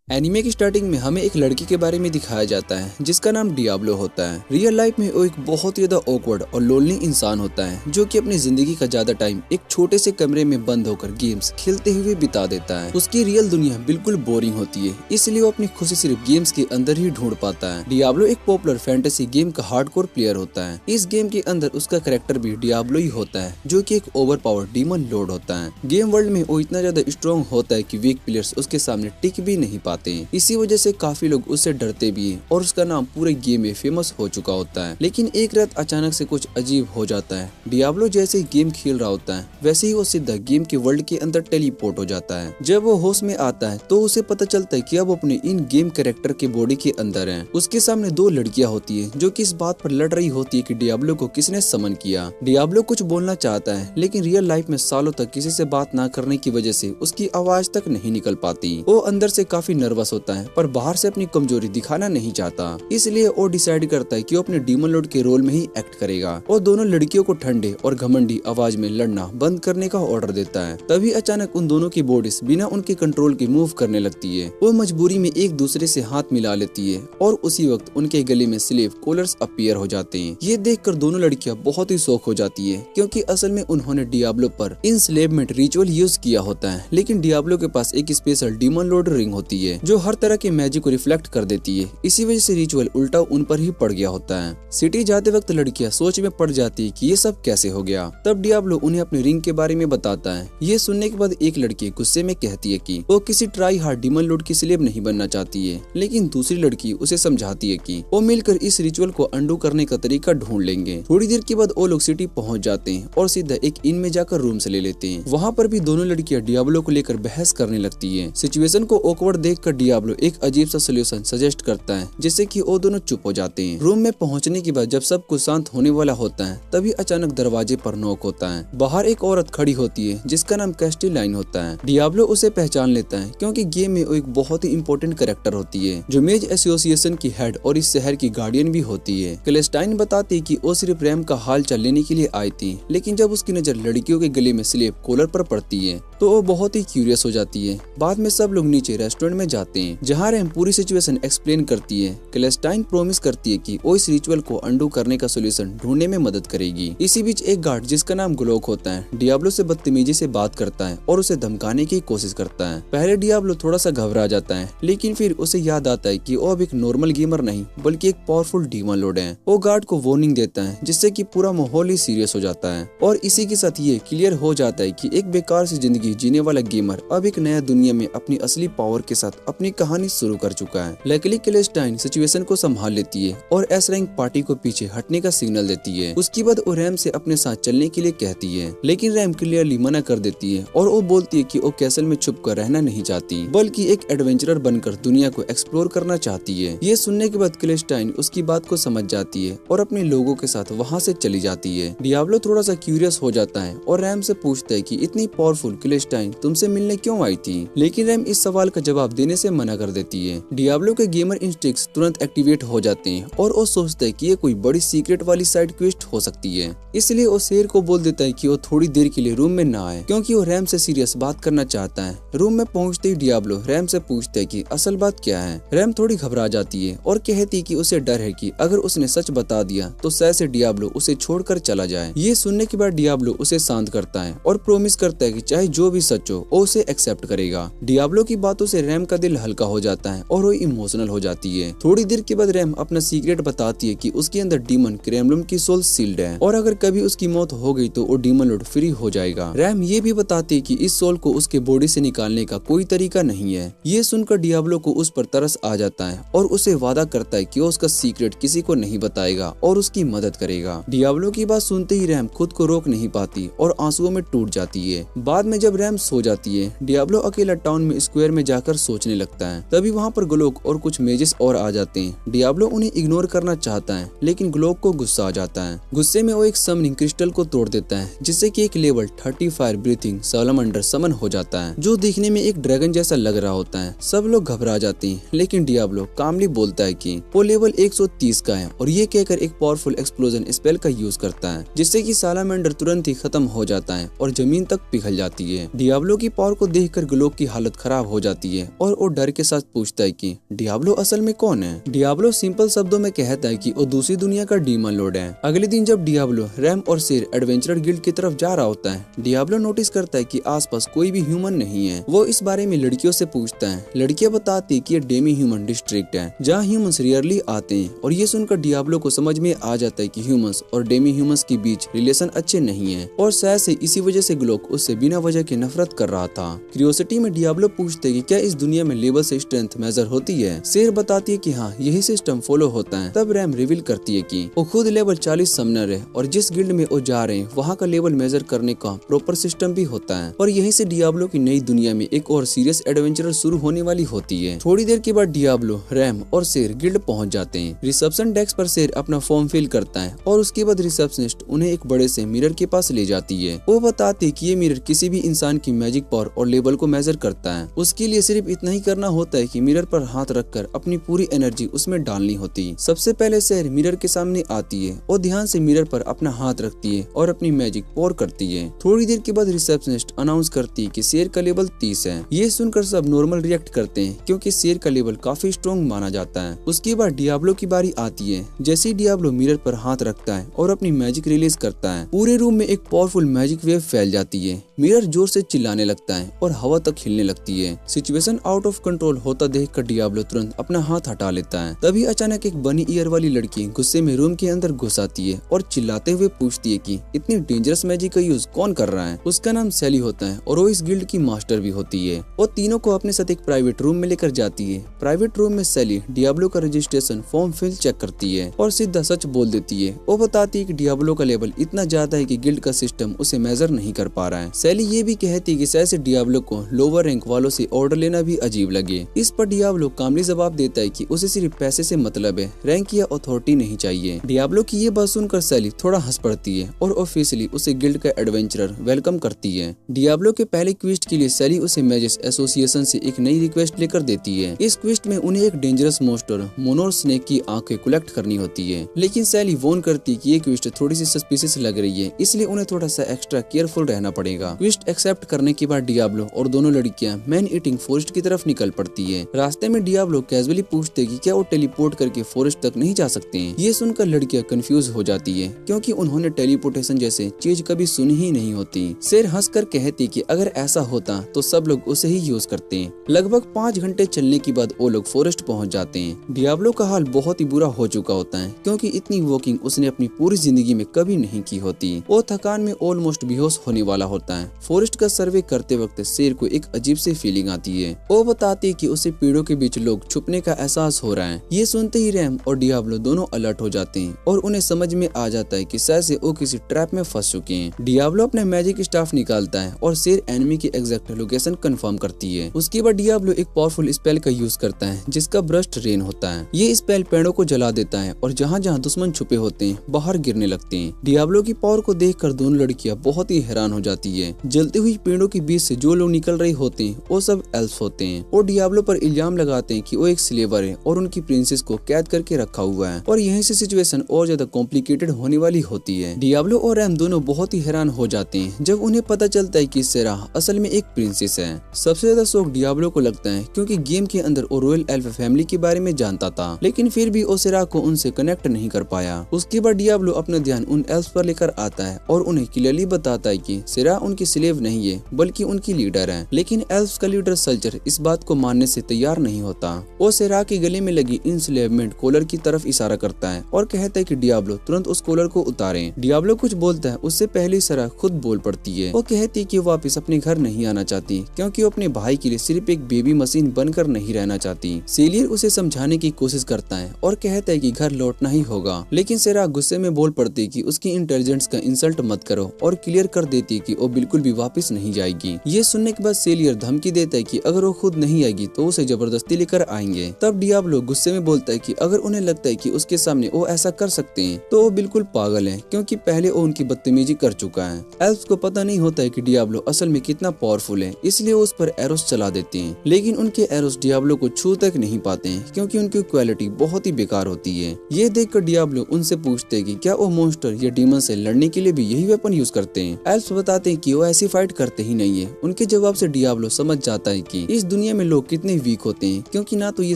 Anime की starting में हमें एक लड़की के बारे में दिखाया जाता है जिसका नाम डियाब्लो होता है। रियल लाइफ में वो एक बहुत ही ज्यादा ऑकवर्ड और लोनली इंसान होता है जो कि अपनी जिंदगी का ज्यादा टाइम एक छोटे से कमरे में बंद होकर गेम्स खेलते हुए बिता देता है। उसकी रियल दुनिया बिल्कुल बोरिंग होती है, इसलिए वो अपनी खुशी सिर्फ गेम्स के अंदर ही ढूंढ पाता है। डियाब्लो एक पॉपुलर फैंटेसी गेम का हार्डकोर प्लेयर होता है। इस गेम के अंदर उसका कैरेक्टर भी डियाब्लो ही होता है जो कि एक ओवर पावर डीमन लॉर्ड होता है। गेम वर्ल्ड में वो इतना ज्यादा स्ट्रॉन्ग होता है कि वीक प्लेयर्स उसके सामने टिक भी नहीं पाते हैं। इसी वजह से काफी लोग उससे डरते भी हैं और उसका नाम पूरे गेम में फेमस हो चुका होता है। लेकिन एक रात अचानक से कुछ अजीब हो जाता है। डियाब्लो जैसे ही गेम खेल रहा होता है वैसे ही वो सीधा गेम के वर्ल्ड के अंदर टेलीपोर्ट हो जाता है। जब वो होश में आता है तो उसे पता चलता है कि अब अपने इन गेम कैरेक्टर के बॉडी के अंदर है। उसके सामने दो लड़कियां होती है जो कि इस बात पर लड़ रही होती है कि डियाब्लो को किसने समन किया। डियाब्लो कुछ बोलना चाहता है लेकिन रियल लाइफ में सालों तक किसी से बात ना करने की वजह से उसकी आवाज तक नहीं निकल पाती। वो अंदर से काफी नर्वस होता है पर बाहर से अपनी कमजोरी दिखाना नहीं चाहता, इसलिए वो डिसाइड करता है कि वो अपने डीमन लॉर्ड के रोल में ही एक्ट करेगा। वो दोनों लड़कियों को ठंडे और घमंडी आवाज में लड़ना बंद करने का ऑर्डर देता है। तभी अचानक उन दोनों की बॉडीज बिना उनके कंट्रोल के मूव करने लगती है। वो मजबूरी में एक दूसरे से हाथ मिला लेती है और उसी वक्त उनके गले में स्लेव कॉलर्स अपीयर हो जाते हैं। ये देखकर दोनों लड़कियां बहुत ही शॉक हो जाती है क्योंकि असल में उन्होंने डियाब्लो पर इंस्लेवमेंट रिचुअल यूज किया होता है। लेकिन डियाब्लो के पास एक स्पेशल डीमन लॉर्ड रिंग होती है जो हर तरह के मैजिक को रिफ्लेक्ट कर देती है। इसी वजह से रिचुअल उल्टा उन पर ही पड़ गया होता है। सिटी जाते वक्त लड़कियां सोच में पड़ जाती है कि ये सब कैसे हो गया। तब डियाब्लो उन्हें अपने रिंग के बारे में बताता है। ये सुनने के बाद एक लड़की गुस्से में कहती है कि वो किसी ट्राई हार्ड डीमन लॉर्ड की स्लेव नहीं बनना चाहती है, लेकिन दूसरी लड़की उसे समझाती है कि वो मिलकर इस रिचुअल को अंडू करने का तरीका ढूंढ लेंगे। थोड़ी देर के बाद वो लोग सिटी पहुंच जाते हैं और सीधा एक इन में जाकर रूम से ले लेते हैं। वहाँ पर भी दोनों लड़कियां डियाब्लो को लेकर बहस करने लगती है। सिचुएशन को ऑकवर्ड देखकर डियाब्लो एक अजीब सा सोल्यूशन सजेस्ट करता है जिससे कि वो दोनों चुप हो जाते हैं। रूम में पहुंचने के बाद जब सब कुछ शांत होने वाला होता है तभी अचानक दरवाजे पर नॉक होता है। बाहर एक औरत खड़ी होती है जिसका नाम कैस्टिलाइन होता है। डियाब्लो उसे पहचान लेता है क्योंकि गेम में वो एक बहुत ही इंपॉर्टेंट कैरेक्टर होती है जो मेज एसोसिएशन की हेड और इस शहर की गार्डियन भी होती है। कैस्टिलाइन बताती है कि वो सिर्फ रैम का हाल चाल लेने के लिए आई थी, लेकिन जब उसकी नजर लड़कियों के गले में स्लेव कॉलर पर पड़ती है तो वो बहुत ही क्यूरियस हो जाती है। बाद में सब लोग नीचे रेस्टोरेंट में जाते हैं जहाँ रैम पूरी सिचुएशन एक्सप्लेन करती है। कैस्टिलाइन प्रॉमिस करती है कि वो इस रिचुअल को अंडू करने का सोल्यूशन ढूंढने में मदद करेगी। इसी बीच एक गार्ड जिसका नाम ग्लोक होता है डियाब्लो से बदतमीजी से बात करता है और उसे धमकाने की कोशिश करता है। पहले डियाब्लो थोड़ा सा घबरा जाता है लेकिन फिर उसे याद आता है कि वो अब एक नॉर्मल गेमर नहीं बल्कि एक पावरफुल डीमन लॉर्ड है। वो गार्ड को वार्निंग देता है जिससे कि पूरा माहौल ही सीरियस हो जाता है और इसी के साथ ये क्लियर हो जाता है कि एक बेकार सी जिंदगी जीने वाला गेमर अब एक नया दुनिया में अपनी असली पावर के साथ अपनी कहानी शुरू कर चुका है। लकीली कैस्टिलाइन सिचुएशन को संभाल लेती है और एस रैंक पार्टी को पीछे हटने का सिग्नल देती है। उसके बाद वो रैम से अपने साथ चलने के लिए कहती है लेकिन रैम क्लियरली मना कर देती है और वो बोलती है कि वो कैसल में छुप कर रहना नहीं चाहती बल्कि एक एडवेंचरर बनकर दुनिया को एक्सप्लोर करना चाहती है। ये सुनने के बाद कैस्टिलाइन उसकी बात को समझ जाती है और अपने लोगों के साथ वहाँ से चली जाती है। डियाब्लो थोड़ा सा क्यूरियस हो जाता है और रैम से पूछता है कि इतनी पावरफुल कैस्टिलाइन तुमसे मिलने क्यों आई थी, लेकिन रैम इस सवाल का जवाब देने से मना कर देती है। डियाब्लो के गेमर इंस्टिंक्ट्स तुरंत एक्टिवेट हो जाते हैं और वो सोचता है कि ये कोई बड़ी सीक्रेट वाली साइड क्वेस्ट हो सकती है, इसलिए वो शेर को बोल देता है कि वो थोड़ी देर के लिए रूम में ना आए क्योंकि वो रैम से सीरियस बात करना चाहता है। रूम में पहुंचते ही डियाब्लो रैम से पूछता है कि असल बात क्या है। रैम थोड़ी घबरा जाती है और कहती है कि उसे डर है कि अगर उसने सच बता दिया तो शायद से डियाब्लो उसे छोड़कर चला जाए। ये सुनने के बाद डियाब्लो उसे शांत करता है और प्रॉमिस करता है कि चाहे जो भी सच हो वो उसे एक्सेप्ट करेगा। डियाब्लो की बातों से रैम का दिल हल्का हो जाता है और वो इमोशनल हो जाती है। थोड़ी देर के बाद रैम अपना सीक्रेट बताती है कि उसके अंदर डीमन क्रेमलम की सोल सील्ड है और अगर कभी उसकी मौत हो गई तो वो डीमन लॉर्ड फ्री हो जाएगा। रैम ये भी बताती है कि इस सोल को उसके बॉडी से निकालने का कोई तरीका नहीं है। ये सुनकर डियाब्लो को उस पर तरस आ जाता है और उसे वादा करता है कि वो उसका सीक्रेट किसी को नहीं बताएगा और उसकी मदद करेगा। डियाब्लो की बात सुनते ही रैम खुद को रोक नहीं पाती और आंसुओं में टूट जाती है। बाद में जब रैम सो जाती है डियाब्लो अकेला टाउन में स्क्वायर में जाकर सोचने लगता है। तभी वहाँ पर ग्लोक और कुछ मेजेस और आ जाते हैं। डियाब्लो उन्हें इग्नोर करना चाहता है लेकिन ग्लोक को गुस्सा आ जाता है। गुस्से में वो एक समनिंग क्रिस्टल को तोड़ देता है जिससे कि एक लेवल 30 फायर ब्रीथिंग सालामंडर समन हो जाता है जो दिखने में एक ड्रैगन जैसा लग रहा होता है। सब लोग घबरा जाते हैं लेकिन डियाब्लो कामली बोलता है कि वो लेवल 130 का है और ये कहकर एक पावरफुल एक्सप्लोजन स्पेल का यूज करता है जिससे कि सालामंडर तुरंत ही खत्म हो जाता है और जमीन तक पिघल जाती है। डियाब्लो की पावर को देखकर ग्लोक की हालत खराब हो जाती है और और डर के साथ पूछता है कि डियाब्लो असल में कौन है। डियाब्लो सिंपल शब्दों में कहता है कि वो दूसरी दुनिया का डीमन लॉर्ड है। अगले दिन जब डियाब्लो, रैम और सेर एडवेंचरर गिल्ड की तरफ जा रहा होता है, डियाब्लो नोटिस करता है कि आसपास कोई भी ह्यूमन नहीं है। वो इस बारे में लड़कियों से पूछता है। लड़कियां बताती है कि ये डेमी ह्यूमन डिस्ट्रिक्ट है जहाँ ह्यूमंस रेयरली आते हैं, और ये सुनकर डियाब्लो को समझ में आ जाता है कि ह्यूमंस और डेमी ह्यूमंस के बीच रिलेशन अच्छे नहीं है, और शायद से इसी वजह से ग्लोक उससे बिना वजह के नफरत कर रहा था। क्यूरियोसिटी में डियाब्लो पूछते हैं कि क्या इस दुनिया में लेवल से स्ट्रेंथ मेजर होती है। शेर बताती है कि हाँ, यही सिस्टम फॉलो होता है। तब रैम रिवील करती है कि वो खुद लेवल 40 समनर है, और जिस गिल्ड में वो जा रहे हैं वहाँ का लेवल मेजर करने का प्रॉपर सिस्टम भी होता है। और यहीं से डियाब्लो की नई दुनिया में एक और सीरियस एडवेंचर शुरू होने वाली होती है। थोड़ी देर के बाद डियाब्लो, रैम और शेर गिल्ड पहुंच जाते हैं। रिसेप्शन डेस्क पर शेर अपना फॉर्म फिल करता है, और उसके बाद रिसेप्शनिस्ट उन्हें एक बड़े से मिरर के पास ले जाती है। वो बताती है कि ये मिरर किसी भी इंसान की मैजिक पावर और लेवल को मेजर करता है। उसके लिए सिर्फ इतना ही करना होता है कि मिरर पर हाथ रखकर अपनी पूरी एनर्जी उसमें डालनी होती। सबसे पहले शेर मिरर के सामने आती है और ध्यान से मिरर पर अपना हाथ रखती है और अपनी मैजिक पॉर करती है। थोड़ी देर के बाद रिसेप्शनिस्ट अनाउंस करती है कि शेर का लेवल 30 है। ये सुनकर सब नॉर्मल रिएक्ट करते हैं, क्योंकि शेर का लेवल काफी स्ट्रॉन्ग माना जाता है। उसके बाद डियाब्लो की बारी आती है। जैसे ही डियाब्लो मिरर पर हाथ रखता है और अपनी मैजिक रिलीज करता है, पूरे रूम में एक पावरफुल मैजिक वेव फैल जाती है। मिरर जोर से चिल्लाने लगता है और हवा तक हिलने लगती है। सिचुएशन आउट ऑफ कंट्रोल होता देखकर डियाब्लो तुरंत अपना हाथ हटा लेता है। तभी अचानक एक बनी ईयर वाली लड़की गुस्से में रूम के अंदर घुस आती है और चिल्लाते हुए पूछती है कि इतनी डेंजरस मैजिक का यूज कौन कर रहा है। उसका नाम सैली होता है और वो इस गिल्ड की मास्टर भी होती है। वो तीनों को अपने साथ एक प्राइवेट रूम में लेकर जाती है। प्राइवेट रूम में सैली डियाब्लो का रजिस्ट्रेशन फॉर्म फिल चेक करती है और सीधा सच बोल देती है। वो बताती है कि डियाब्लो का लेवल इतना ज्यादा है कि गिल्ड का सिस्टम उसे मेजर नहीं कर पा रहा है। सैली ये भी कहती है कि शायद से डियाब्लो को लोअर रैंक वालों से ऑर्डर लेना भी अजीब लगे। इस पर डियाब्लो कामली जवाब देता है कि उसे सिर्फ पैसे से मतलब है, रैंक या अथॉरिटी नहीं चाहिए। डियाब्लो की ये बात सुनकर सैली थोड़ा हंस पड़ती है और ऑफिशियली उसे गिल्ड का एडवेंचरर वेलकम करती है। डियाब्लो के पहले क्विस्ट के लिए सैली उसे मैजिस एसोसिएशन से एक नई रिक्वेस्ट लेकर देती है। इस क्विस्ट में उन्हें एक डेंजरस मोस्टर मोनोर स्नेक की आंखें कलेक्ट करनी होती है, लेकिन सैली वॉर्न करती है कि ये क्विस्ट थोड़ी सी सस्पिशियस लग रही है, इसलिए उन्हें थोड़ा सा एक्स्ट्रा केयरफुल रहना पड़ेगा। क्विस्ट एक्सेप्ट करने के बाद डियाब्लो और दोनों लड़कियां मैन ईटिंग फॉरेस्ट की तरफ निकल पड़ती है। रास्ते में डियाब्लो कैजुअली पूछते कि क्या वो टेलीपोर्ट करके फॉरेस्ट तक नहीं जा सकते हैं। ये सुनकर लड़कियां कंफ्यूज हो जाती है, क्योंकि उन्होंने टेलीपोर्टेशन जैसे चीज कभी सुनी ही नहीं होती। शेर हंसकर कहती कि अगर ऐसा होता तो सब लोग उसे ही यूज करते हैं। लगभग 5 घंटे चलने के बाद वो लोग फॉरेस्ट पहुंच जाते हैं। डियाब्लो का हाल बहुत ही बुरा हो चुका होता है, क्योंकि इतनी वॉकिंग उसने अपनी पूरी जिंदगी में कभी नहीं की होती। वो थकान में ऑलमोस्ट बेहोश होने वाला होता है। फॉरेस्ट का सर्वे करते वक्त शेर को एक अजीब सी फीलिंग आती है। वो बताती है कि उसे पेड़ों के बीच लोग छुपने का एहसास हो रहा है। ये सुनते ही रैम और डियाब्लो दोनों अलर्ट हो जाते हैं और उन्हें समझ में आ जाता है कि शायद से वो किसी ट्रैप में फंस चुके हैं। डियाब्लो अपने मैजिक स्टाफ निकालता है और शेर एनिमी की एग्जैक्ट लोकेशन कंफर्म करती है। उसके बाद डियाब्लो एक पावरफुल स्पेल का यूज करता है, जिसका ब्रस्ट रेन होता है। ये स्पेल पेड़ों को जला देता है और जहाँ जहाँ दुश्मन छुपे होते हैं बाहर गिरने लगते हैं। डियाब्लो की पावर को देखकर दोनों लड़कियां बहुत ही हैरान हो जाती है। जलती हुई पेड़ों के बीच से जो लोग निकल रहे होते हैं वो सब एल्फ होते हैं। वो डियाब्लो पर इल्जाम लगाते हैं कि वो एक स्लेवर है और उनकी प्रिंसेस को कैद करके रखा हुआ है, और यहीं से सिचुएशन और ज्यादा कॉम्प्लिकेटेड होने वाली होती है। डियाब्लो और रैम दोनों बहुत ही हैरान हो जाते हैं जब उन्हें पता चलता है कि सेरा असल में एक प्रिंसेस है। सबसे ज्यादा शौक डियाब्लो को लगता है, क्योंकि गेम के अंदर वो रॉयल एल्फ फैमिली के बारे में जानता था, लेकिन फिर भी वो सेरा को उनसे कनेक्ट नहीं कर पाया। उसके बाद डियाब्लो अपना ध्यान उन एल्फ पर लेकर आता है और उन्हें क्लियरली बताता है कि सेरा उनकी स्लेव नहीं है बल्कि उनकी लीडर है। लेकिन एल्फ का लीडर सल्चर इस बात को मानने से तैयार नहीं होता। वो सेरा के गले में लगी इंस्लेवमेंट कॉलर की तरफ इशारा करता है और कहता है कि डियाब्लो तुरंत उस कॉलर को उतारें। डियाब्लो कुछ बोलता है, उससे पहले सेरा खुद बोल पड़ती है। वो कहती है कि वो वापस अपने घर नहीं आना चाहती, क्योंकि वो अपने भाई के लिए सिर्फ एक बेबी मशीन बनकर नहीं रहना चाहती। सेलियर उसे समझाने की कोशिश करता है और कहता है कि घर लौटना ही होगा, लेकिन सेरा गुस्से में बोल पड़ती है कि उसकी इंटेलिजेंस का इंसल्ट मत करो और क्लियर कर देती है कि वो बिल्कुल भी वापस नहीं जाएगी। ये सुनने के बाद सेलियर धमकी देता है कि अगर वो खुद नहीं आएगी तो उसे जबरदस्ती लेकर आएंगे। तब डियाब्लो गुस्से में बोलता है कि अगर उन्हें लगता है कि उसके सामने वो ऐसा कर सकते हैं तो वो बिल्कुल पागल है, क्योंकि पहले वो उनकी बदतमीजी कर चुका है। एल्फ्स को पता नहीं होता है कि डियाब्लो असल में कितना पावरफुल है, इसलिए वो उस पर एरोस चला देते हैं, लेकिन उनके एरोस डियाब्लो को छू तक नहीं पाते हैं, क्योंकि उनकी क्वालिटी बहुत ही बेकार होती है। ये देखकर डियाब्लो उनसे पूछते हैं कि क्या वो मॉन्स्टर या डीमन से लड़ने के लिए भी यही वेपन यूज करते हैं। एल्फ्स बताते हैं कि वो ऐसी फाइट करते ही नहीं है। उनके जवाब से डियाब्लो समझ जाता है कि इस दुनिया दुनिया में लोग कितने वीक होते हैं, क्योंकि ना तो ये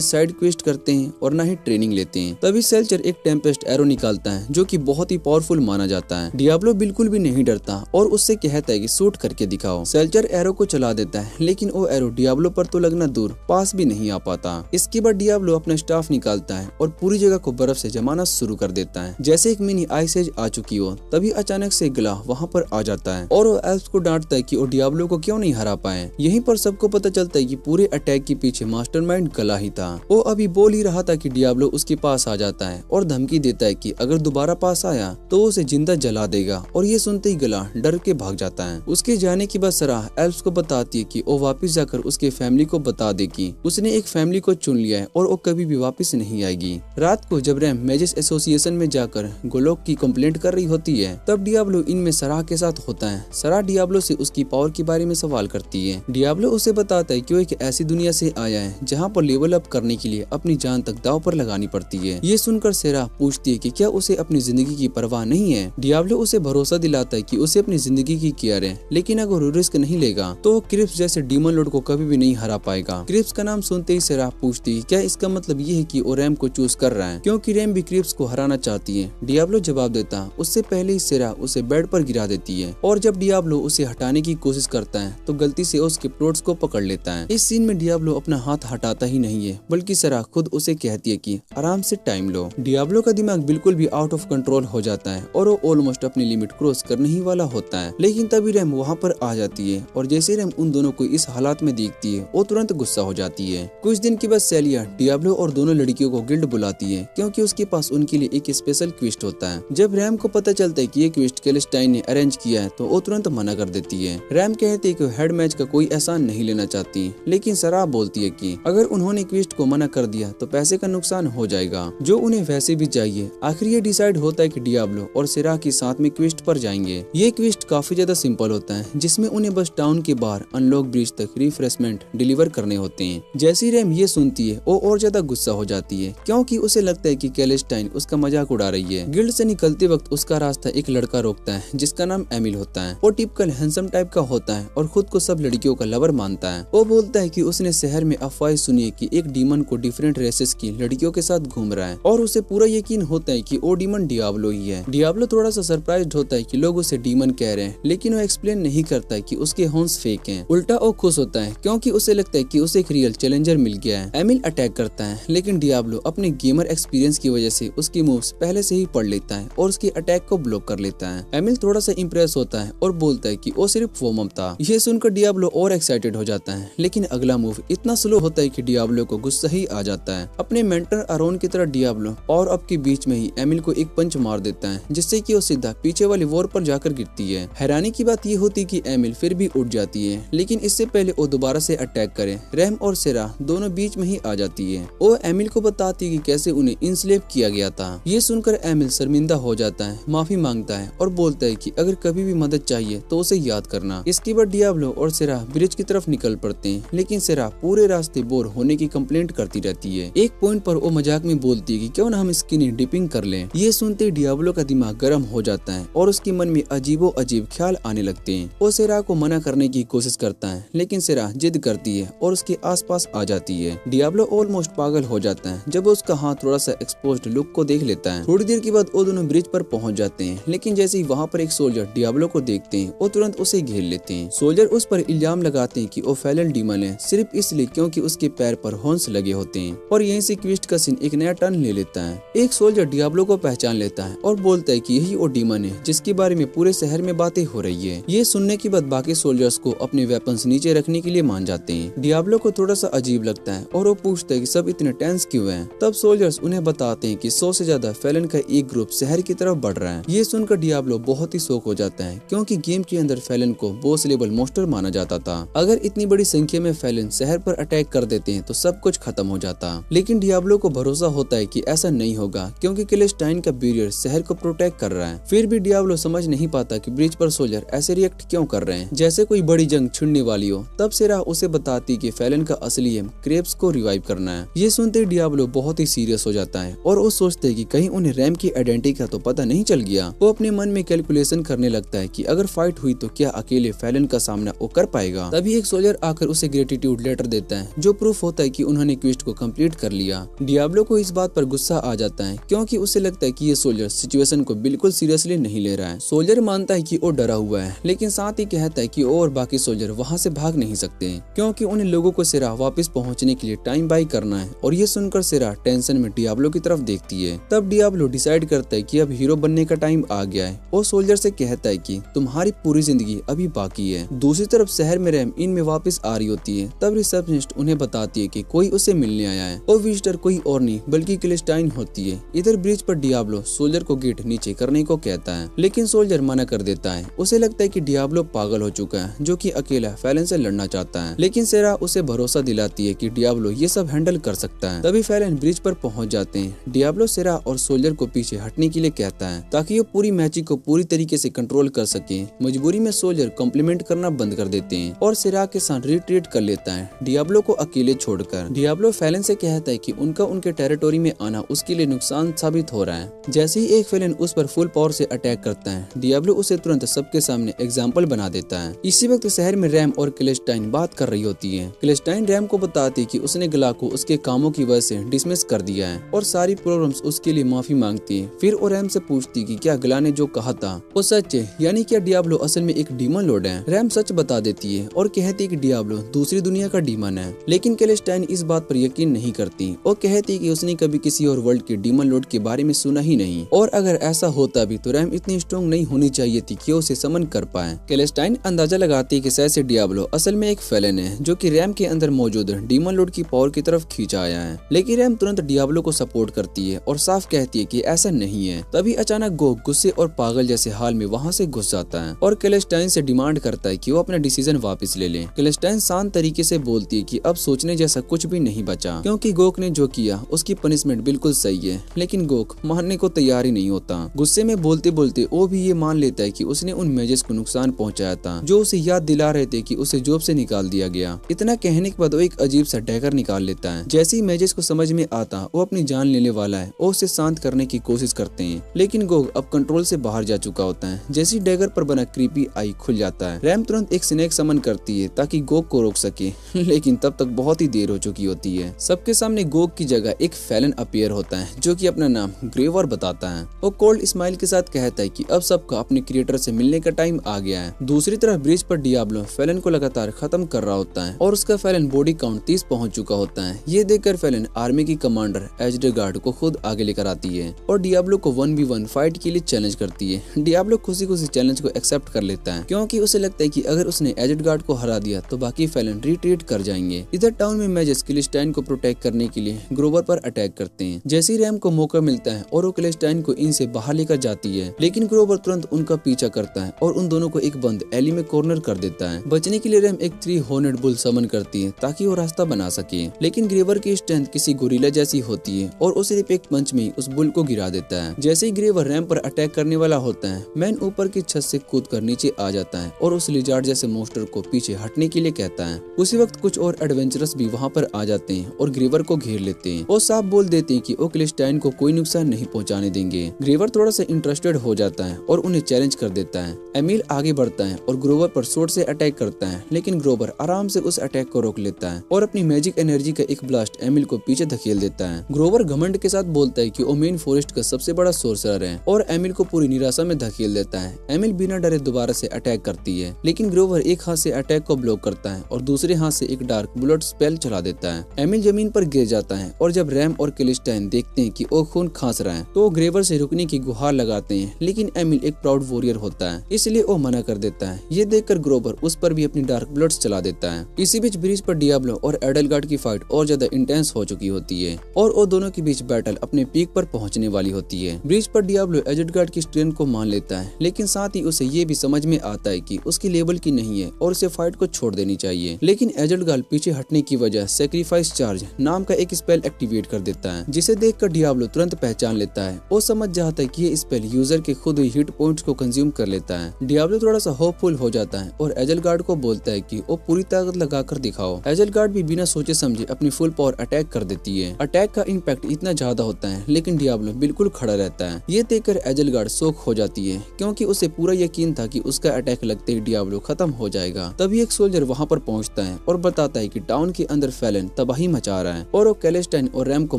साइड क्वेस्ट करते हैं और ना ही ट्रेनिंग लेते हैं। तभी सेल्चर एक टेम्पेस्ट एरो निकालता है जो कि बहुत ही पावरफुल माना जाता है। डियाब्लो बिल्कुल भी नहीं डरता और उससे कहता है कि शूट करके दिखाओ। सेल्चर एरो को चला देता है, लेकिन वो एरो डियाब्लो पर तो लगना दूर पास भी नहीं आ पाता। इसके बाद डियाब्लो अपना स्टाफ निकालता है और पूरी जगह को बर्फ से जमाना शुरू कर देता है, जैसे एक मिनी आइस एज आ चुकी हो। तभी अचानक से गला वहाँ पर आ जाता है और वो एल्फ्स को डांटता है कि वो डियाब्लो को क्यों नहीं हरा पाए। यहीं पर सबको पता चलता है कि पूरे अटैक के पीछे मास्टरमाइंड गला ही था। वो अभी बोल ही रहा था कि डियाब्लो उसके पास आ जाता है और धमकी देता है कि अगर दोबारा पास आया तो वो उसे जिंदा जला देगा। और ये सुनते ही गला डर के भाग जाता है। उसके जाने के बाद सराह एल्फ्स को बताती है कि वो वापस जाकर उसके फैमिली को बता दे कि उसने एक फैमिली को चुन लिया है और वो कभी भी वापस नहीं आएगी। रात को जब रैम मैजिस एसोसिएशन में जाकर गोलोक की कंप्लेंट कर रही होती है, तब डियाब्लो इनमें सराह के साथ होता है। सराह डियाब्लो से उसकी पावर के बारे में सवाल करती है। डियाब्लो उसे बताता है कि वो एक ऐसी दुनिया से आया है जहाँ पर लेवल अप करने के लिए अपनी जान तक दांव पर लगानी पड़ती है। ये सुनकर सेरा पूछती है कि क्या उसे अपनी जिंदगी की परवाह नहीं है। डियाब्लो उसे भरोसा दिलाता है कि उसे अपनी जिंदगी की केयर है, लेकिन अगर वो रिस्क नहीं लेगा तो वो क्रिप्स जैसे डीमन लॉर्ड को कभी भी नहीं हरा पाएगा। क्रिप्स का नाम सुनते ही सेरा पूछती है क्या इसका मतलब ये है कि वो रैम को चूज कर रहा है, क्योंकि रैम भी क्रिप्स को हराना चाहती है। डियाब्लो जवाब देता उससे पहले ही सेरा उसे बेड पर गिरा देती है और जब डियाब्लो उसे हटाने की कोशिश करता है तो गलती से उसके प्रोट्स को पकड़ लेता है। इस सीन में डियाब्लो अपना हाथ हटाता ही नहीं है, बल्कि सेरा खुद उसे कहती है कि आराम से टाइम लो। डियाब्लो का दिमाग बिल्कुल भी आउट ऑफ कंट्रोल हो जाता है और वो ऑलमोस्ट अपनी लिमिट क्रॉस करने ही वाला होता है, लेकिन तभी रैम वहाँ पर आ जाती है और जैसे रैम उन दोनों को इस हालात में देखती है वो तुरंत गुस्सा हो जाती है। कुछ दिन के बाद सेलिया डियाब्लो और दोनों लड़कियों को गिल्ड बुलाती है, क्योंकि उसके पास उनके लिए एक स्पेशल क्विस्ट होता है। जब रैम को पता चलता है कि ये क्विस्ट कैलेस्टाइन ने अरेंज किया है तो वो तुरंत मना कर देती है। रैम कहती है कि हेड मैच का कोई एहसान नहीं लेना चाहती, लेकिन सराह बोलती है कि अगर उन्होंने क्विस्ट को मना कर दिया तो पैसे का नुकसान हो जाएगा, जो उन्हें वैसे भी चाहिए। आखिर ये डिसाइड होता है कि डियाब्लो और सेरा के साथ में क्विस्ट पर जाएंगे। ये क्विस्ट काफी ज्यादा सिंपल होता है, जिसमें उन्हें बस टाउन के बाहर अनलॉक ब्रिज तक रिफ्रेशमेंट डिलीवर करने होते हैं। जैसी रैम ये सुनती है वो और ज्यादा गुस्सा हो जाती है, क्योंकि उसे लगता है कि कैलेस्टाइन उसका मजाक उड़ा रही है। गिल्ड से निकलते वक्त उसका रास्ता एक लड़का रोकता है जिसका नाम एमिल होता है। वो टिपिकल हैंडसम टाइप का होता है और खुद को सब लड़कियों का लवर मानता है। वो बोलता है कि उसने शहर में अफवाह सुनी है कि एक डीमन को डिफरेंट रेसेस की लड़कियों के साथ घूम रहा है और उसे पूरा यकीन होता है कि वो डीमन डियाब्लो ही है। डियाब्लो थोड़ा सा सरप्राइज्ड होता है कि लोग उसे डीमन कह रहे हैं, लेकिन वो एक्सप्लेन नहीं करता है कि उसके हॉर्न्स फेक हैं। उल्टा वो खुश होता है क्योंकि उसे लगता है कि उसे एक रियल चैलेंजर मिल गया है। एमिल अटैक करता है, लेकिन डियाब्लो अपने गेमर एक्सपीरियंस की वजह से उसकी मूव्स पहले से ही पढ़ लेता है और उसकी अटैक को ब्लॉक कर लेता है। एमिल थोड़ा सा इम्प्रेस होता है और बोलता है कि वो सिर्फ वार्म अप था। ये सुनकर डियाब्लो और एक्साइटेड हो जाता है, लेकिन अगला मूव इतना स्लो होता है कि डियाब्लो को गुस्सा ही आ जाता है। अपने मेंटर अरोन की तरह डियाब्लो और अब के बीच में ही एमिल को एक पंच मार देता है, जिससे कि वो सीधा पीछे वाली वॉर पर जाकर गिरती है। हैरानी की बात ये होती है कि एमिल फिर भी उठ जाती है, लेकिन इससे पहले वो दोबारा से अटैक करे। रैम और सेरा दोनों बीच में ही आ जाती है। वो एमिल को बताती है कि कैसे उन्हें इंस्लेव किया गया था। ये सुनकर एमिल शर्मिंदा हो जाता है, माफी मांगता है और बोलता है कि अगर कभी भी मदद चाहिए तो उसे याद करना। इसके बाद डियाब्लो और सेरा ब्रिज की तरफ निकल पड़ते हैं, लेकिन सेरा पूरे रास्ते बोर होने की कंप्लेंट करती रहती है। एक पॉइंट पर वो मजाक में बोलती है कि क्यों ना हम स्किनी डिपिंग कर लें। ये सुनते डियाब्लो का दिमाग गर्म हो जाता है और उसके मन में अजीबो अजीब ख्याल आने लगते हैं। वो सेरा को मना करने की कोशिश करता है, लेकिन सेरा जिद करती है और उसके आसपास आ जाती है। डियाब्लो ऑलमोस्ट पागल हो जाता है जब उसका हाथ थोड़ा सा एक्सपोज्ड लुक को देख लेता है। थोड़ी देर के बाद वो दोनों ब्रिज पर पहुंच जाते हैं, लेकिन जैसे ही वहाँ पर एक सोल्जर डियाब्लो को देखते हैं वो तुरंत उसे घेर लेते हैं। सोल्जर उस पर इल्जाम लगाते हैं कि वो फैलन डीमन है, सिर्फ इसलिए क्योंकि उसके पैर पर हॉर्न्स लगे होते हैं। और यहीं से क्विस्ट का सीन एक नया टर्न ले लेता है। एक सोल्जर डियाब्लो को पहचान लेता है और बोलता है कि यही वो डीमन है जिसके बारे में पूरे शहर में बातें हो रही है। ये सुनने के बाद बाकी सोल्जर्स को अपने वेपन्स नीचे रखने के लिए मान जाते हैं। डियाब्लो को थोड़ा सा अजीब लगता है और वो पूछता है कि सब इतने टेंस क्यों हैं। तब सोल्जर्स उन्हें बताते हैं कि 100 से ज्यादा फैलन का एक ग्रुप शहर की तरफ बढ़ रहा है। ये सुनकर डियाब्लो बहुत ही शॉक हो जाता है, क्योंकि गेम के अंदर फैलन को बॉस लेवल मोस्टर माना जाता था। अगर इतनी बड़ी संख्या में फैलन शहर पर अटैक कर देते हैं तो सब कुछ खत्म हो जाता। लेकिन डियाब्लो को भरोसा होता है कि ऐसा नहीं होगा, क्योंकि कैलेस्टाइन का बैरियर शहर को प्रोटेक्ट कर रहा है। फिर भी डियाब्लो समझ नहीं पाता कि ब्रिज पर सोल्जर ऐसे रिएक्ट क्यों कर रहे हैं, जैसे कोई बड़ी जंग छिड़ने वाली हो। तब सेरा उसे बताती कि फैलन का असली एम क्रेप्स को रिवाइव करना है। ये सुनते डियाब्लो बहुत ही सीरियस हो जाता है और वो सोचते है कि कहीं उन्हें रैम की आइडेंटिटी का तो पता नहीं चल गया। वो अपने मन में कैलकुलेशन करने लगता है कि अगर फाइट हुई तो क्या अकेले फैलन का सामना वो कर पाएगा। तभी एक सोल्जर आकर उसे ग्रेटिट्यूड ग्रेटिट्यूड लेटर देता है, जो प्रूफ होता है कि उन्होंने क्वेस्ट को कंप्लीट कर लिया। डियाब्लो को इस बात पर गुस्सा आ जाता है क्योंकि उसे लगता है कि ये सोल्जर सिचुएशन को बिल्कुल सीरियसली नहीं ले रहा है। सोल्जर मानता है कि वो डरा हुआ है, लेकिन साथ ही कहता है कि वो और बाकी सोल्जर वहाँ से भाग नहीं सकते क्योंकि उन्हें लोगों को सिरा वापस पहुँचने के लिए टाइम बाय करना है। और ये सुनकर सिरा टेंशन में डियाब्लो की तरफ देखती है। तब डियाब्लो डिसाइड करता है कि अब हीरो बनने का टाइम आ गया है। वो सोल्जर से कहता है कि तुम्हारी पूरी जिंदगी अभी बाकी है। दूसरी तरफ शहर में रैम इन में वापस आ रही होती है। तब रिसेप्शनिस्ट उन्हें बताती है कि कोई उसे मिलने आया है। वो विजिटर कोई और नहीं बल्कि क्लेस्टाइन होती है। इधर ब्रिज पर डियाब्लो सोल्जर को गेट नीचे करने को कहता है, लेकिन सोल्जर मना कर देता है। उसे लगता है कि डियाब्लो पागल हो चुका है, जो कि अकेला फैलन से लड़ना चाहता है। लेकिन सेरा उसे भरोसा दिलाती है कि डियाब्लो ये सब हैंडल कर सकता है। तभी फैलन ब्रिज पर पहुंच जाते हैं। डियाब्लो सेरा और सोल्जर को पीछे हटने के लिए कहता है ताकि वो पूरी मैजिक को पूरी तरीके से कंट्रोल कर सके। मजबूरी में सोल्जर कॉम्प्लीमेंट करना बंद कर देते हैं और सेरा के साथ रिट्रीट कर लेता है, डियाब्लो को अकेले छोड़कर। डियाब्लो फैलन से कहता है कि उनका उनके टेरिटोरी में आना उसके लिए नुकसान साबित हो रहा है। जैसे ही एक फैलन उस पर फुल पावर से अटैक करता है, डियाब्लो उसे तुरंत सबके सामने एग्जाम्पल बना देता है। इसी वक्त शहर में रैम और क्लेस्टाइन बात कर रही होती है। क्लेस्टाइन रैम को बताती है कि उसने गला को उसके कामों की वजह से डिसमिस कर दिया है और सारी प्रॉब्लम्स उसके लिए माफी मांगती है। फिर वो रैम से पूछती कि क्या गला ने जो कहा था वो सच है, यानी क्या डियाब्लो असल में एक डीमन लॉर्ड है। रैम सच बता देती है और कहती है कि डियाब्लो दूसरी दुनिया का डीमन है। लेकिन क्लेस्टाइन इस बात पर यकीन नहीं करती। वो कहती है कि उसने कभी किसी और वर्ल्ड के डीमन लॉर्ड के बारे में सुना ही नहीं, और अगर ऐसा होता भी तो रैम इतनी स्ट्रॉन्ग नहीं होनी चाहिए थी कि उसे समन कर पाए। क्लेस्टाइन अंदाजा लगाती है कि शायद से डियाब्लो असल में एक फैलन है जो कि रैम के अंदर मौजूद डीमन लॉर्ड की पावर की तरफ खींचा आया है। लेकिन रैम तुरंत डियाब्लो को सपोर्ट करती है और साफ कहती है कि ऐसा नहीं है। तभी अचानक गोग गुस्से और पागल जैसे हाल में वहाँ से घुस जाता है और क्लेस्टाइन से डिमांड करता है कि वो अपना डिसीजन वापस ले ले। क्लेस्टाइन शांत तरीके से बोलती है कि अब सोचने जैसा कुछ भी नहीं बचा, क्योंकि गोग ने जो किया उसकी पनिशमेंट बिल्कुल सही है। लेकिन गोग मानने को तैयार ही नहीं होता। गुस्से में बोलते बोलते वो भी ये मान लेता है कि उसने उन मेजेस को नुकसान पहुंचाया था जो उसे याद दिला रहे थे कि उसे जॉब से निकाल दिया गया। इतना कहने के बाद वो एक अजीब सा डैगर निकाल लेता है। जैसे ही मेजेस को समझ में आता वो अपनी जान लेने वाला है और उसे शांत करने की कोशिश करते हैं, लेकिन गोग अब कंट्रोल से बाहर जा चुका होता है। जैसे डैगर पर बना क्रीपी आई खुल जाता है। रैम तुरंत एक स्नेक समन करती है ताकि गोग को रोक सके, लेकिन तब तक बहुत ही देर हो चुकी होती है। सबके सामने गोग की जगह एक फैलन अपीयर होता है जो कि अपना नाम ग्रेवर बताता है। वो कोल्ड स्माइल के साथ कहता है कि अब सबका अपने क्रिएटर से मिलने का टाइम आ गया है। दूसरी तरफ ब्रिज पर डियाब्लो फैलन को लगातार खत्म कर रहा होता है और उसका फैलन बॉडी काउंट 30 पहुंच चुका होता है। ये देखकर फैलन आर्मी की कमांडर एजडगार्ड को खुद आगे लेकर आती है और डियाब्लो को 1v1 फाइट के लिए चैलेंज करती है। डियाब्लो खुशी खुशी चैलेंज को एक्सेप्ट कर लेता है क्योंकि उसे लगता है कि अगर उसने एजडगार्ड को हरा दिया तो बाकी फैलन रिट्रीट कर जाएंगे। इधर टाउन में मैजेस क्लेस्टाइन को प्रोटेक्ट करने के लिए ग्रोवर पर अटैक करते हैं। जैसे ही रैम को मौका मिलता है और वो क्लेस्टाइन को इनसे बाहर लेकर जाती है, लेकिन ग्रोवर तुरंत उनका पीछा करता है और उन दोनों को एक बंद एली में कॉर्नर कर देता है। बचने के लिए रैम एक 3 हॉर्नेड बुल समन करती है ताकि वो रास्ता बना सके, लेकिन ग्रेवर की स्ट्रेंथ किसी गोरिल्ला जैसी होती है और वो सिर्फ एक पंच में उस बुल को गिरा देता है। जैसे ही ग्रेवर रैम पर अटैक करने वाला होता है, मैन ऊपर की छत से कूद कर नीचे आ जाता है और उस लिजार्ड जैसे मॉन्स्टर को पीछे हटने के लिए कहता है। उसी वक्त कुछ और एडवेंचरस भी वहाँ पर आ जाते हैं और ग्रेवर को घेर लेते हैं। वो साफ बोल देते हैं कि वो क्लेस्टाइन को कोई नुकसान नहीं पहुँचाने देंगे। ग्रेवर थोड़ा सा इंटरेस्टेड हो जाता है और उन्हें चैलेंज कर देता है। एमिल आगे बढ़ता है और ग्रोवर पर स्वॉर्ड से अटैक करता है, लेकिन ग्रोवर आराम से उस अटैक को रोक लेता है और अपनी मैजिक एनर्जी का एक ब्लास्ट एमिल को पीछे धकेल देता है। ग्रोवर घमंड के साथ बोलता है कि वो मेन फॉरेस्ट का सबसे बड़ा सोर्सरर है और एमिल को पूरी निराशा में धकेल देता है। एमिल बिना डरे दोबारा से अटैक करती है, लेकिन ग्रोवर एक हाथ से अटैक को ब्लॉक करता है और दूसरे हाथ से एक डार्क बुलेट स्पेल चला देता है। एमिल जमीन पर गिर जाता है और जब रैम और क्लेस्टाइन देखते हैं कि वो खून खांस रहा है तो वो ग्रेवर से रुकने की गुहार लगाते हैं, लेकिन एमिल एक प्राउड वॉरियर होता है इसलिए वो मना कर देता है। ये देखकर ग्रोवर उस पर भी अपनी डार्क बुलेट्स चला देता है। इसी बीच ब्रिज पर डियाब्लो और एडलगार्ड की फाइट और ज्यादा इंटेंस हो चुकी होती है और वो दोनों के बीच बैटल अपने पीक पर पहुंचने वाली होती है। ब्रिज पर डियाब्लो एडलगार्ड की स्ट्रेंथ को मान लेता है, लेकिन साथ ही उसे ये भी समझ में आता है कि उसकी लेवल की नहीं है और उसे फाइट को छोड़ देनी चाहिए। लेकिन एडलगार्ड पीछे हटने की वजह सैक्रिफाइस चार्ज नाम का एक स्पेल एक्टिवेट कर देता है, जिसे देखकर डियाब्लो तुरंत पहचान लेता है। वो समझ जाता है कि ये स्पेल यूजर के खुद ही हिट पॉइंट्स को कंज्यूम कर लेता है। डियाब्लो थोड़ा सा होपफुल हो जाता है और एडलगार्ड को बोलता है कि वो पूरी ताकत लगाकर दिखाओ। एडलगार्ड भी बिना सोचे समझे अपनी फुल पावर अटैक कर देती है। अटैक का इम्पैक्ट इतना ज्यादा होता है, लेकिन डियाब्लो बिल्कुल खड़ा रहता है। ये देखकर एडलगार्ड शॉक हो जाती है क्योंकि उसे पूरा यकीन था कि उसका अटैक लगते ही डियाब्लो खत्म हो जाएगा। तभी एक सोल्जर वहाँ पर पहुँचता है और बताता है कि टाउन के अंदर फैलन तबाही मचा रहा है और वो कैलेस्टाइन और रैम को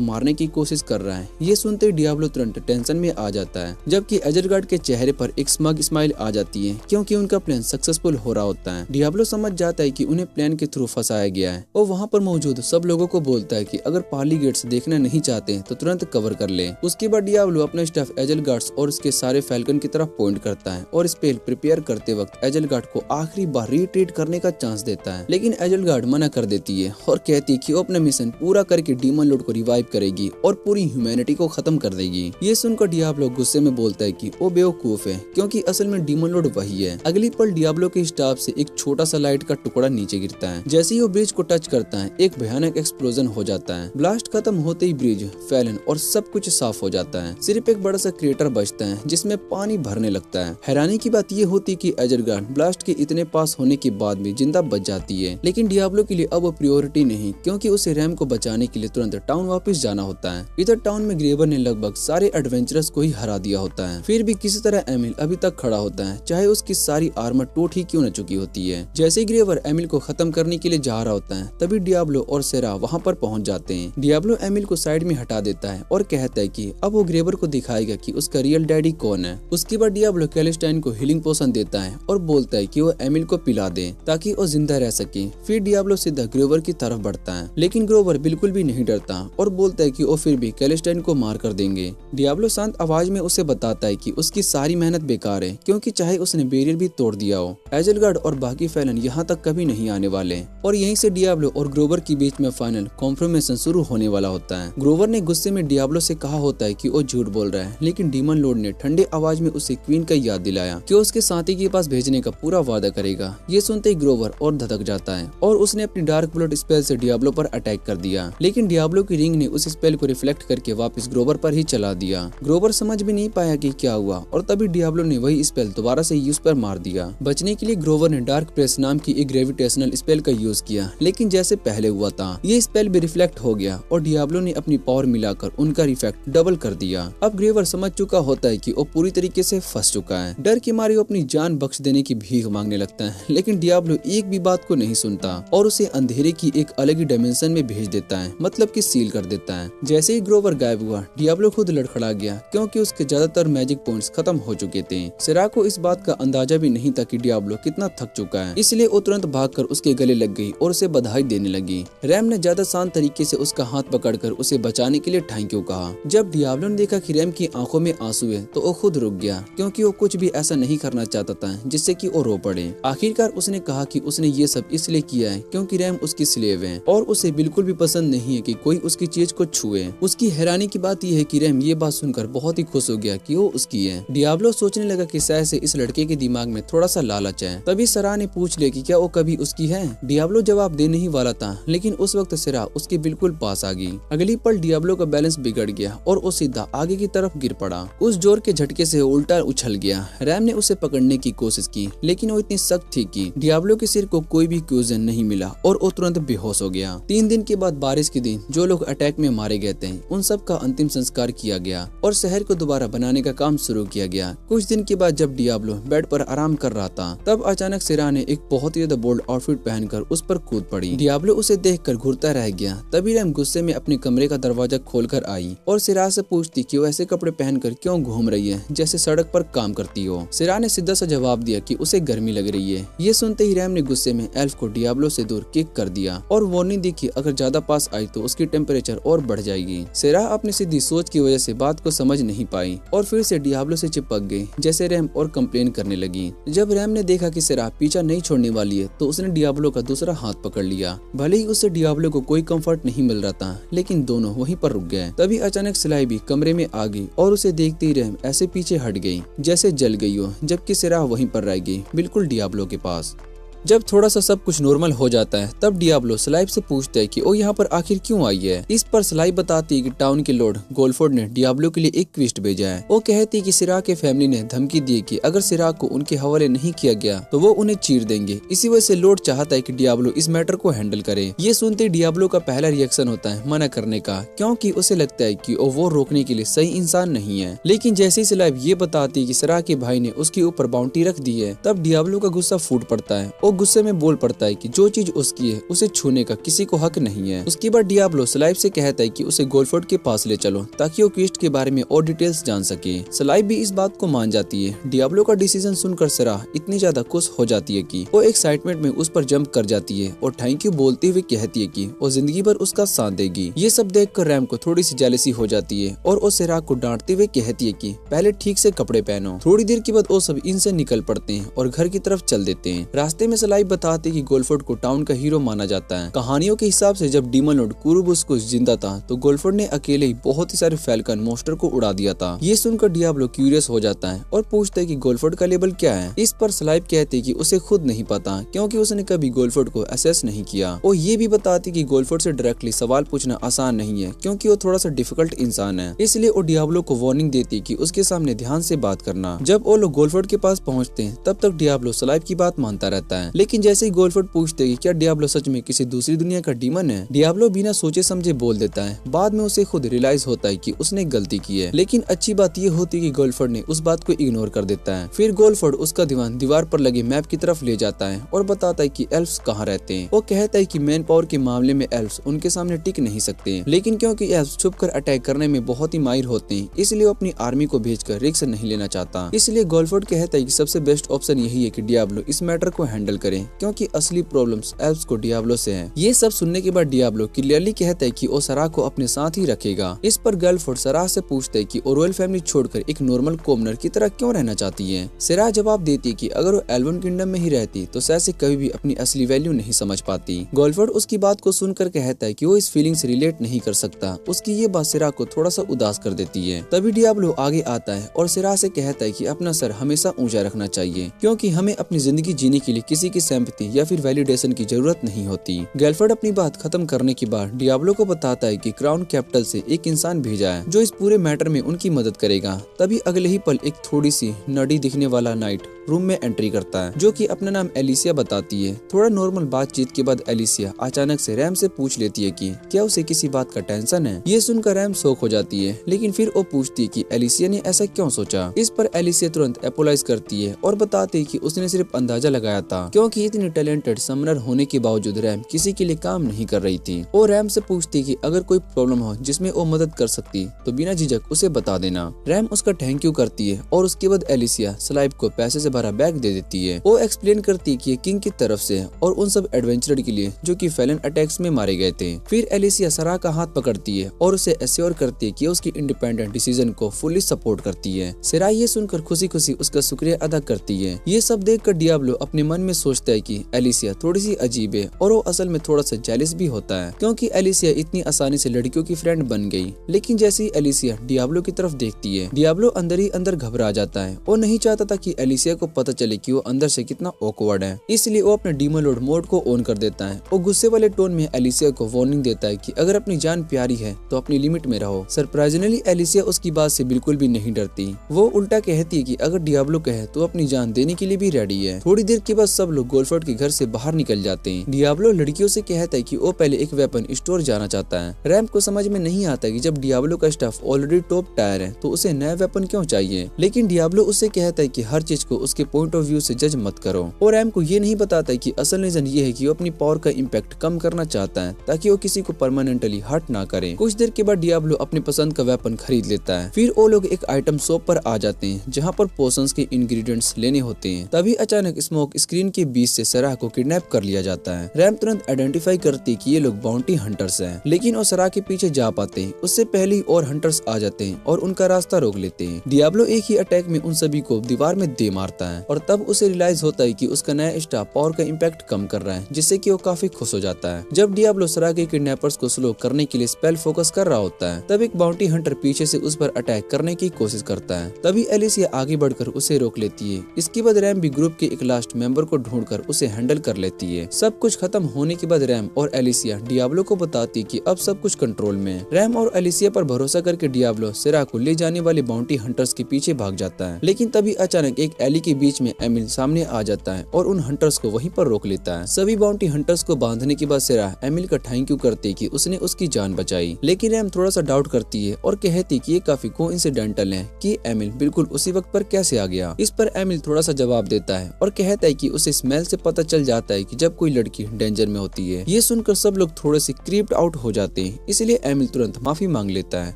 मारने की कोशिश कर रहा है। ये सुनते ही डियाब्लो तुरंत टेंशन में आ जाता है, जबकि एजलगार्ड के चेहरे पर एक स्मग स्माइल आ जाती है क्योंकि उनका प्लान सक्सेसफुल हो रहा होता है। डियाब्लो समझ जाता है कि उन्हें प्लान के थ्रू फंसाया गया है और वहाँ पर मौजूद सब लोगों को बोलता है कि अगर पार्ली गेट्स देखना नहीं चाहते तो तुरंत कवर कर ले। उसके बाद डियाब्लो अपना स्टाफ एजलगार्ड्स और उसके सारे फैल्कन की तरफ पॉइंट करता है और स्पेल प्रिपेयर करते वक्त एजलगार्ड को आखिरी बार रिट्रीट करने का चांस देता है, लेकिन एजलगार्ड मना कर देती है और कहती है कि वो अपना मिशन पूरा करके डीमन लॉर्ड को रिवाइव करेगी और पूरी ह्यूमैनिटी को खत्म कर देगी। ये सुनकर डियाब्लो गुस्से में बोलता है कि वो बेवकूफ है क्योंकि असल में डीमन लॉर्ड वही है। अगली पल डियाब्लो के स्टाफ से एक छोटा सा लाइट का टुकड़ा नीचे गिरता है। जैसे ही वो ब्रिज को टच करता है एक भयानक एक्सप्लोजन हो जाता है। ब्लास्ट खत्म होते ही ब्रिज, फैलन और सब कुछ साफ हो जाता है। सिर्फ एक बड़ा सा क्रेटर बचता है जिसमें पानी भरने लगता है। हैरानी की बात ये होती है कि एजलगार्ड ब्लास्ट के इतने पास होने के बाद भी जिंदा बच जाती है, लेकिन डियाब्लो के लिए अब वो प्रायोरिटी नहीं क्योंकि उसे रैम को बचाने के लिए तुरंत टाउन वापस जाना होता है। इधर टाउन में ग्रेवर ने लगभग सारे एडवेंचरर्स को ही हरा दिया होता है, फिर भी किसी तरह एमिल अभी तक खड़ा होता है चाहे उसकी सारी आर्मर टूट ही क्यों न चुकी होती है। जैसे ही ग्रेवर एमिल को खत्म करने के लिए जा रहा होता है तभी डियाब्लो और सेरा वहाँ पर पहुँच जाते हैं। डियाब्लो एमिल को साइड में हटा देता है और कहता है कि अब वो ग्रेवर को दिखाएगा कि उसका रियल डैडी कौन है। उसके बाद डियाब्लो कैलेस्टाइन को हीलिंग पोशन देता है और बोलता है कि वो एमिल को पिला दे ताकि वो जिंदा रह सके। फिर डियाब्लो सीधा ग्रोवर की तरफ बढ़ता है, लेकिन ग्रोवर बिल्कुल भी नहीं डरता और बोलता है कि वो फिर भी कैलेस्टाइन को मार कर देंगे। डियाब्लो शांत आवाज में उसे बताता है कि उसकी सारी मेहनत बेकार है क्योंकि चाहे उसने बैरियर भी तोड़ दिया हो, एजलगार्ड और बाकी फैलन यहाँ तक कभी नहीं आने वाले। और यहीं से डियाब्लो और ग्रोवर के बीच में फाइनल कॉन्फ्रमेशन शुरू होने वाला होता है। ग्रोवर ने गुस्से में डियाब्लो से कहा होता है कि वो झूठ बोल रहा है, लेकिन डीमन लॉर्ड ने ठंडे आवाज में उसे क्वीन का याद दिलाया कि उसके साथी के पास भेजने का पूरा वादा करेगा। ये सुनते ही ग्रोवर और धधक जाता है और उसने अपनी डार्क ब्लड स्पेल से डियाब्लो पर अटैक कर दिया, लेकिन डियाब्लो की रिंग ने उस स्पेल को रिफ्लेक्ट करके वापस ग्रोवर पर ही चला दिया। ग्रोवर समझ भी नहीं पाया कि क्या हुआ और तभी डियाब्लो ने वही स्पेल दोबारा से यूज पर मार दिया। बचने के लिए ग्रोवर ने डार्क प्रेस नाम की एक ग्रेविटेशनल स्पेल का यूज किया, लेकिन जैसे पहले हुआ था ये स्पेल भी रिफ्लेक्ट हो गया और डियाब्लो ने अपनी पावर मिलाकर उनका इफेक्ट डबल कर दिया। अब ग्रेवर समझ चुका होता है कि वो पूरी तरीके से फंस चुका है। डर के मारे वो अपनी जान बख्श देने की भीख मांगने लगता है, लेकिन डियाब्लो एक भी बात को नहीं सुनता और उसे अंधेरे की एक अलग ही डायमेंशन में भेज देता है, मतलब कि सील कर देता है। जैसे ही ग्रोवर गायब हुआ डियाब्लो खुद लड़खड़ा गया क्योंकि उसके ज्यादातर मैजिक पॉइंट्स खत्म हो चुके थे। सेरा को इस बात का अंदाजा भी नहीं था कि डियाब्लो कितना थक चुका है, इसलिए वो तुरंत भागकर उसके गले लग गई और उसे बधाई देने लगी। रैम ने ज्यादा शांत तरीके से उसका हाथ पकड़कर उसे बचाने के लिए थैंक यू कहा। जब डियाब्लो ने देखा कि रैम की आंखों में आंसू है तो वो खुद रुक गया क्योंकि वो कुछ भी ऐसा नहीं करना चाहता था जिससे कि वो रो पड़े। आखिरकार उसने कहा कि उसने ये सब इसलिए किया है क्योंकि रैम उसकी स्लेव है और उसे बिल्कुल भी पसंद नहीं है कि कोई उसकी चीज को छुए। उसकी हैरानी की बात यह है कि रैम ये बात सुनकर बहुत ही खुश हो गया कि वो उसकी है। डियाब्लो सोचने लगा कि शायद से इस लड़के के दिमाग में थोड़ा सा लालच है। तभी सेरा ने पूछ लिया कि क्या वो कभी उसकी है। डियाब्लो जवाब देने ही वाला था, लेकिन उस वक्त सेरा उसके बिल्कुल पास आ गई। अगली पल डियाब्लो का बैलेंस बिगड़ गया और वो सीधा आगे की तरफ गिर पड़ा। उस जोर के झटके से उल्टा उछल गया। रैम ने उसे पकड़ने की कोशिश की, लेकिन वो इतनी सख्त थी कि डियाब्लो के सिर को कोई भी क्यूजन नहीं मिला और वो तुरंत बेहोश हो गया। 3 दिन के बाद बारिश के दिन जो लोग अटैक में मारे गए थे उन सब का अंतिम संस्कार किया गया और शहर को दोबारा बनाने का काम शुरू किया गया। कुछ दिन के बाद जब डियाब्लो बेड पर आराम कर रहा था तब अचानक सेरा ने एक बहुत ही ज्यादा बोल्ड आउटफिट पहनकर उस पर कूद पड़ी। डियाब्लो उसे देखकर घूरता रह गया। तभी रैम गुस्से में अपने कमरे का दरवाजा खोलकर आई और सेरा से पूछती कि वो ऐसे कपड़े पहनकर क्यों घूम रही है जैसे सड़क पर काम करती हो। सेरा ने सीधा सा जवाब दिया कि उसे गर्मी लग रही है। ये सुनते ही रैम ने गुस्से में एल्फ को डियाब्लो से दूर किक कर दिया और वार्निंग दी कि अगर ज्यादा पास आई तो उसकी टेम्परेचर और बढ़ जाएगी। सेरा अपनी सीधी सोच की वजह से बात को समझ नहीं पाई और फिर से डियाब्लो से चिपक गई जैसे रैम और कंप्लेन करने लगी। जब रैम ने देखा कि सेरा पीछा नहीं छोड़ने वाली है तो उसने डियाब्लो का दूसरा हाथ पकड़ लिया। भले ही उससे डियाब्लो को कोई कंफर्ट नहीं मिल रहा था, लेकिन दोनों वहीं पर रुक गए। तभी अचानक सिलाई भी कमरे में आ गई और उसे देखते ही रैम ऐसे पीछे हट गई जैसे जल गई हो, जबकि सेरा वहीं पर रह गई बिल्कुल डियाब्लो के पास। जब थोड़ा सा सब कुछ नॉर्मल हो जाता है तब डियाब्लो स्लाइव से पूछता है कि वो यहाँ पर आखिर क्यों आई है। इस पर स्लाइव बताती है कि टाउन के लॉर्ड गोल्फोर्ड ने डियाब्लो के लिए एक क्वेस्ट भेजा है। वो कहती है कि सिरा के फैमिली ने धमकी दी कि अगर सिरा को उनके हवाले नहीं किया गया तो वो उन्हें चीर देंगे। इसी वजह से लॉर्ड चाहता है कि डियाब्लो इस मैटर को हैंडल करे। ये सुनते डियाब्लो का पहला रिएक्शन होता है मना करने का, क्योंकि उसे लगता है कि वो रोकने के लिए सही इंसान नहीं है। लेकिन जैसे ही स्लाइव ये बताती है कि सिरा के भाई ने उसके ऊपर बाउंटी रख दी है तब डियाब्लो का गुस्सा फूट पड़ता है। वो गुस्से में बोल पड़ता है कि जो चीज उसकी है उसे छूने का किसी को हक नहीं है। उसके बाद डियाब्लो सलाइव से कहता है कि उसे गोल्फोर्ड के पास ले चलो ताकि वो क्विस्ट के बारे में और डिटेल्स जान सके। सलाइव भी इस बात को मान जाती है। डियाब्लो का डिसीजन सुनकर सेरा इतनी ज्यादा खुश हो जाती है कि वो एक्साइटमेंट में उस पर जंप कर जाती है और थैंक यू बोलते हुए कहती है कि वो जिंदगी भर उसका साथ देगी। ये सब देखकर रैम को थोड़ी सी जेलसी हो जाती है और वो सेरा को डांटते हुए कहती है कि पहले ठीक से कपड़े पहनो। थोड़ी देर के बाद वो सब इनसे निकल पड़ते हैं और घर की तरफ चल देते हैं। रास्ते में सलाइव बताते कि गोल्फोर्ड को टाउन का हीरो माना जाता है। कहानियों के हिसाब से जब डीमन लॉर्ड कुरुबुस्कुस जिंदा था तो गोल्फोर्ड ने अकेले ही बहुत ही सारे फैल्कन मॉन्स्टर को उड़ा दिया था। ये सुनकर डियाब्लो क्यूरियस हो जाता है और पूछता है कि गोल्फोर्ड का लेवल क्या है। इस पर सलाइव कहते कि उसे खुद नहीं पता क्योंकि उसने कभी गोल्फोर्ड को असेस नहीं किया। वो ये भी बताती कि गोल्फोर्ड से डायरेक्टली सवाल पूछना आसान नहीं है क्योंकि वो थोड़ा सा डिफिकल्ट इंसान है। इसलिए वो डियाब्लो को वार्निंग देती कि उसके सामने ध्यान से बात करना। जब वो लोग गोल्फोर्ड के पास पहुंचते हैं तब तक डियाब्लो सलाइव की बात मानता रहता है। लेकिन जैसे ही गोल्फोर्ड पूछते कि क्या डियाब्लो सच में किसी दूसरी दुनिया का डीमन है, डियाब्लो बिना सोचे समझे बोल देता है। बाद में उसे खुद रियलाइज होता है कि उसने गलती की है। लेकिन अच्छी बात ये होती है कि गोल्फोर्ड ने उस बात को इग्नोर कर देता है। फिर गोल्फोर्ड उसका ध्यान दीवार पर लगे मैप की तरफ ले जाता है और बताता है कि एल्फ्स कहाँ रहते हैं। वो कहता है कि मैन पावर के मामले में एल्फ्स उनके सामने टिक नहीं सकते, लेकिन क्योंकि एल्फ्स छुपकर अटैक करने में बहुत ही माहिर होते हैं इसलिए वो अपनी आर्मी को भेजकर रिस्क नहीं लेना चाहता। इसलिए गोल्फोर्ड कहता है कि सबसे बेस्ट ऑप्शन यही है कि डियाब्लो इस मैटर को हैंडल करे क्योंकि असली प्रॉब्लम्स एल्फ्स को डियाब्लो से है। ये सब सुनने के बाद डियाब्लो क्लियरली कहता है कि वो सराह को अपने साथ ही रखेगा। इस पर गोल्फोर्ड सराह से पूछता है कि वो रॉयल फैमिली छोड़कर एक नॉर्मल कॉमनर की तरह क्यों रहना चाहती है। सराह जवाब देती है कि अगर वो एल्वन किंगडम में ही रहती तो शायद से कभी भी अपनी असली वैल्यू नहीं समझ पाती। गोल्फोर्ड उसकी बात को सुनकर कहता है कि वो इस फीलिंग से रिलेट नहीं कर सकता। उसकी ये बात सराह को थोड़ा सा उदास कर देती है। तभी डियाब्लो आगे आता है और सराह से कहता है कि अपना सर हमेशा ऊंचा रखना चाहिए क्योंकि हमें अपनी जिंदगी जीने के लिए किसी की सिंपैथी या फिर वैलिडेशन की जरूरत नहीं होती। गोल्फोर्ड अपनी बात खत्म करने के बाद डियाब्लो को बताता है कि क्राउन कैपिटल से एक इंसान भेजा है जो इस पूरे मैटर में उनकी मदद करेगा। तभी अगले ही पल एक थोड़ी सी नर्डी दिखने वाला नाइट रूम में एंट्री करता है जो कि अपना नाम एलिसिया बताती है। थोड़ा नॉर्मल बातचीत के बाद एलिसिया अचानक से रैम से पूछ लेती है कि क्या उसे किसी बात का टेंशन है। ये सुनकर रैम शॉक हो जाती है, लेकिन फिर वो पूछती है कि एलिसिया ने ऐसा क्यों सोचा। इस पर एलिसिया तुरंत अपोलाइज करती है और बताती है कि उसने सिर्फ अंदाजा लगाया था क्योंकि इतनी टैलेंटेड समनर होने के बावजूद रैम किसी के लिए काम नहीं कर रही थी। वो रैम से पूछती कि अगर कोई प्रॉब्लम हो जिसमें वो मदद कर सकती तो बिना झिझक उसे बता देना। रैम उसका थैंक यू करती है और उसके बाद एलिसिया सलाइव को पैसे से भरा बैग दे देती है। वो एक्सप्लेन करती है कि ये किंग की तरफ से है और उन सब एडवेंचरर के लिए जो कि फेलन अटैक्स में मारे गए थे। फिर एलिसिया सराह का हाथ पकड़ती है और उसे एश्योर करती है कि उसकी इंडिपेंडेंट डिसीजन को फुली सपोर्ट करती है। सराह ये सुनकर खुशी खुशी उसका शुक्रिया अदा करती है। ये सब देखकर डियाब्लो अपने मन में सोचता है कि एलिसिया थोड़ी सी अजीब है और वो असल में थोड़ा सा जेलस भी होता है क्योंकि एलिसिया इतनी आसानी से लड़कियों की फ्रेंड बन गई। लेकिन जैसे ही एलिसिया डियाब्लो की तरफ देखती है डियाब्लो अंदर ही अंदर घबरा जाता है। वो नहीं चाहता था कि एलिसिया को पता चले कि वो अंदर से कितना ऑकवर्ड है, इसलिए वो अपने डीमन लॉर्ड मोड को ऑन कर देता है। वो गुस्से वाले टोन में एलिसिया को वार्निंग देता है कि अगर अपनी जान प्यारी है तो अपनी लिमिट में रहो। सरप्राइजिंगली एलिसिया उसकी बात से बिल्कुल भी नहीं डरती। वो उल्टा कहती है कि अगर डियाब्लो कहे तो अपनी जान देने के लिए भी रेडी है। थोड़ी देर के बाद सब लोग गोल्फोर्ड के घर से बाहर निकल जाते हैं। डियाब्लो लड़कियों से कहता है कि वो पहले एक वेपन स्टोर जाना चाहता है। रैम को समझ में नहीं आता कि जब डियाब्लो का स्टाफ ऑलरेडी टॉप टायर है तो उसे नया वेपन क्यों चाहिए। लेकिन डियाब्लो उससे कहता है कि हर चीज को उसके पॉइंट ऑफ व्यू से जज मत करो। और रैम को ये नहीं बताता है कि असल रीजन ये है कि वो अपनी पावर का इम्पैक्ट कम करना चाहता है ताकि वो किसी को परमानेंटली हर्ट ना करे। कुछ देर के बाद डियाब्लो अपनी पसंद का वेपन खरीद लेता है। फिर वो लोग एक आइटम शॉप पर आ जाते हैं जहाँ पर पोशंस के इंग्रेडिएंट्स लेने होते हैं। तभी अचानक स्मोक स्क्रीन के बीच से सराह को किडनैप कर लिया जाता है। रैम तुरंत आइडेंटिफाई करती है कि ये लोग बाउंटी हंटर्स हैं, लेकिन वो सराह के पीछे जा पाते हैं उससे पहले ही और हंटर्स आ जाते हैं और उनका रास्ता रोक लेते हैं। डियाब्लो एक ही अटैक में उन सभी को दीवार में दे मारता है और तब उसे रियलाइज होता है कि उसका नया स्टाफ पावर का इम्पैक्ट कम कर रहा है, जिससे कि वो काफी खुश हो जाता है। जब डियाब्लो सराह के किडनैपर्स को स्लो करने के लिए स्पेल फोकस कर रहा होता है तब एक बाउंटी हंटर पीछे से उस पर अटैक करने की कोशिश करता है। तभी एलिसिया आगे बढ़कर उसे रोक लेती है। इसके बाद रैम भी ग्रुप के एक लास्ट मेंबर को ढूंढकर उसे हैंडल कर लेती है। सब कुछ खत्म होने के बाद रैम और एलिसिया डियाब्लो को बताती कि अब सब कुछ कंट्रोल में है। रैम और एलिसिया पर भरोसा करके डियाब्लो सराह को ले जाने वाले बाउंटी हंटर्स के पीछे भाग जाता है। लेकिन तभी अचानक एक एली के बीच में एमिल सामने आ जाता है और उन हंटर्स को वहीं पर रोक लेता है। सभी बाउंटी हंटर्स को बांधने के बाद सेरा एमिल का थैंक यू करती कि उसने उसकी जान बचाई, लेकिन रैम थोड़ा सा डाउट करती है और कहती कि ये काफी कोइंसिडेंटल है कि एमिल बिल्कुल उसी वक्त पर कैसे आ गया। इस पर एमिल थोड़ा सा जवाब देता है और कहता है कि उसे स्मेल से पता चल जाता है कि जब कोई लड़की डेंजर में होती है। ये सुनकर सब लोग थोड़े से क्रीप्ड आउट हो जाते हैं, इसलिए एमिल तुरंत माफी मांग लेता है।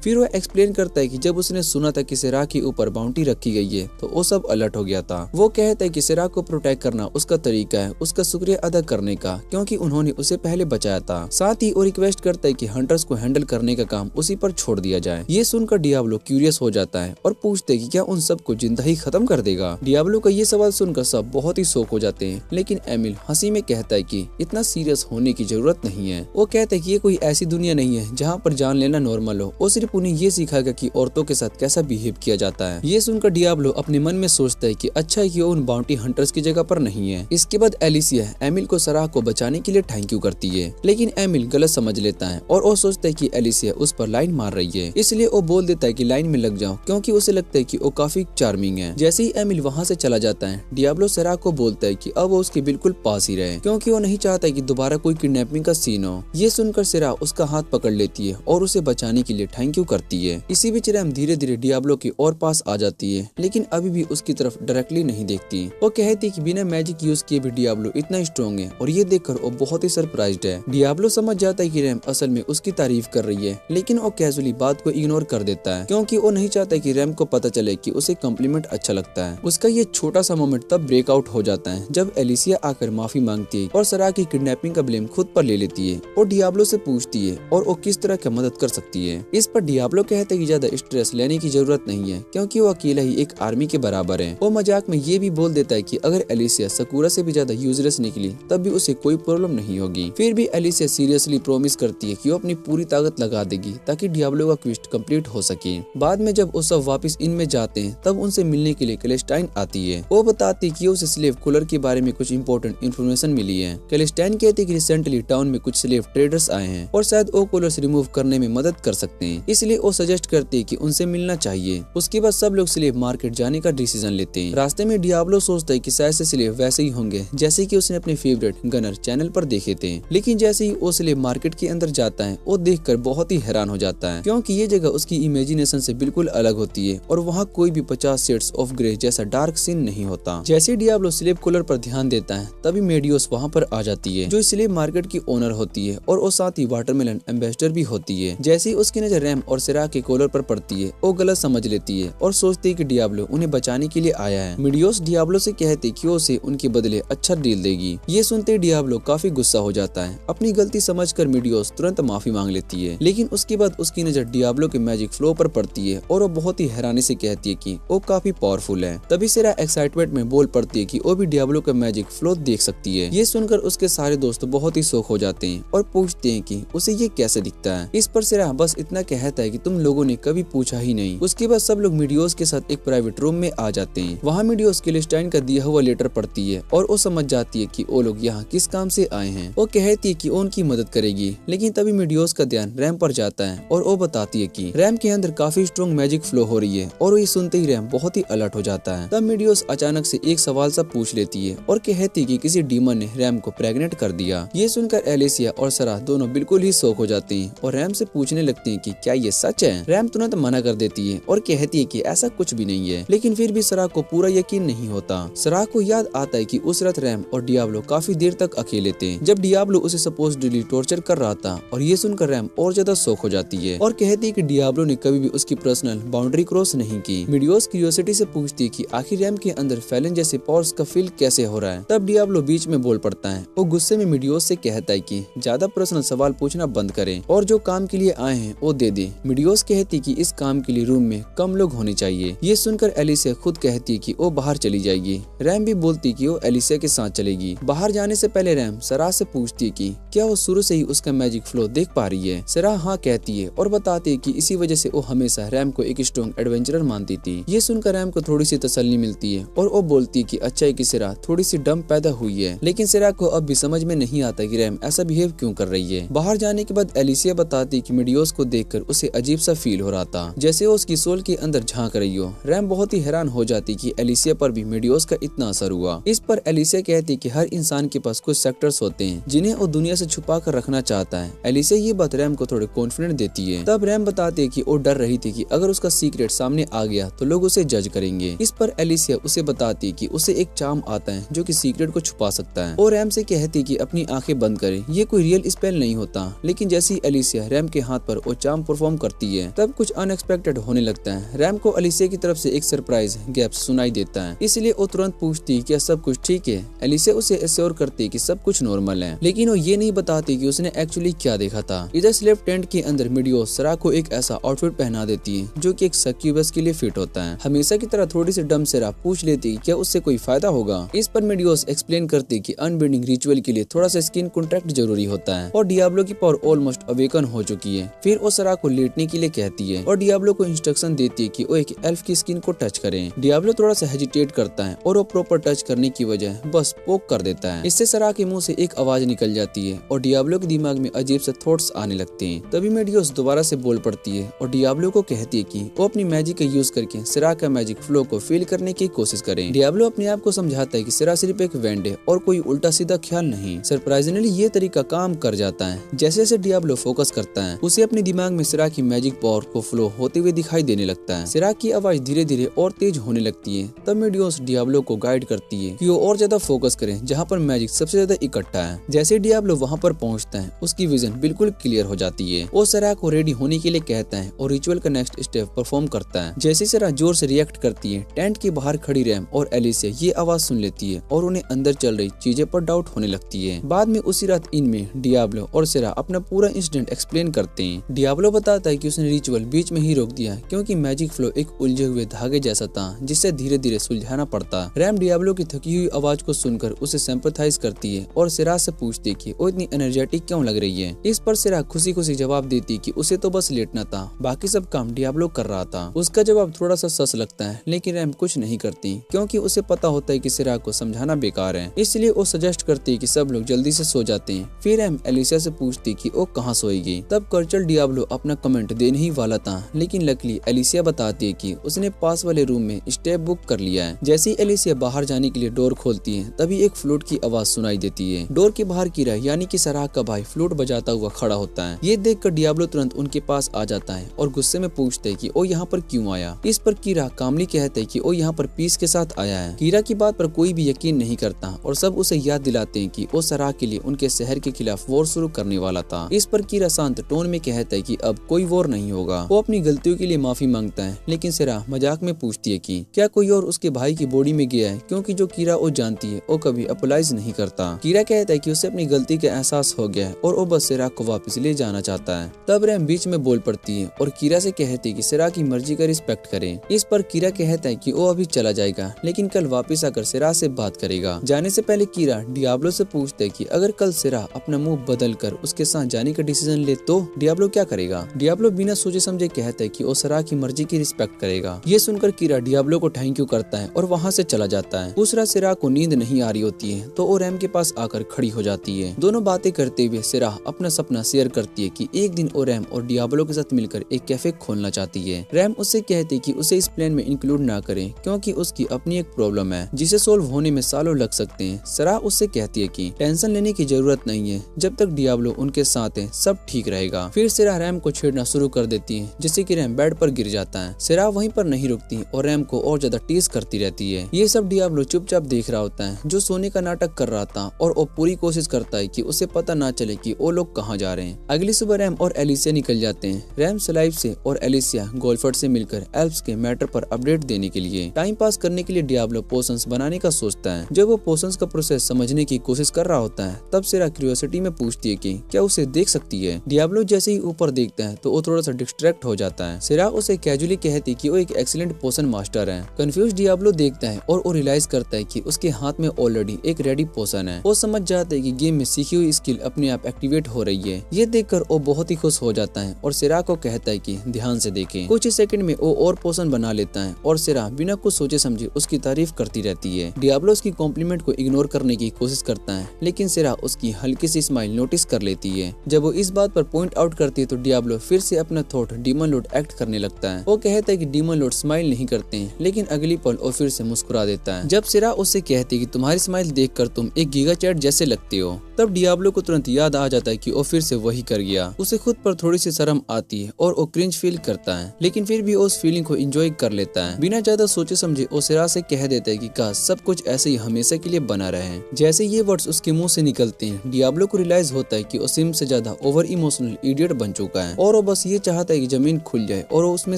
फिर वो एक्सप्लेन करता है कि जब उसने सुना था कि सेरा के ऊपर बाउंटी रखी गई है तो वो सब अलर्ट हो गया था। वो कहता है कि सेरा को प्रोटेक्ट करना उसका तरीका है उसका शुक्रिया अदा करने का, क्योंकि उन्होंने उसे पहले बचाया था। साथ ही वो रिक्वेस्ट करता है कि हंटर्स को हैंडल करने का काम उसी पर छोड़ दिया जाए। ये सुनकर डियाब्लो क्यूरियस हो जाता है और पूछते हैं कि क्या उन सबको जिंदा ही खत्म कर देगा। डियाब्लो का ये सवाल सुनकर सब बहुत ही शॉक हो जाते हैं, लेकिन एमिल हंसी में कहता है कि इतना सीरियस होने की जरूरत नहीं है। वो कहता है कि ये कोई ऐसी दुनिया नहीं है जहाँ पर जान लेना नॉर्मल हो, वो सिर्फ उन्हें ये सिखाएगा कि औरतों के साथ कैसा बिहेव किया जाता है। ये सुनकर डियाब्लो अपने मन में सोचता है कि अच्छा है कि वो उन बाउंटी हंटर्स की जगह पर नहीं है। इसके बाद एलिसिया एमिल को सराह को बचाने के लिए थैंक यू करती है, लेकिन एमिल गलत समझ लेता है और वो सोचता है कि एलिसिया उस पर लाइन मार रही है, इसलिए वो बोल देता है कि लाइन में लग जाओ, क्योंकि उसे लगता है कि वो काफी चार्मिंग है। जैसे ही एमिल वहाँ से चला जाता है, डियाब्लो सराह को बोलता है कि अब वो उसके बिल्कुल पास ही रहे, क्योंकि वो नहीं चाहता कि दोबारा कोई किडनैपिंग का सीन हो। ये सुनकर सेरा उसका हाथ पकड़ लेती है और उसे बचाने के लिए थैंक यू करती है। इसी बीच रैम धीरे धीरे डियाब्लो के और पास आ जाती है, लेकिन अभी भी उसकी तरफ डायरेक्टली नहीं देखती। वो कहती है कि बिना मैजिक यूज किए भी डियाब्लो इतना स्ट्रॉन्ग है, और ये देखकर वो बहुत ही सरप्राइज्ड है। डियाब्लो समझ जाता है कि रैम असल में उसकी तारीफ कर रही है, लेकिन वो कैजुअली बात को इग्नोर कर देता है, क्योंकि वो नहीं चाहता कि रैम को पता चले कि उसे कॉम्प्लीमेंट अच्छा लगता है। उसका ये छोटा सा मोमेंट तब ब्रेकआउट हो जाता है जब एलिसिया आकर माफी मांगती है और सराह की किडनैपिंग का ब्लेम खुद पर ले लेती है और डियाब्लो से पूछती है और वो किस तरह की मदद कर सकती है। इस पर डियाब्लो कहते हैं कि ज्यादा स्ट्रेस लेने की जरूरत नहीं है, क्योंकि वो अकेला ही एक आर्मी के बराबर है। वो मजाक में ये भी बोल देता है कि अगर एलिसिया सकूरा से भी ज्यादा यूजलेस निकली तब भी उसे कोई प्रॉब्लम नहीं होगी। फिर भी एलिसिया सीरियसली प्रॉमिस करती है कि वो अपनी पूरी ताकत लगा देगी ताकि डियाब्लो का क्वेस्ट कंप्लीट हो सके। बाद में जब वो सब वापस इन में जाते हैं तब उनसे मिलने के लिए कैलेस्टाइन आती है। वो बताती है कि उसे स्लेव कूलर के बारे में कुछ इंपॉर्टेंट इन्फॉर्मेशन मिली है। कैलेस्टाइन कहती है कि रिसेंटली टाउन में कुछ स्लेव ट्रेडर्स आए हैं और शायद वो कूलर्स रिमूव करने में मदद कर सकते हैं, इसलिए वो सजेस्ट करती है कि उनसे मिलना चाहिए। उसके बाद सब लोग स्लेव मार्केट जाने का डिसीजन लेते हैं। रास्ते में डियाब्लो सोचता है कि शायद से स्लेव वैसे ही होंगे जैसे कि उसने अपने फेवरेट गनर चैनल पर देखे थे, लेकिन जैसे ही वो स्लेव मार्केट के अंदर जाता है वो देखकर बहुत ही हैरान हो जाता है, क्योंकि ये जगह उसकी इमेजिनेशन से बिल्कुल अलग होती है और वहाँ कोई भी 50 शेड्स ऑफ ग्रे जैसा डार्क सीन नहीं होता। जैसे डियाब्लो स्लेव कूलर पर ध्यान देता है तभी मेडियोस वहाँ पर आ जाती है, जो स्लेव मार्केट की ओनर होती है और वो साथ ही वाटरमेलन एम्बेसडर भी होती है। जैसे ही उसकी नजर रैम और सेरा के कॉलर पर पड़ती है वो गलत समझ लेती है और सोचती है कि डियाब्लो उन्हें बचाने के लिए आया है। मेडियोस डियाब्लो से कहते कि वो उसे उनके बदले अच्छा डील देगी। ये सुनते डियाब्लो काफी गुस्सा हो जाता है। अपनी गलती समझकर मेडियोस तुरंत माफी मांग लेती है, लेकिन उसके बाद उसकी नजर डियाब्लो के मैजिक फ्लो पर पड़ती है और वो बहुत ही हैरानी से कहती है कि वो काफी पावरफुल है। तभी सेरा एक्साइटमेंट में बोल पड़ती है कि वो भी डियाब्लो का मैजिक फ्लो देख सकती है। ये सुनकर उसके सारे दोस्त बहुत ही शौक हो जाते हैं और पूछते हैं कि उसे ये कैसे दिखता है। इस पर सेरा बस इतना कहता है कि तुम लोगों ने कभी पूछा ही नहीं। उसके बाद सब लोग मेडियोस के साथ एक प्राइवेट रूम में आ जाते हैं। वहाँ मेडियोस कैलेस्टाइन का दिया हुआ लेटर पढ़ती है और वो समझ जाती है कि वो लोग यहाँ किस काम से आए हैं। वो कहती है कि उनकी मदद करेगी, लेकिन तभी मेडियोस का ध्यान रैम पर जाता है और वो बताती है कि रैम के अंदर काफी स्ट्रॉन्ग मैजिक फ्लो हो रही है और ये सुनते ही रैम बहुत ही अलर्ट हो जाता है। तब मेडियोस अचानक से एक सवाल सा पूछ लेती है और कहती है कि किसी डीमन ने रैम को प्रेग्नेंट कर दिया। ये सुनकर एलिसिया और सराह दोनों बिल्कुल ही शॉक हो जाते हैं और रैम से पूछने लगते हैं कि क्या ये सच है। रैम तुरंत मना कर देती है और कहती है कि ऐसा कुछ भी नहीं है, लेकिन फिर भी सराह को पूरा यकीन नहीं होता। सराह को याद आता है कि उस रात रैम और डियाब्लो काफी देर तक अकेले थे जब डियाब्लो उसे सपोज्डली टॉर्चर कर रहा था, और ये सुनकर रैम और ज्यादा शॉक हो जाती है और कहती है कि डियाब्लो ने कभी भी उसकी पर्सनल बाउंड्री क्रॉस नहीं की। मेडियोस क्यूरियोसिटी से पूछती है कि आखिर रैम के अंदर फैलन जैसे पावर्स का फील कैसे हो रहा है। तब डियाब्लो बीच में बोल पड़ता है। वो गुस्से में मेडियोस से कहता है कि ज्यादा पर्सनल सवाल पूछना बंद करें और जो काम के लिए आए हैं वो दे दे। मेडियोस कहती कि इस काम के लिए रूम में कम लोग होने चाहिए। ये सुनकर एलिसिया खुद कहती है कि वो बाहर चली जाएगी। रैम भी बोलती कि वो एलिसिया के साथ चलेगी। बाहर जाने से पहले रैम सराह से पूछती है कि क्या वो शुरू से ही उसका मैजिक फ्लो देख पा रही है। सराह हाँ कहती है और बताती है कि इसी वजह से वो हमेशा रैम को एक स्ट्रॉन्ग एडवेंचरर मानती थी। ये सुनकर रैम को थोड़ी सी तसल्ली मिलती है और वो बोलती है कि अच्छा है कि सराह थोड़ी सी डम पैदा हुई है, लेकिन सराह को अब भी समझ में नहीं आता कि रैम ऐसा बिहेव क्यों कर रही है। बाहर जाने के बाद एलिसिया बताती है कि मेडियोस को देखकर उसे अजीब सा फील हो रहा था, जैसे वो उसकी सोल के अंदर झांक रही हो। रैम बहुत ही हैरान हो जाती कि एलिसिया एलिसिया पर भी मेडियोस का इतना असर हुआ। इस पर एलिसिया कहती है कि हर इंसान के पास कुछ सेक्टर्स होते हैं जिन्हें वो दुनिया से छुपा कर रखना चाहता है। एलिसिया ये बात रैम को थोड़े कॉन्फिडेंट देती है। तब रैम बताती है कि वो डर रही थी कि अगर उसका सीक्रेट सामने आ गया तो लोग उसे जज करेंगे। इस पर एलिसिया उसे बताती है कि उसे एक चार्म आता है जो कि सीक्रेट को छुपा सकता है। और रैम से कहती है कि अपनी आंखें बंद करे, ये कोई रियल स्पेल नहीं होता। लेकिन जैसे ही एलिसिया रैम के हाथ पर वो चार्म परफॉर्म करती है तब कुछ अनएक्सपेक्टेड होने लगता है। रैम को एलिसिया की तरफ से एक सरप्राइज गैप सुनाई देता है, इसलिए वो तुरंत पूछती है क्या सब कुछ ठीक है। एलिसिया उसे एश्योर करती है कि सब कुछ नॉर्मल है, लेकिन वो ये नहीं बताती कि उसने एक्चुअली क्या देखा था। इधर स्लेव टेंट के अंदर मेडियोस सरा को एक ऐसा आउटफिट पहना देती है जो कि एक सक्यूबस के लिए फिट होता है। हमेशा की तरह थोड़ी सी डम सरा पूछ लेती है क्या उससे कोई फायदा होगा। इस पर मेडियोस एक्सप्लेन करती है कि अनबीडिंग रिचुअल के लिए थोड़ा सा स्किन कॉन्ट्रैक्ट जरूरी होता है और डियाब्लो की पावर ऑलमोस्ट अवेकन हो चुकी है। फिर वो सरा को लेटने के लिए कहती है और डियाब्लो को इंस्ट्रक्शन देती है कि वो एक एल्फ की स्किन को टच करें। डियाब्लो थोड़ा सा हेजिटेट करता है और वो प्रॉपर टच करने की वजह बस पोक कर देता है। इससे सरा के मुंह से एक आवाज निकल जाती है और डियाब्लो के दिमाग में अजीब से थॉट्स आने लगते हैं। तभी मेडियोस दोबारा से बोल पड़ती है और डियाब्लो को कहती है कि वो अपनी मैजिक का यूज करके सरा का मैजिक फ्लो को फील करने की कोशिश करें। डियाब्लो अपने आप को समझाता है कि सरा सिर्फ एक वेंड है और कोई उल्टा सीधा ख्याल नहीं। सरप्राइजिंगली ये तरीका काम कर जाता है। जैसे जैसे डियाब्लो फोकस करता है उसे अपने दिमाग में सरा की मैजिक पावर को फ्लो होते हुए दिखाई देने लगता है। सरा की आवाज धीरे धीरे और तेज होने लगती है। तब मेडियोस डियाब्लो को गाइड करती है कि वो और ज्यादा फोकस करे जहाँ पर मैजिक सबसे ज्यादा इकट्ठा है। जैसे डियाब्लो वहाँ पर पहुँचता है उसकी विजन बिल्कुल क्लियर हो जाती है। वो सरा को रेडी होने के लिए कहता है और रिचुअल का नेक्स्ट स्टेप परफॉर्म करता है। जैसे सरा जोर से रिएक्ट करती है टेंट के बाहर खड़ी रैम और एलिसिया ये आवाज सुन लेती है और उन्हें अंदर चल रही चीजें पर डाउट होने लगती है। बाद में उसी रात इनमें डियाब्लो और सरा अपना पूरा इंसिडेंट एक्सप्लेन करते हैं। डियाब्लो बताता है कि उसने रिचुअल बीच में ही रोक दिया क्योंकि मैजिक फ्लो एक उलझे हुए धागे जैसा था जिससे धीरे धीरे सुलझाना पड़ता। रैम डियाब्लो की थकी हुई आवाज को सुनकर उसे सिंपैथाइज करती है और सरा से पूछती है कि वो इतनी एनर्जेटिक क्यों लग रही है। इस पर सरा खुशी खुशी जवाब देती कि उसे तो बस लेटना था, बाकी सब काम डियाब्लो कर रहा था। उसका जवाब थोड़ा सा सस लगता है लेकिन रैम कुछ नहीं करती क्योंकि उसे पता होता है कि सरा को समझाना बेकार है। इसलिए वो सजेस्ट करती है कि सब लोग जल्दी से सो जाते हैं। फिर रैम एलिसिया से पूछती कि वो कहाँ सोएगी। तब कर्चल डियाब्लो अपना कमेंट देने ही वाला था लेकिन लकीली एलिसिया बताती है कि उसने पास वाले रूम में स्टेप बुक कर लिया है। जैसे ही एलिसिया बाहर जाने के लिए डोर खोलती है तभी एक फ्लूट की आवाज सुनाई देती है। डोर के बाहर कीरा यानी कि सरा का भाई फ्लूट बजाता हुआ खड़ा होता है। ये देखकर डियाब्लो तुरंत उनके पास आ जाता है और गुस्से में पूछते है कि वो यहाँ पर क्यों आया। इस पर कीरा कामली कहते है कि वो यहाँ पर पीस के साथ आया है। कीरा की बात पर कोई भी यकीन नहीं करता और सब उसे याद दिलाते हैं कि वो सरा के लिए उनके शहर के खिलाफ वॉर शुरू करने वाला था। इस पर कीरा शांत टोन में कहता है कि अब कोई वॉर नहीं होगा। वो अपनी गलतियों के लिए माफी मांगता है लेकिन सरा मजाक में पूछती है कि क्या कोई और उसके भाई की बॉडी में गया है क्योंकि जो कीरा वो जानती है वो कभी अपोलाइज नहीं करता। कीरा कहता है कि उसे अपनी गलती का एहसास हो गया है और वो बस सरा को वापस ले जाना चाहता है। तब रैम बीच में बोल पड़ती है और कीरा से कहती है कि सरा की मर्जी का रिस्पेक्ट करे। इस पर कीरा कहता है कि वो अभी चला जाएगा लेकिन कल वापस आकर सरा से बात करेगा। जाने से पहले कीरा डियाब्लो से पूछते है कि अगर कल सरा अपना मुंह बदल कर उसके साथ जाने का डिसीजन ले तो डियाब्लो क्या करेगा। डियाब्लो बिना सोचे समझे कहता है कि वो सरा की मर्जी की रिस्पेक्ट करेगा। ये सुनकर कीरा डियाब्लो को थैंक यू करता है और वहाँ से चला जाता है। दूसरा सरा को नींद नहीं आ रही होती है तो वो रैम के पास आकर खड़ी हो जाती है। दोनों बातें करते हुए सरा अपना सपना शेयर करती है कि एक दिन वो रैम और डियाब्लो के साथ मिलकर एक कैफे खोलना चाहती है। रैम उससे कहती है कि उसे इस प्लान में इंक्लूड ना करे क्योंकि उसकी अपनी एक प्रॉब्लम है जिसे सोल्व होने में सालों लग सकते हैं। सरा उससे कहती है कि टेंशन लेने की जरूरत नहीं है, जब तक डियाब्लो उनके साथ है सब ठीक रहेगा। फिर सरा रैम को छेड़ना शुरू कर देती है जिससे कि रैम बेड पर गिर जाता है। सरा वहीं पर नहीं रुकती और रैम को और ज्यादा टीज करती रहती है। ये सब डियाब्लो चुपचाप देख रहा होता है जो सोने का नाटक कर रहा था और वो पूरी कोशिश करता है कि उसे पता ना चले कि वो लोग कहाँ जा रहे हैं। अगली सुबह रैम और एलिसिया निकल जाते हैं। रैम सलाइव से और एलिसिया गोल्फर्ड से मिलकर एल्फ्स के मैटर पर अपडेट देने के लिए टाइम पास करने के लिए डियाब्लो पोशंस बनाने का सोचता है। जब वो पोशंस का प्रोसेस समझने की कोशिश कर रहा होता है तब सरा क्यूरियोसिटी में पूछती है कि क्या उसे देख सकती है। डियाब्लो जैसे ही ऊपर देखता है तो वो थोड़ा सा डिस्ट्रैक्ट हो जाता है। सरा उसे कैजुअली कहती कि वो एक एक्सीलेंट पोशन मास्टर है। कंफ्यूज डियाब्लो देखता है और वो रियलाइज करता है कि उसके हाथ में ऑलरेडी एक रेडी पोशन है। वो समझ जाता है कि गेम में सीखी हुई स्किल अपने आप एक्टिवेट हो रही है। ये देखकर वो बहुत ही खुश हो जाता है और सरा को कहता है कि ध्यान से देखें। कुछ ही सेकंड में वो और पोशन बना लेता है और सरा बिना कुछ सोचे समझे उसकी तारीफ करती रहती है। डियाब्लो उसकी कॉम्प्लीमेंट को इग्नोर करने की कोशिश करता है लेकिन सरा उसकी हल्की सी स्माइल नोटिस कर लेती है। जब वो इस बात पर पॉइंट आउट करती है तो डियाब्लो फिर से अपना थॉट डीमन लॉर्ड एक्ट करने लगता है। वो कहता है कि डीमन लॉर्ड स्माइल नहीं करते हैं लेकिन अगली पल पल और फिर से मुस्कुरा देता है। जब सिरा उससे कहती है कि तुम्हारी स्माइल देखकर तुम एक गीगा चैट जैसे लगते हो, तब डियाब्लो को तुरंत याद आ जाता है कि वो फिर से वही कर गया। उसे खुद पर थोड़ी सी शर्म आती है और वो क्रिंज फील करता है, लेकिन फिर भी उस फीलिंग को एंजॉय कर लेता है। बिना ज्यादा सोचे समझे वो सिरा से कह देता है कि काश सब कुछ ऐसे ही हमेशा के लिए बना रहे। जैसे ये वर्ड्स उसके मुंह से निकलते हैं, डियाब्लो को रियलाइज होता है कि वो सिम से ज्यादा ओवर इमोशनल इडियट बन चुका है और वो बस ये चाहता है कि जमीन खुल जाए और वो उसमें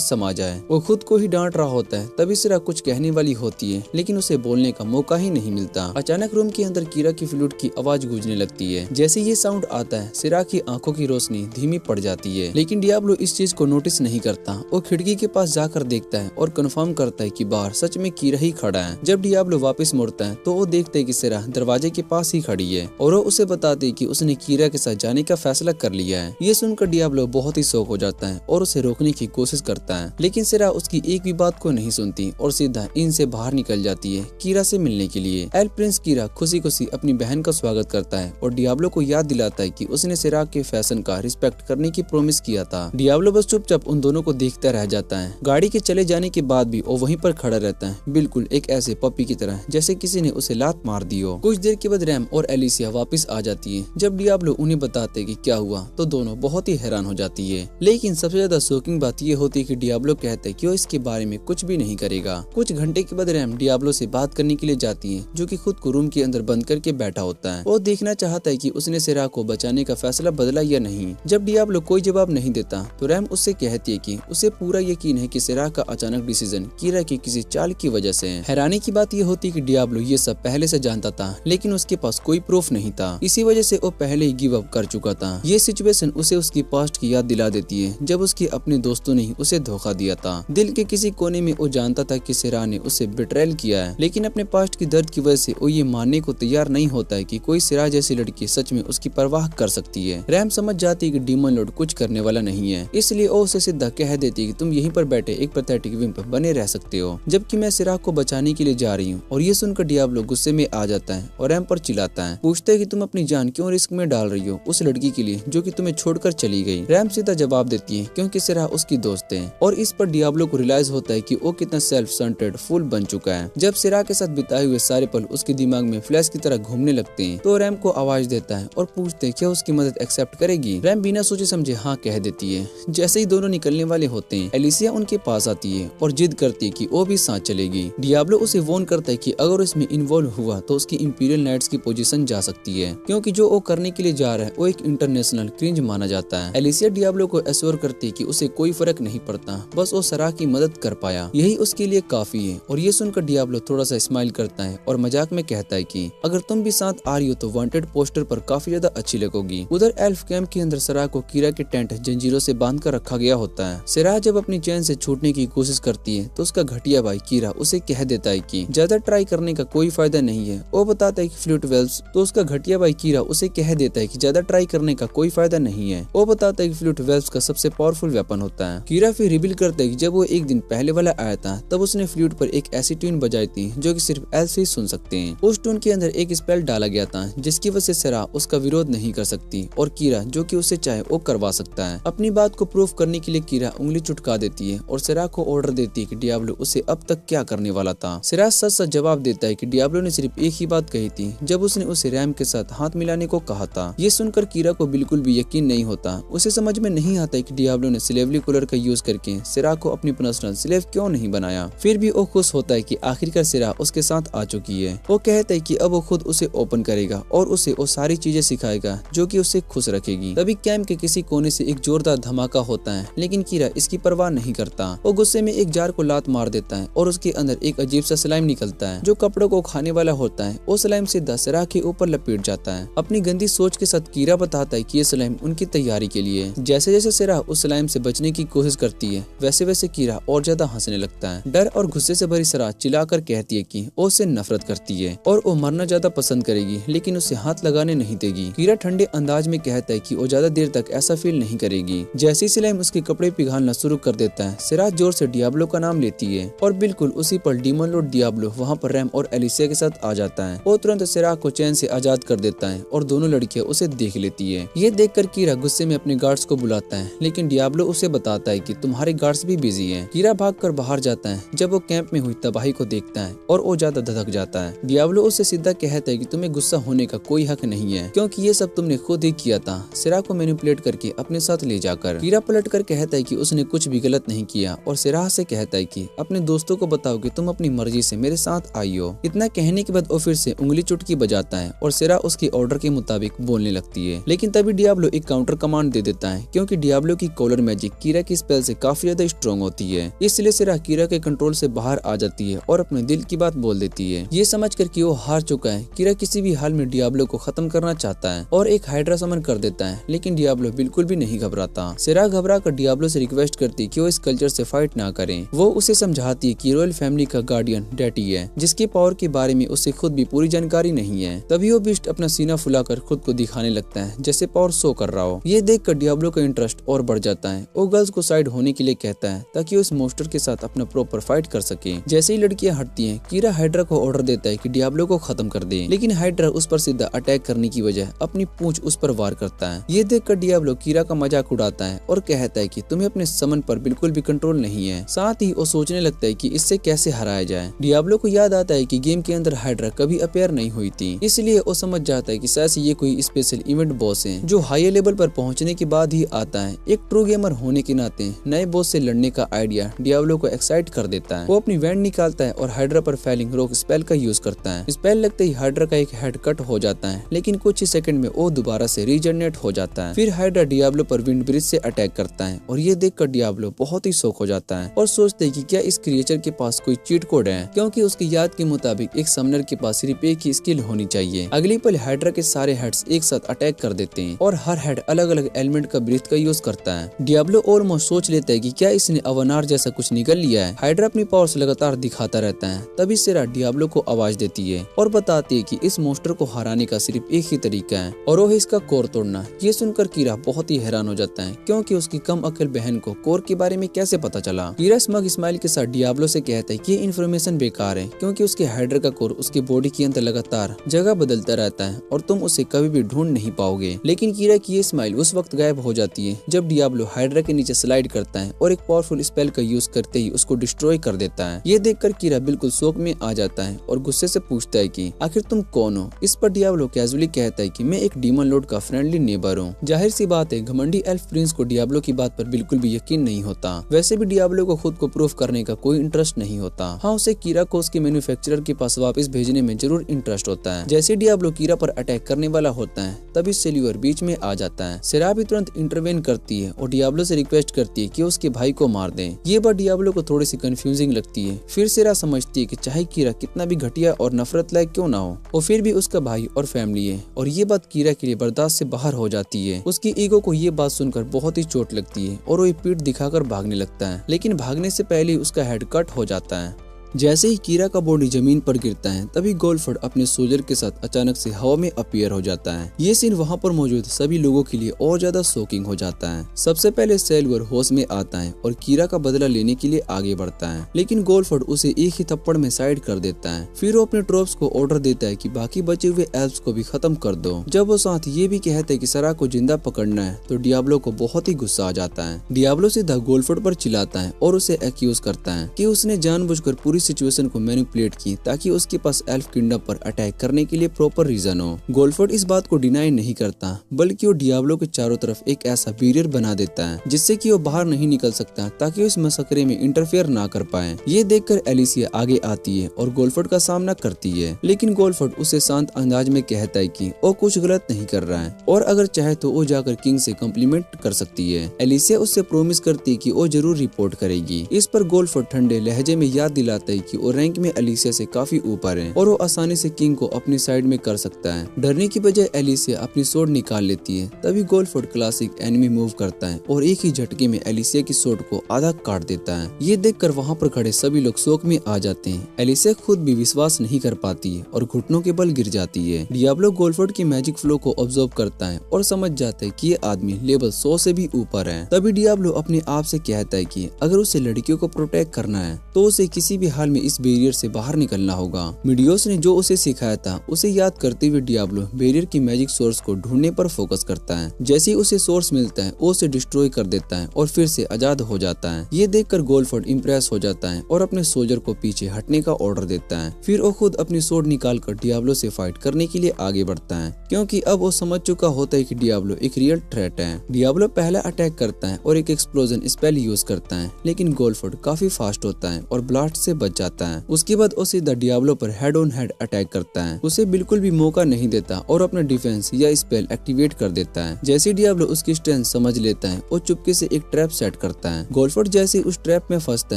समा जाए। वो खुद को ही डांट रहा होता है, तभी सिरा कुछ कहने वाली होती है, लेकिन उसे बोलने का मौका ही नहीं मिलता। अचानक रूम के अंदर कीरा की फ्लूट की आवाज गूंजने लगती है। जैसे ये साउंड आता है, सिरा की आंखों की रोशनी धीमी पड़ जाती है, लेकिन डियाब्लो इस चीज को नोटिस नहीं करता। वो खिड़की के पास जाकर देखता है और कंफर्म करता है कि बाहर सच में कीरा ही खड़ा है। जब डियाब्लो वापस मुड़ता है तो वो देखता है कि सिरा दरवाजे के पास ही खड़ी है और वो उसे बताती है कि उसने कीरा के साथ जाने का फैसला कर लिया है। ये सुनकर डियाब्लो बहुत ही शौक हो जाता है और उसे रोकने की कोशिश करता है, लेकिन सिरा उसकी एक भी बात को नहीं सुनती और सीधा इनसे बाहर निकल जाती है कीरा से मिलने के लिए। एल प्रिंस कीरा खुशी खुशी अपनी बहन का स्वागत करता है और डियाब्लो को याद दिलाता है कि उसने सिरा के फैशन का रिस्पेक्ट करने की प्रॉमिस किया था। डियाब्लो बस चुपचाप उन दोनों को देखता रह जाता है। गाड़ी के चले जाने के बाद भी वो वहीं पर खड़ा रहता है, बिल्कुल एक ऐसे पपी की तरह जैसे किसी ने उसे लात मार दी हो। कुछ देर के बाद रैम और एलिसिया वापस आ जाती है। जब डियाब्लो उन्हें बताते हैं कि क्या हुआ तो दोनों बहुत ही हैरान हो जाती है, लेकिन सबसे ज्यादा शॉकिंग बात ये होती है कि डियाब्लो कहता है कि वो इसके बारे में कुछ भी नहीं करेगा। कुछ घंटे के बाद रैम डियाब्लो से बात करने के लिए जाती है, जो कि खुद को रूम के अंदर बंद करके बैठा होता है। वो देखना चाहता है कि उसने सिरा को बचाने का फैसला बदला या नहीं। जब डियाब्लो कोई जवाब नहीं देता तो रैम उससे कहती है कि उसे पूरा यकीन है कि सिरा का अचानक डिसीजन कीरा की किसी चाल की वजह से है। हैरानी की बात यह होती है कि डियाब्लो ये सब पहले से जानता था, लेकिन उसके पास कोई प्रूफ नहीं था। इसी वजह से वो पहले ही गिव अप कर चुका था। ये सिचुएशन उसे उसकी पास्ट की याद दिला देती है, जब उसके अपने दोस्तों ने उसे धोखा दिया था। दिल के किसी कोने में वो जानता था कि सिरा ने उसे बिट्रेल किया है, लेकिन अपने पास्ट की दर्द की वजह से वो ये मानने को तैयार नहीं होता है कि कोई सिरा जैसी लड़की सच में उसकी परवाह कर सकती है। रैम समझ जाती है कि डीमन लॉर्ड कुछ करने वाला नहीं है, इसलिए वो उसे सीधा कह देती है कि तुम यहीं पर बैठे एक पैथेटिक विम्प बने रह सकते हो, जबकि मैं सिरा को बचाने के लिए जा रही हूँ। और ये सुनकर डियाब्लो गुस्से में आ जाता है और रैम पर चिल्लाता है, पूछता है कि तुम अपनी जान क्यों रिस्क में डाल रही हो उस लड़की के लिए जो कि तुम्हें छोड़कर चली गई। रैम सीधा जवाब देती है क्योंकि सिरा उसकी दोस्त है, और इस पर डियाब्लो को रियलाइज होता है कि वो कितना सेल्फ सेंटर्ड फूल बन चुका है। जब सिरा के साथ बिताए हुए सारे पल उसके दिमाग में फ्लैश की तरह घूमने लगते हैं तो रैम को आवाज देता है और पूछते हैं क्या उसकी मदद एक्सेप्ट करेगी। रैम बिना सोचे समझे हाँ कह देती है। जैसे ही दोनों निकलने वाले होते हैं, एलिसिया उनके पास आती है और जिद करती है कि वो भी साथ चलेगी। डियाब्लो उसे वॉर्न करता है कि अगर इसमें इन्वॉल्व हुआ तो उसकी इंपीरियल नाइट्स की पोजीशन जा सकती है, क्योंकि जो वो करने के लिए जा रहा है वो एक इंटरनेशनल क्रिंज माना जाता है। एलिसिया डियाब्लो को एश्योर करती है कि उसे कोई फर्क नहीं पड़ता, बस वो सिरा की मदद कर पाया यही उसके लिए काफी है। और ये सुनकर डियाब्लो थोड़ा सा स्माइल करता है और मजाक में कहता है कि अगर तुम भी साथ आ रही हो तो वांटेड पोस्टर पर काफी ज्यादा अच्छी लगोगी। उधर एल्फ कैंप के अंदर सिरा को कीरा के टेंट जंजीरों से बांध कर रखा गया होता है। सिरा जब अपनी चैन से छूटने की कोशिश करती है तो उसका घटिया भाई कीरा उसे कह देता है कि ज्यादा ट्राई करने का कोई फायदा नहीं है। वो बताता है कि फ्लूट वेल्व्स, तो उसका घटिया भाई कीरा उसे कह देता है कि ज्यादा ट्राई करने का कोई फायदा नहीं है। वो बताता है कि फ्लूट वेल्व्स का सबसे पावरफुल वेपन होता है। कीरा फिर रिवील करता है कि जब वो एक दिन पहले वाला आया था तब उसने फ्लूट पर एक ऐसी ट्यून बजाई थी जो कि सिर्फ एल्फ ही सुन सकते हैं। उस ट्यून के अंदर एक स्पेल डाला गया था जिसकी वजह से सिरा उसका विरोध नहीं कर सकती और कीरा जो कि उसे चाहे वो करवा सकता है। अपनी बात को प्रूफ करने के लिए कीरा उंगली चुटका देती है और सिरा को ऑर्डर देती है कि डियाब्लो उसे अब तक क्या करने वाला था। सिरा सच सच जवाब देता है कि डियाब्लो ने सिर्फ एक ही बात कही थी जब उसने उसे रैम के साथ हाथ मिलाने को कहा था। ये सुनकर कीरा को बिल्कुल भी यकीन नहीं होता। उसे समझ में नहीं आता कि डियाब्लो ने स्लेवली कूलर का यूज करके सिरा को अपनी पर्सनल स्लेव क्यों नहीं बनाया। फिर भी वो खुश होता है कि आखिरकार सिरा उसके साथ आ चुकी है। वो कहता है कि अब वो खुद उसे ओपन करेगा और उसे वो सारी चीजें सिखाएगा जो कि उसे खुश रखेगी। तभी कैंप के किसी कोने से एक जोरदार धमाका होता है, लेकिन कीरा इसकी परवाह नहीं करता। वो गुस्से में एक जार को लात मार देता है और उसके अंदर एक अजीब सा स्लाइम निकलता है जो कपड़ों को खाने वाला होता है। वो स्लाइम सीधा सिरा के ऊपर लपेट जाता है। अपनी गंदी सोच के साथ कीरा बताता है कि ये स्लाइम उनकी तैयारी के लिए। जैसे जैसे सिरा उस स्लाइम से बचने की कोशिश करती है वैसे वैसे कीरा और ज्यादा हंसने लगता है। डर और गुस्से से भरी सिरा चिल्लाकर कहती है कि वो उससे नफरत करती है और वो मरना ज्यादा पसंद करेगी, लेकिन उसे हाथ लगाने नहीं देगी। कीरा ठंडे अंदाज में कहता है कि वो ज्यादा देर तक ऐसा फील नहीं करेगी। जैसे ही स्लाइम उसके कपड़े पिघालना शुरू कर देता है, सिरा जोर से डियाब्लो का नाम लेती है और बिल्कुल उसी पर डीमन लॉर्ड डियाब्लो वहाँ पर रैम और एलिसिया के साथ आ जाता है। वो तुरंत सिरा को चैन से आजाद कर देता है और दोनों लड़कियां उसे देख लेती है। ये देखकर कीरा गुस्से में अपने गार्ड्स को बुलाता है, लेकिन डियाब्लो उसे बताता है कि तुम्हारे गार्ड्स भी बिजी हैं। कीरा भागकर बाहर जाता है। जब वो कैंप कैंप में हुई तबाही को देखता है और वो ज्यादा धधक जाता है। डियाब्लो उससे सीधा कहता है कि तुम्हें गुस्सा होने का कोई हक नहीं है, क्योंकि ये सब तुमने खुद ही किया था, सेरा को मैनिपुलेट करके अपने साथ ले जाकर। कीरा पलट कर कहता है कि उसने कुछ भी गलत नहीं किया और सेरा से कहता है कि अपने दोस्तों को बताओ कि तुम अपनी मर्जी से मेरे साथ आई हो। इतना कहने के बाद वो फिर से उंगली चुटकी बजाता है और सेरा उसके ऑर्डर के मुताबिक बोलने लगती है। लेकिन तभी डियाब्लो एक काउंटर कमांड दे देता है, क्योंकि डियाब्लो की कॉलर मैजिक कीरा की स्पेल से काफी ज्यादा स्ट्रॉन्ग होती है। इसलिए सेरा कीरा के कंट्रोल से बाहर आ जाती है और अपने दिल की बात बोल देती है। ये समझकर कि वो हार चुका है, कीरा किसी भी हाल में डियाब्लो को खत्म करना चाहता है और एक हाइड्रा समन कर देता है। लेकिन डियाब्लो बिल्कुल भी नहीं घबराता। सेरा घबरा कर डियाब्लो से रिक्वेस्ट करती कि वो इस कल्चर से फाइट ना करें। वो उसे समझाती है कि रॉयल फैमिली का गार्डियन डैटी है, जिसकी पावर के बारे में उसे खुद भी पूरी जानकारी नहीं है। तभी वो बीस्ट अपना सीना फुलाकर खुद को दिखाने लगता है जैसे पावर शो कर रहा हो। ये देखकर डियाब्लो का इंटरेस्ट और बढ़ जाता है। वो गर्ल्स को साइड होने के लिए कहता है ताकि वो इस मोस्टर के साथ अपना प्रॉपर फाइट कर सके। जैसे ही लड़कियां हटती हैं, कीरा हाइड्रा को ऑर्डर देता है कि डियाब्लो को खत्म कर दे, लेकिन हाइड्रा उस पर सीधा अटैक करने की बजाय अपनी पूंछ उस पर वार करता है। ये देखकर डियाब्लो कीरा का मजाक उड़ाता है और कहता है कि तुम्हें अपने समन पर बिल्कुल भी कंट्रोल नहीं है। साथ ही वो सोचने लगता है कि इससे कैसे हराया जाए। डियाब्लो को याद आता है कि गेम के अंदर हाइड्रा कभी अपेयर नहीं हुई थी, इसलिए वो समझ जाता है कि शायद ये कोई स्पेशल इवेंट बॉस है जो हाई लेवल पर पहुंचने के बाद ही आता है। एक ट्रू गेमर होने के नाते नए बॉस से लड़ने का आइडिया डियाब्लो को एक्साइट कर देता है। वो अपनी वैंड निकालता है और हाइड्रा पर फैलिंग रॉक स्पेल का यूज करता है। स्पेल लगते ही हाइड्रा का एक हेड कट हो जाता है, लेकिन कुछ ही सेकंड में वो दोबारा से रीजनरेट हो जाता है। फिर हाइड्रा डियाब्लो पर विंड ब्रिज से अटैक करता है और ये देखकर डियाब्लो बहुत ही शॉक हो जाता है और सोचते हैं कि क्या इस क्रिएचर के पास कोई चीट कोड है, क्योंकि उसकी याद के मुताबिक एक समनर के पास सिर्फ एक ही स्किल होनी चाहिए। अगली पल हाइड्रा के सारे हेड्स एक साथ अटैक कर देते हैं और हर हेड अलग अलग एलिमेंट का ब्रीथ का यूज करता है। डियाब्लो ऑलमोस्ट सोच लेता है कि क्या इसने अवनार जैसा कुछ निकल लिया है। हाइड्रा अपनी पावर्स लगातार दिखाता रहता है। तभी सेरा डियाब्लो को आवाज देती है और बताती है कि इस मोस्टर को हराने का सिर्फ एक ही तरीका है और वो है इसका कोर तोड़ना। ये सुनकर कीरा बहुत ही हैरान हो जाता है, क्योंकि उसकी कम अकल बहन को कोर के बारे में कैसे पता चला। कीरा स्मग स्माइल के साथ डियाब्लो से कहता है कि ये इन्फॉर्मेशन बेकार है, क्योंकि उसके हाइड्रा का कोर उसके बॉडी के अंदर लगातार जगह बदलता रहता है और तुम उसे कभी भी ढूंढ नहीं पाओगे। लेकिन कीरा की ये स्माइल उस वक्त गायब हो जाती है जब डियाब्लो हाइड्रा के नीचे स्लाइड करता है और एक पावरफुल स्पेल का यूज करते ही उसको डिस्ट्रॉय कर देता है। ये देखकर कीरा बिल्कुल शौक में आ जाता है और गुस्से से पूछता है कि आखिर तुम कौन हो। इस पर डियाब्लो कैजुअली कहता है कि मैं एक डीमन लॉर्ड का फ्रेंडली नेबर हूँ। जाहिर सी बात है, घमंडी एल्फ प्रिंस को डियाब्लो की बात पर बिल्कुल भी यकीन नहीं होता। वैसे भी डियाब्लो को खुद को प्रूफ करने का कोई इंटरेस्ट नहीं होता। हाँ, उसे कीरा को उसके मैन्युफैक्चरर के पास वापस भेजने में जरूर इंटरेस्ट होता है। जैसे डियाब्लो कीरा पर अटैक करने वाला होता है, तभी सेल्यूअर बीच में आ जाता है। सेरा भी तुरंत इंटरवेन करती है और डियाब्लो से रिक्वेस्ट करती है कि उसके भाई को मार दे। ये बात डियाब्लो को थोड़ी सी कंफ्यूजिंग लगती है। फिर सेरा समझती है कि चाहे कीरा कितना भी घटिया और नफरत लायक क्यों ना हो, वो फिर भी उसका भाई और फैमिली है और ये बात कीरा के लिए बर्दाश्त से बाहर हो जाती है। उसकी ईगो को ये बात सुनकर बहुत ही चोट लगती है और वो पीठ दिखाकर भागने लगता है, लेकिन भागने से पहले उसका हेड कट हो जाता है। जैसे ही कीरा का बॉडी जमीन पर गिरता है, तभी गोल्डफोर्ड अपने सोल्जर के साथ अचानक से हवा में अपीयर हो जाता है। ये सीन वहाँ पर मौजूद सभी लोगों के लिए और ज्यादा शॉकिंग हो जाता है। सबसे पहले सेल्वर होश में आता है और कीरा का बदला लेने के लिए आगे बढ़ता है, लेकिन गोल्डफोर्ड उसे एक ही थप्पड़ में साइड कर देता है। फिर वो अपने ट्रोप्स को ऑर्डर देता है कि बाकी बचे हुए एल्फ्स को भी खत्म कर दो। जब वो साथ ये भी कहते हैं कि सरा को जिंदा पकड़ना है, तो डियाब्लो को बहुत ही गुस्सा आ जाता है। डियाब्लो सीधा गोल्डफोर्ड पर चिल्लाता है और उसे एक्यूज करता है कि उसने जानबूझकर पूरी सिचुएशन को मैनिपुलेट की ताकि उसके पास एल्फ किंगडम पर अटैक करने के लिए प्रॉपर रीजन हो। गोल्डफोर्ड इस बात को डिनाई नहीं करता, बल्कि वो डियाब्लो के चारों तरफ एक ऐसा बैरियर बना देता है जिससे कि वो बाहर नहीं निकल सकता, ताकि वो इस मसकरे में इंटरफेयर ना कर पाए। ये देखकर एलिसिया आगे आती है और गोल्डफोर्ड का सामना करती है, लेकिन गोल्डफोर्ड उसे शांत अंदाज में कहता है कि वो कुछ गलत नहीं कर रहा है और अगर चाहे तो वो जाकर किंग से कॉम्प्लीमेंट कर सकती है। एलिसिया उससे प्रोमिस करती है कि वो जरूर रिपोर्ट करेगी। इस पर गोल्डफोर्ड ठंडे लहजे में याद दिलाता है कि वो रैंक में एलिसिया से काफी ऊपर है और वो आसानी से किंग को अपनी साइड में कर सकता है। डरने की बजाय एलिसिया अपनी सोर्ड निकाल लेती है। तभी गोल्डफोर्ड क्लासिक एनिमी मूव करता है और एक ही झटके में एलिसिया की सोर्ड को आधा काट देता है। ये देखकर वहाँ पर खड़े सभी लोग शोक में आ जाते हैं। एलिसिया खुद भी विश्वास नहीं कर पाती है और घुटनों के बल गिर जाती है। डियाब्लो गोल्डफोर्ड की मैजिक फ्लो को ऑब्जर्व करता है और समझ जाता है कि ये आदमी लेवल 100 से भी ऊपर है। तभी डियाब्लो अपने आप से कहता है कि अगर उसे लड़कियों को प्रोटेक्ट करना है तो उसे किसी भी हाल में इस बैरियर से बाहर निकलना होगा। मीडियोस ने जो उसे सिखाया था उसे याद करते हुए डियाब्लो बैरियर की मैजिक सोर्स को ढूंढने पर फोकस करता है। जैसे ही उसे सोर्स मिलता है वो उसे डिस्ट्रॉय कर देता है और फिर से आजाद हो जाता है। ये देखकर गोल्डफोर्ड इम्प्रेस हो जाता है और अपने सोल्जर को पीछे हटने का ऑर्डर देता है। फिर वो खुद अपनी सोर्ड निकालकर डियाब्लो से फाइट करने के लिए आगे बढ़ता है, क्योंकि अब वो समझ चुका होता है कि डियाब्लो एक रियल थ्रेट है। डियाब्लो पहला अटैक करता है और एक एक्सप्लोजन स्पेल यूज करता है, लेकिन गोल्डफोर्ड काफी फास्ट होता है और ब्लास्ट से बच जाता है। उसके बाद वो सीधा डियाब्लो पर हेड ऑन हेड अटैक करता है, उसे बिल्कुल भी मौका नहीं देता और अपना डिफेंस या स्पेल एक्टिवेट कर देता है। जैसे डियाब्लो उसकी स्ट्रेंथ समझ लेता है वो चुपके से एक ट्रैप सेट करता है। गोल्डफोर्ड जैसे उस ट्रैप में फंसता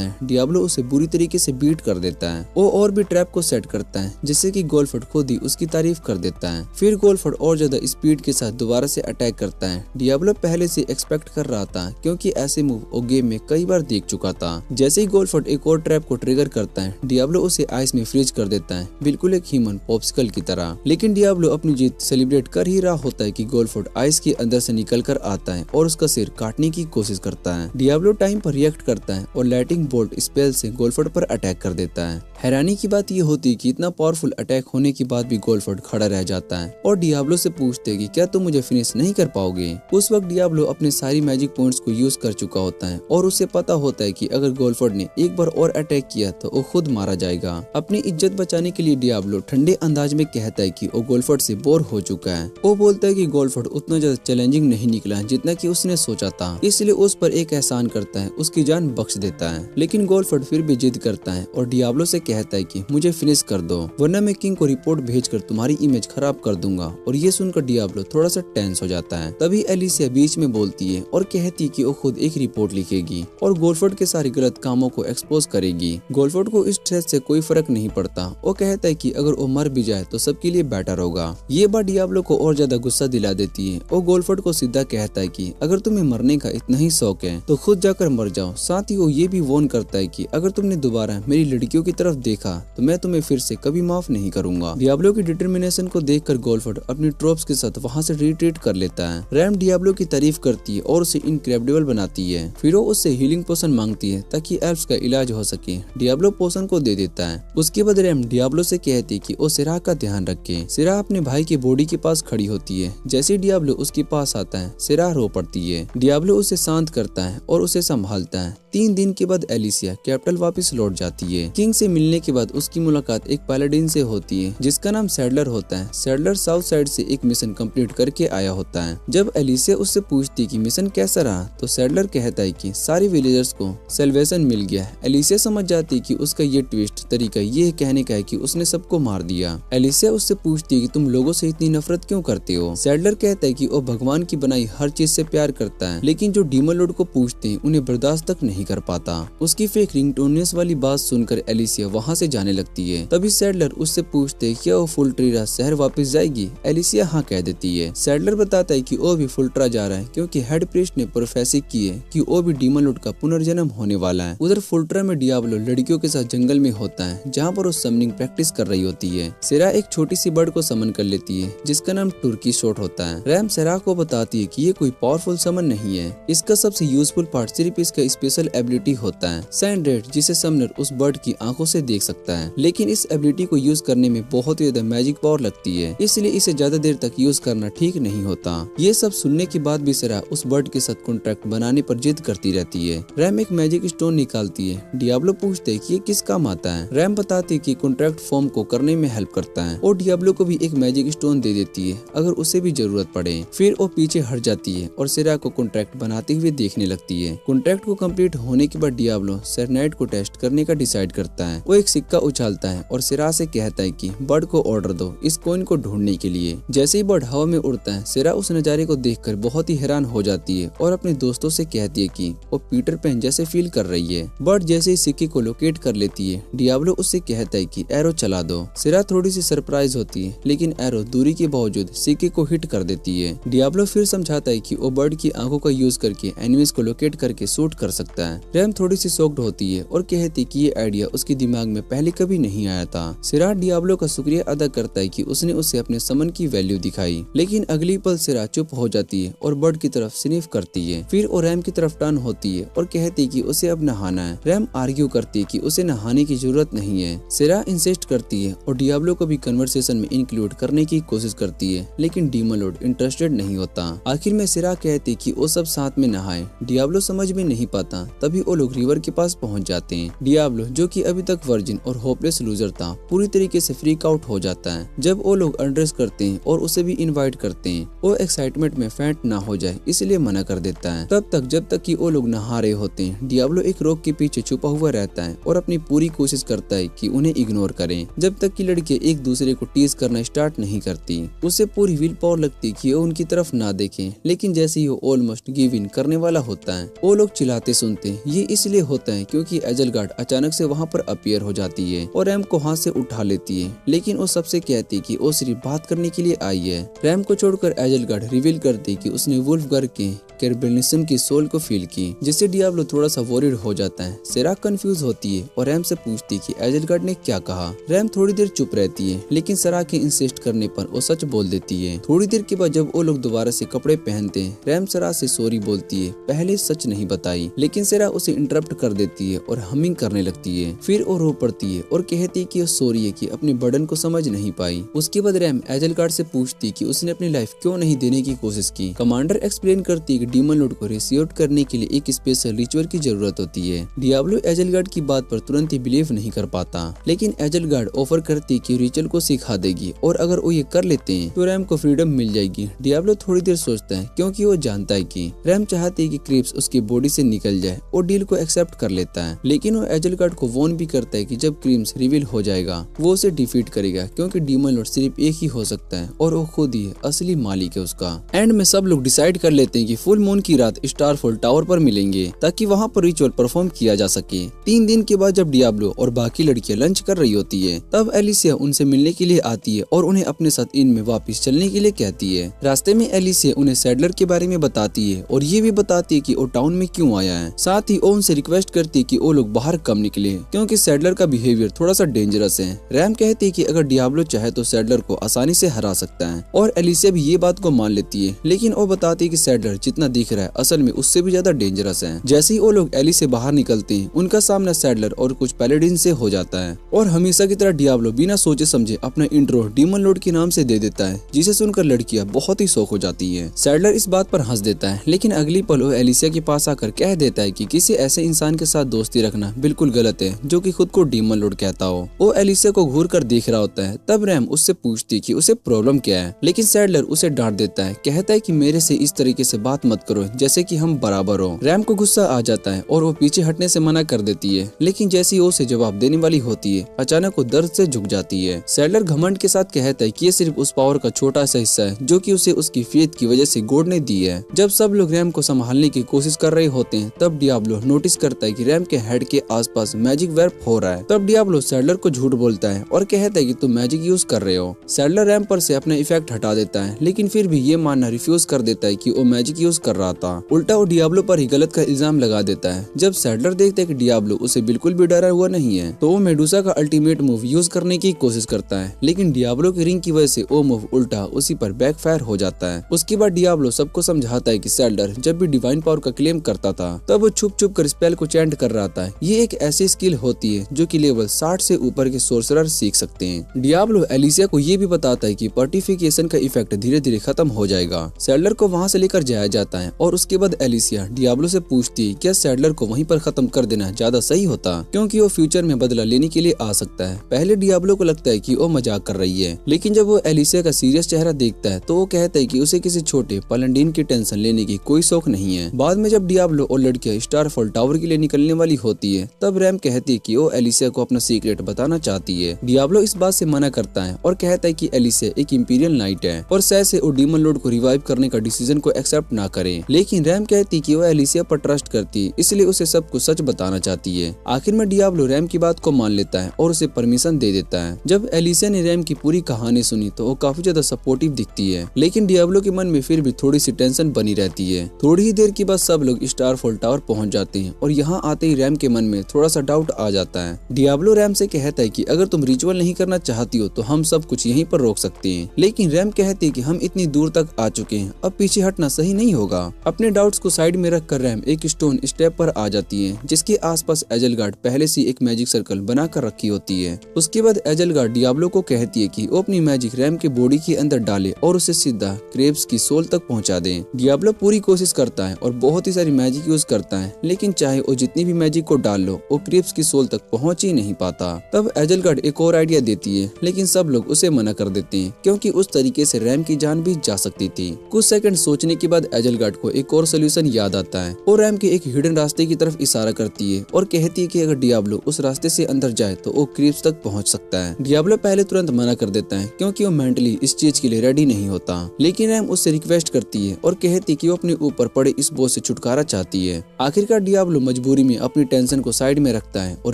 है डियाब्लो उसे बुरी तरीके से बीट कर देता है। वो और भी ट्रैप को सेट करता है जिससे कि गोल्डफोर्ड खुद ही उसकी तारीफ कर देता है। फिर गोल्डफोर्ड और ज्यादा स्पीड के साथ दोबारा से अटैक करता है। डियाब्लो पहले से एक्सपेक्ट कर रहा था, क्योंकि ऐसे मूव वो गेम में कई बार देख चुका था। जैसे ही गोल्डफोर्ड एक और ट्रैप को ट्रिगर करता है डियाब्लो उसे आइस में फ्रीज कर देता है, बिल्कुल एक ह्यूमन पॉप्सिकल की तरह। लेकिन डियाब्लो अपनी जीत सेलिब्रेट कर ही रहा होता है कि गोल्डफोर्ड आइस के अंदर से निकल कर आता है और उसका सिर काटने की कोशिश करता है। डियाब्लो टाइम पर रिएक्ट करता है और लाइटिंग बोल्ट स्पेल से गोल्डफोर्ड पर अटैक कर देता है। हैरानी की बात यह होती है कि इतना पावरफुल अटैक होने के बाद भी गोल्डफोर्ड खड़ा रह जाता है और डियाब्लो से पूछते हैं कि क्या तुम मुझे फिनिश नहीं कर पाओगे। उस वक्त डियाब्लो अपने सारी मैजिक पॉइंट्स को यूज कर चुका होता है और उसे पता होता है कि अगर गोल्डफोर्ड ने एक बार और अटैक किया तो वो खुद मारा जाएगा। अपनी इज्जत बचाने के लिए डियाब्लो ठंडे अंदाज में कहता है कि वो गोल्डफोर्ड से बोर हो चुका है। वो बोलता है कि गोल्डफोर्ड उतना ज्यादा चैलेंजिंग नहीं निकला जितना कि उसने सोचा था, इसलिए उस पर एक एहसान करता है, उसकी जान बख्श देता है। लेकिन गोल्डफोर्ड फिर भी जिद करता है और डियाब्लो से कहता है कि मुझे फिनिश कर दो, वरना मैं किंग को रिपोर्ट भेजकर तुम्हारी इमेज खराब कर दूंगा। और ये सुनकर डियाब्लो थोड़ा सा टेंस हो जाता है। तभी एलिसिया बीच में बोलती है और कहती कि वो खुद एक रिपोर्ट लिखेगी और गोल्डफोर्ड के सारे गलत कामों को एक्सपोज करेगी। गोल्डफोर्ड को इस स्ट्रेस से कोई फर्क नहीं पड़ता। वो कहता है कि अगर वो मर भी जाए तो सबके लिए बेटर होगा। ये बात डियाब्लो को और ज्यादा गुस्सा दिला देती है। वो गोल्डफोर्ड को सीधा कहता है कि अगर तुम्हें मरने का इतना ही शौक है तो खुद जाकर मर जाओ। साथ ही वो ये भी वॉर्न करता है कि अगर तुमने दोबारा मेरी लड़कियों की तरफ देखा तो मैं तुम्हें फिर से कभी माफ नहीं करूंगा। डियाब्लो की डिटर्मिनेशन को देखकर गोल्डफोर्ड अपनी ट्रोप्स के साथ वहाँ से रिट्रीट कर लेता है। रैम डियाब्लो की तारीफ करती है और उसे इनक्रेडिबल बनाती है। फिर वो उससे हीलिंग पोशन मांगती है ताकि एल्फ्स का इलाज हो सके। डियाब्लो पोशन को दे देता है। उसके बाद रैम डियाब्लो से कहती है कि वो सिराह का ध्यान रखे। सिराह अपने भाई की बॉडी के पास खड़ी होती है। जैसे डियाब्लो उसके पास आता है सिराह रो पड़ती है। डियाब्लो उसे शांत करता है और उसे संभालता है। 3 दिन के बाद एलिसिया कैपिटल वापस लौट जाती है। किंग से मिलने के बाद उसकी मुलाकात एक पैलेडिन से होती है जिसका नाम सैडलर होता है। सैडलर साउथ साइड से एक मिशन कंप्लीट करके आया होता है। जब एलिसिया उससे पूछती है कि मिशन कैसा रहा तो सैडलर कहता है कि सारे विलेजर्स को सेल्वेशन मिल गया। एलिसिया समझ जाती है कि उसका ये ट्विस्ट तरीका ये कहने का है कि उसने सबको मार दिया। एलिसिया उससे पूछती है कि तुम लोगों से इतनी नफरत क्यों करते हो। सैडलर कहता है कि वो भगवान की बनाई हर चीज से प्यार करता है, लेकिन जो डीमन लॉर्ड को पूछते हैं उन्हें बर्दाश्त तक नहीं कर पाता। उसकी फेक रिंगटोनियस वाली बात सुनकर एलिसिया वहाँ से जाने लगती है। तभी सैडलर उससे पूछते हैं क्या वो फुलट्रीरा शहर वापस जाएगी। एलिसिया हाँ कह देती है। सैडलर बताता है कि वो भी फुलट्रा जा रहा है क्योंकि हेड प्रीस्ट ने प्रोफेसी की है कि वो भी डीमन लॉर्ड का पुनर्जन्म होने वाला है। उधर फुलट्रा में डियाब्लो लड़कियों के साथ जंगल में होता है जहाँ पर वो समनिंग प्रैक्टिस कर रही होती है। सिरा एक छोटी सी बर्ड को समन कर लेती है जिसका नाम टर्की शॉट होता है। रैम सिरा को बताती है कि ये कोई पावरफुल समन नहीं है, इसका सबसे यूजफुल पार्ट सिर्फ इसका स्पेशल एबिलिटी होता है सैंड रेड, जिसे समनर उस बर्ड की आंखों से देख सकता है। लेकिन इस एबिलिटी को यूज करने में बहुत ही ज्यादा मैजिक पावर लगती है, इसलिए इसे ज्यादा देर तक यूज करना ठीक नहीं होता। ये सब सुनने के बाद भी सिरा उस बर्ड के साथ कॉन्ट्रैक्ट बनाने पर जिद करती रहती है। रैम एक मैजिक स्टोन निकालती है। डियाब्लो पूछते है कि ये किस काम आता है। रैम बताती है कि कॉन्ट्रैक्ट फॉर्म को करने में हेल्प करता है और डियाब्लो को भी एक मैजिक स्टोन दे देती है अगर उसे भी जरूरत पड़े। फिर वो पीछे हट जाती है और सिरा को कॉन्ट्रैक्ट बनाते हुए देखने लगती है। कॉन्ट्रैक्ट को कंप्लीट होने के बाद डियाब्लो सेरेनाइट को टेस्ट करने का डिसाइड करता है। वो एक सिक्का उछालता है और सिरा से कहता है कि बर्ड को ऑर्डर दो इस कॉइन को ढूंढने के लिए। जैसे ही बर्ड हवा में उड़ता है सिरा उस नजारे को देखकर बहुत ही हैरान हो जाती है और अपने दोस्तों से कहती है कि वो पीटर पैन जैसे फील कर रही है। बर्ड जैसे ही सिक्के को लोकेट कर लेती है डियाब्लो उससे कहता है कि एरो चला दो। सिरा थोड़ी सी सरप्राइज होती है लेकिन एरो दूरी के बावजूद सिक्के को हिट कर देती है। डियाब्लो फिर समझाता है कि वो बर्ड की आंखों का यूज करके एनिमीज को लोकेट करके शूट कर सकता है। रैम थोड़ी सी शॉक्ड होती है और कहती कि ये आइडिया उसके दिमाग में पहले कभी नहीं आया था। सिरा डियाब्लो का शुक्रिया अदा करता है कि उसने उसे अपने समन की वैल्यू दिखाई, लेकिन अगली पल सिरा चुप हो जाती है और बर्ड की तरफ स्निफ करती है। फिर वो रैम की तरफ टर्न होती है और कहती कि उसे अब नहाना है। रैम आर्ग्यू करती है कि उसे नहाने की जरूरत जरूरत नहीं है। सेरा इंसिस्ट करती है और डियाब्लो को भी कन्वर्सेशन में इंक्लूड करने की कोशिश करती है, लेकिन डीमन लॉर्ड इंटरेस्टेड नहीं होता। आखिर में सेरा कहती कि वो सब साथ में नहाए। डियाब्लो समझ में नहीं पाता, तभी वो लोग रिवर के पास पहुंच जाते हैं। डियाब्लो, जो कि अभी तक वर्जिन और होपलेस लूजर था, पूरी तरीके से फ्रीक आउट हो जाता है जब वो लोग अनड्रेस करते हैं और उसे भी इनवाइट करते हैं। वो एक्साइटमेंट में फैंट ना हो जाए इसलिए मना कर देता है। तब तक जब तक कि वो लोग नहा रहे होते हैं, डियाब्लो एक रॉक के पीछे छुपा हुआ रहता है और अपनी पूरी कोशिश करता है कि उन्हें इग्नोर करें, जब तक कि लड़के एक दूसरे को टीज करना स्टार्ट नहीं करती। उसे पूरी विल पावर लगती कि वो उनकी तरफ ना देखें, लेकिन जैसे ही वो ऑलमोस्ट गिव इन करने वाला होता है, वो लोग चिल्लाते सुनते हैं। ये इसलिए होता है क्योंकि एजलगार्ड अचानक से वहाँ पर अपीयर हो जाती है और रैम को हाथ से उठा लेती है, लेकिन वो सबसे कहती कि वो सिर्फ बात करने के लिए आई है। रैम को छोड़कर एजलगार्ड रिवील करती कि उसने वुल्फगर के कैर्बेनिज्म की सोल को फील की, जिससे डियाब्लो थोड़ा सा वॉरिड हो जाता है। सेरा कंफ्यूज होती है और रैम से पूछती कि एजलगार्ड ने क्या कहा। रैम थोड़ी देर चुप रहती है, लेकिन सेरा के इंसिस्ट करने पर वो सच बोल देती है। थोड़ी देर के बाद जब वो लोग दोबारा से कपड़े पहनते हैं, रैम सेरा से सॉरी बोलती है, पहले सच नहीं बताई, लेकिन सेरा उसे इंटरप्ट कर देती है और हमिंग करने लगती है। फिर वो रो पड़ती है और कहती है कि वो सॉरी है कि अपने बर्डन को समझ नहीं पाई। उसके बाद रैम एजलगार्ड से पूछती कि उसने अपनी लाइफ क्यों नहीं देने की कोशिश की। कमांडर एक्सप्लेन करती कि डीमन लॉर्ड को रिसीव करने के लिए एक स्पेशल रिचुअल की जरूरत होती है। डियाब्लो एजलगार्ड की बात पर तुरंत ही बिलीव नहीं कर पाता, लेकिन एजलगार्ड ऑफर करती कि रिचुअल को सिखा देगी और अगर वो ये कर लेते हैं तो रैम को फ्रीडम मिल जाएगी। डियाब्लो थोड़ी देर सोचता है क्योंकि वो जानता है कि रैम चाहती है कि क्रिप्स उसकी बॉडी से निकल जाए और डील को एक्सेप्ट कर लेता है, लेकिन वो एजलगार्ड को वॉर्न भी करता है कि जब क्रिप्स रिवील हो जाएगा वो उसे डिफीट करेगा, क्योंकि डीमन लॉर्ड सिर्फ एक ही हो सकता है और वो खुद ही असली मालिक है उसका। एंड में सब लोग डिसाइड कर लेते हैं कि फुल मून की रात स्टारफॉल टावर पर मिलेंगे ताकि वहाँ पर रिचुअल परफॉर्म किया जा सके। 3 दिन के बाद जब डियाब्लो और बाकी लड़कियां लंच कर रही होती है, तब एलिसिया उनसे मिलने के लिए आती है और उन्हें अपने साथ इन में वापस चलने के लिए कहती है। रास्ते में एलिसिया उन्हें सैडलर के बारे में बताती है और ये भी बताती है कि वो टाउन में क्यों आया है। साथ ही वो उनसे रिक्वेस्ट करती है कि वो लोग बाहर कम निकले, क्योंकि सैडलर का बिहेवियर थोड़ा सा डेंजरस है। रैम कहती है कि अगर डियाब्लो चाहे तो सैडलर को आसानी से हरा सकता है और एलिसिया भी ये बात को मान लेती है, लेकिन वो बताती है कि सैडलर जितना दिख रहा है असल में उससे भी ज्यादा डेंजरस है। जैसे ही वो लोग एली से बाहर निकलते हैं, उनका सामना सैडलर और कुछ पैलेडिन से हो जाता है और हमेशा की तरह डियाब्लो बिना सोचे समझे अपना इंट्रो डीमन लॉर्ड के नाम से दे देता है, जिसे सुनकर लड़कियां बहुत ही शौक हो जाती है। सैडलर इस बात पर हंस देता है, लेकिन अगली पल वो एलिसिया के पास आकर कह देता है कि किसी ऐसे इंसान के साथ दोस्ती रखना बिल्कुल गलत है जो कि खुद को डीमन लॉर्ड कहता हो। वो एलिसिया को घूर कर देख रहा होता है। तब रैम उससे पूछती कि उसे प्रॉब्लम क्या है, लेकिन सैडलर उसे डांट देता है, कहता है कि मेरे से इस तरीके से बात मत करो जैसे कि हम बराबर हो। रैम को गुस्सा आ जाता है और वो पीछे हटने से मना कर देती है, लेकिन जैसे ही वो उसे जवाब देने वाली होती है, अचानक वो दर्द से झुक जाती है। सैडलर घमंड के साथ कहता है कि ये सिर्फ उस पावर का छोटा सा हिस्सा है जो कि उसे उसकी फेथ की वजह से गॉड ने दी है। जब सब लोग रैम को संभालने की कोशिश कर रहे होते हैं, तब डियाब्लो नोटिस करता है कि रैम के हेड के आसपास मैजिक वर्प हो रहा है। तब डियाब्लो सैडलर को झूठ बोलता है और कहता है कि तुम मैजिक यूज कर रहे हो। सैडलर रैम पर से अपना इफेक्ट हटा देता है, लेकिन फिर भी ये मानना रिफ्यूज कर देता है कि वो मैजिक यूज कर रहा था। उल्टा वो डियाब्लो पर ही गलत का इल्जाम लगा देता है। जब सैडलर देखता है कि डियाब्लो उसे बिल्कुल भी डरा हुआ नहीं है, तो वो मेडुसा का अल्टीमेट मूव यूज करने की कोशिश करता है, लेकिन डियाब्लो की रिंग की वजह से वो मूव उल्टा उसी पर बैकफायर हो जाता है। उसके बाद डियाब्लो सबको समझाता है कि सैडलर जब भी डिवाइन पावर का क्लेम करता था, तब वो छुप छुप कर स्पेल को चैंट कर रहा था। ये एक ऐसी स्किल होती है जो कि लेवल 60 से ऊपर के सोर्सरर सीख सकते हैं। डियाब्लो एलिसिया को ये भी बताता है कि पर्टिफिकेशन का इफेक्ट धीरे धीरे खत्म हो जाएगा। सैडलर को वहाँ से लेकर जाया जाता है और उसके बाद एलिसिया डियाब्लो से पूछती है क्या सैडलर को वहीं पर खत्म कर देना ज्यादा सही होता, क्योंकि वो फ्यूचर में बदला लेने के लिए आ सकता है। पहले डियाब्लो को लगता है कि वो मजाक कर रही है, लेकिन जब वो एलिसिया का सीरियस चेहरा देखता है तो वो कहता है कि उसे किसी छोटे पलंडीन की टेंशन लेने की कोई शौक नहीं है। बाद में जब डियाब्लो और लड़कियां स्टारफॉल टावर के लिए निकलने वाली होती है, तब रैम कहती है कि वो एलिसिया को अपना सीक्रेट बताना चाहती है। डियाब्लो इस बात से मना करता है और कहता है कि एलिसिया एक इंपीरियल नाइट है और से वो डीमन लॉर्ड को रिवाइव करने का डिसीजन को एक्सेप्ट ना करे। लेकिन रैम कहती कि वो एलिसिया पर ट्रस्ट करती, इसलिए उसे सब कुछ सच बताना चाहती है। आखिर में डियाब्लो रैम की बात को मान लेता है और उसे परमिशन दे देता है। जब एलिसिया ने रैम की पूरी कहानी सुनी तो वो काफी ज्यादा सपोर्टिव दिखती है, लेकिन डियाब्लो के मन में फिर भी थोड़ी सी टेंशन बनी रहती है। थोड़ी ही देर के बाद सब लोग स्टारफॉल टावर पहुंच जाते हैं और यहाँ आते ही रैम के मन में थोड़ा सा डाउट आ जाता है। डियाब्लो रैम से कहता है कि अगर तुम रिचुअल नहीं करना चाहती हो तो हम सब कुछ यहीं पर रोक सकते हैं, लेकिन रैम कहती है कि हम इतनी दूर तक आ चुके हैं, अब पीछे हटना सही नहीं होगा। अपने डाउट्स को साइड में रखकर रैम एक स्टोन स्टेप पर आ जाती है, जिसके आसपास एजलगार्ड पहले से एक मैजिक सर्कल बनाकर रखी होती है। उसके बाद एजल गार्ड डियाब्लो को कहती है कि वो अपनी मैजिक रैम के बॉडी के अंदर डाले और उसे सीधा क्रेब्स की सोल तक पहुंचा दे। डियाब्लो पूरी कोशिश करता है और बहुत ही सारी मैजिक यूज करता है, लेकिन चाहे वो जितनी भी मैजिक को डाल लो वो क्रेब्स की सोल तक पहुंच ही नहीं पाता। तब एजल गार्ड एक और आइडिया देती है, लेकिन सब लोग उसे मना कर देते हैं क्योंकि उस तरीके से रैम की जान भी जा सकती थी। कुछ सेकंड सोचने के बाद एजल गार्ड को एक और सोल्यूशन याद आता है। वो रैम के एक हिडन रास्ते की तरफ इशारा करती है और कहती है कि अगर डियाब्लो उस रास्ते से अंदर जाए तो वो क्रेब्स तक पहुंच सकता है। डियाब्लो पहले तुरंत मना कर देता है क्योंकि वो मेंटली इस चीज के लिए रेडी नहीं होता, लेकिन रैम उससे रिक्वेस्ट करती है और कहती है कि वो अपने ऊपर पड़े इस बोझ से छुटकारा चाहती है। आखिरकार डियाब्लो मजबूरी में अपनी टेंशन को साइड में रखता है और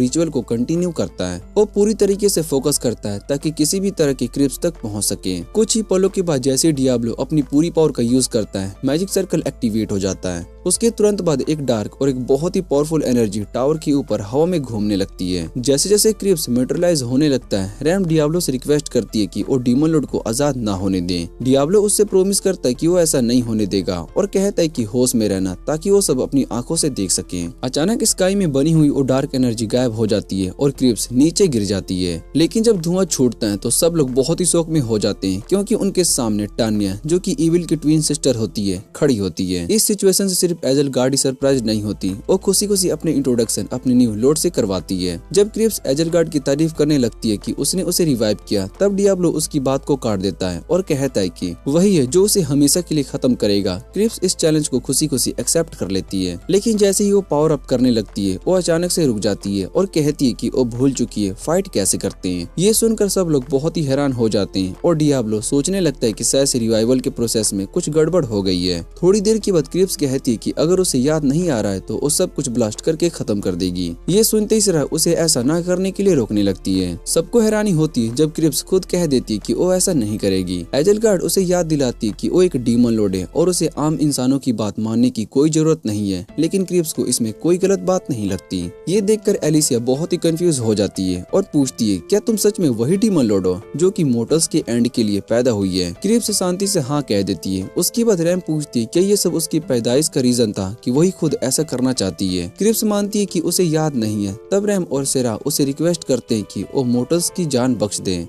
रिचुअल को कंटिन्यू करता है। वो पूरी तरीके से फोकस करता है ताकि किसी भी तरह की क्रेब्स तक पहुंच सके। कुछ ही पलों के बाद जैसे डियाब्लो अपनी पूरी पावर का यूज करता है, मैजिक सर्कल एक्टिवेट हो जाता है। उसके तुरंत बाद एक डार्क और एक बहुत ही पावरफुल एनर्जी टावर के ऊपर हवा में घूमने लगती है। जैसे जैसे क्रेब्स मैटेरियलाइज होने लगता है, रैम डियाब्लो से रिक्वेस्ट करती है कि वो डीमन लॉर्ड को आजाद ना होने दे। डियाब्लो उससे प्रॉमिस करता है कि वो ऐसा नहीं होने देगा और कहता है कि होश में रहना ताकि वो सब अपनी आंखों से देख सके। अचानक स्काई में बनी हुई वो डार्क एनर्जी गायब हो जाती है और क्रेब्स नीचे गिर जाती है। लेकिन जब धुआं छूटता है तो सब लोग बहुत ही शौक में हो जाते हैं क्योंकि उनके सामने टान्या, जो कि इविल की ट्विन सिस्टर होती है, खड़ी होती है। इस सिचुएशन से सिर्फ एजल गार्ड सरप्राइज नहीं होती, वो खुशी खुशी अपने इंट्रोडक्शन अपने न्यू लॉर्ड से करवाती है। जब क्रेब्स एजल गार्ड की तारीफ करने लगती है कि उसने उसे रिवाइव किया, तब डियाब्लो उसकी बात को काट देता है और कहता है कि वही है जो उसे हमेशा के लिए खत्म करेगा। क्रेब्स इस चैलेंज को खुशी खुशी एक्सेप्ट कर लेती है, लेकिन जैसे ही वो पावर अप करने लगती है वो अचानक से रुक जाती है और कहती है कि वो भूल चुकी है फाइट कैसे करते हैं। ये सुनकर सब लोग बहुत ही हैरान हो जाते हैं और डियाब्लो सोचने लगता है कि शायद से रिवाइवल के प्रोसेस में कुछ गड़बड़ हो गई है। थोड़ी देर के बाद क्रेब्स कहती है कि अगर उसे याद नहीं आ रहा है तो वो सब कुछ ब्लास्ट करके खत्म कर देगी। ये सुनते ही सिरा उसे ऐसा ना करने के लिए रोकने लगती है। सबको हैरानी होती है जब क्रेब्स खुद कह देती है कि वो ऐसा नहीं करेगी। एजल गार्ड उसे याद दिलाती है कि वो एक डीमन लॉर्ड है और उसे आम इंसानों की बात मानने की कोई जरूरत नहीं है, लेकिन क्रेब्स को इसमें कोई गलत बात नहीं लगती। ये देखकर एलिसिया बहुत ही कंफ्यूज हो जाती है और पूछती है, क्या तुम सच में वही डीमन लॉर्ड हो जो कि मोर्टल्स के एंड के लिए पैदा हुई है? क्रेब्स शांति से हाँ कह देती है। उसके बाद रैम पूछती है, क्या ये सब उसकी पैदाइश का रीजन था कि वही खुद ऐसा करना चाहती है? क्रेब्स मानती है कि उसे याद नहीं है। तब रैम और सेरा उसे रिक्वेस्ट करते हैं कि वो मोर्टल्स की जान बख्श दे।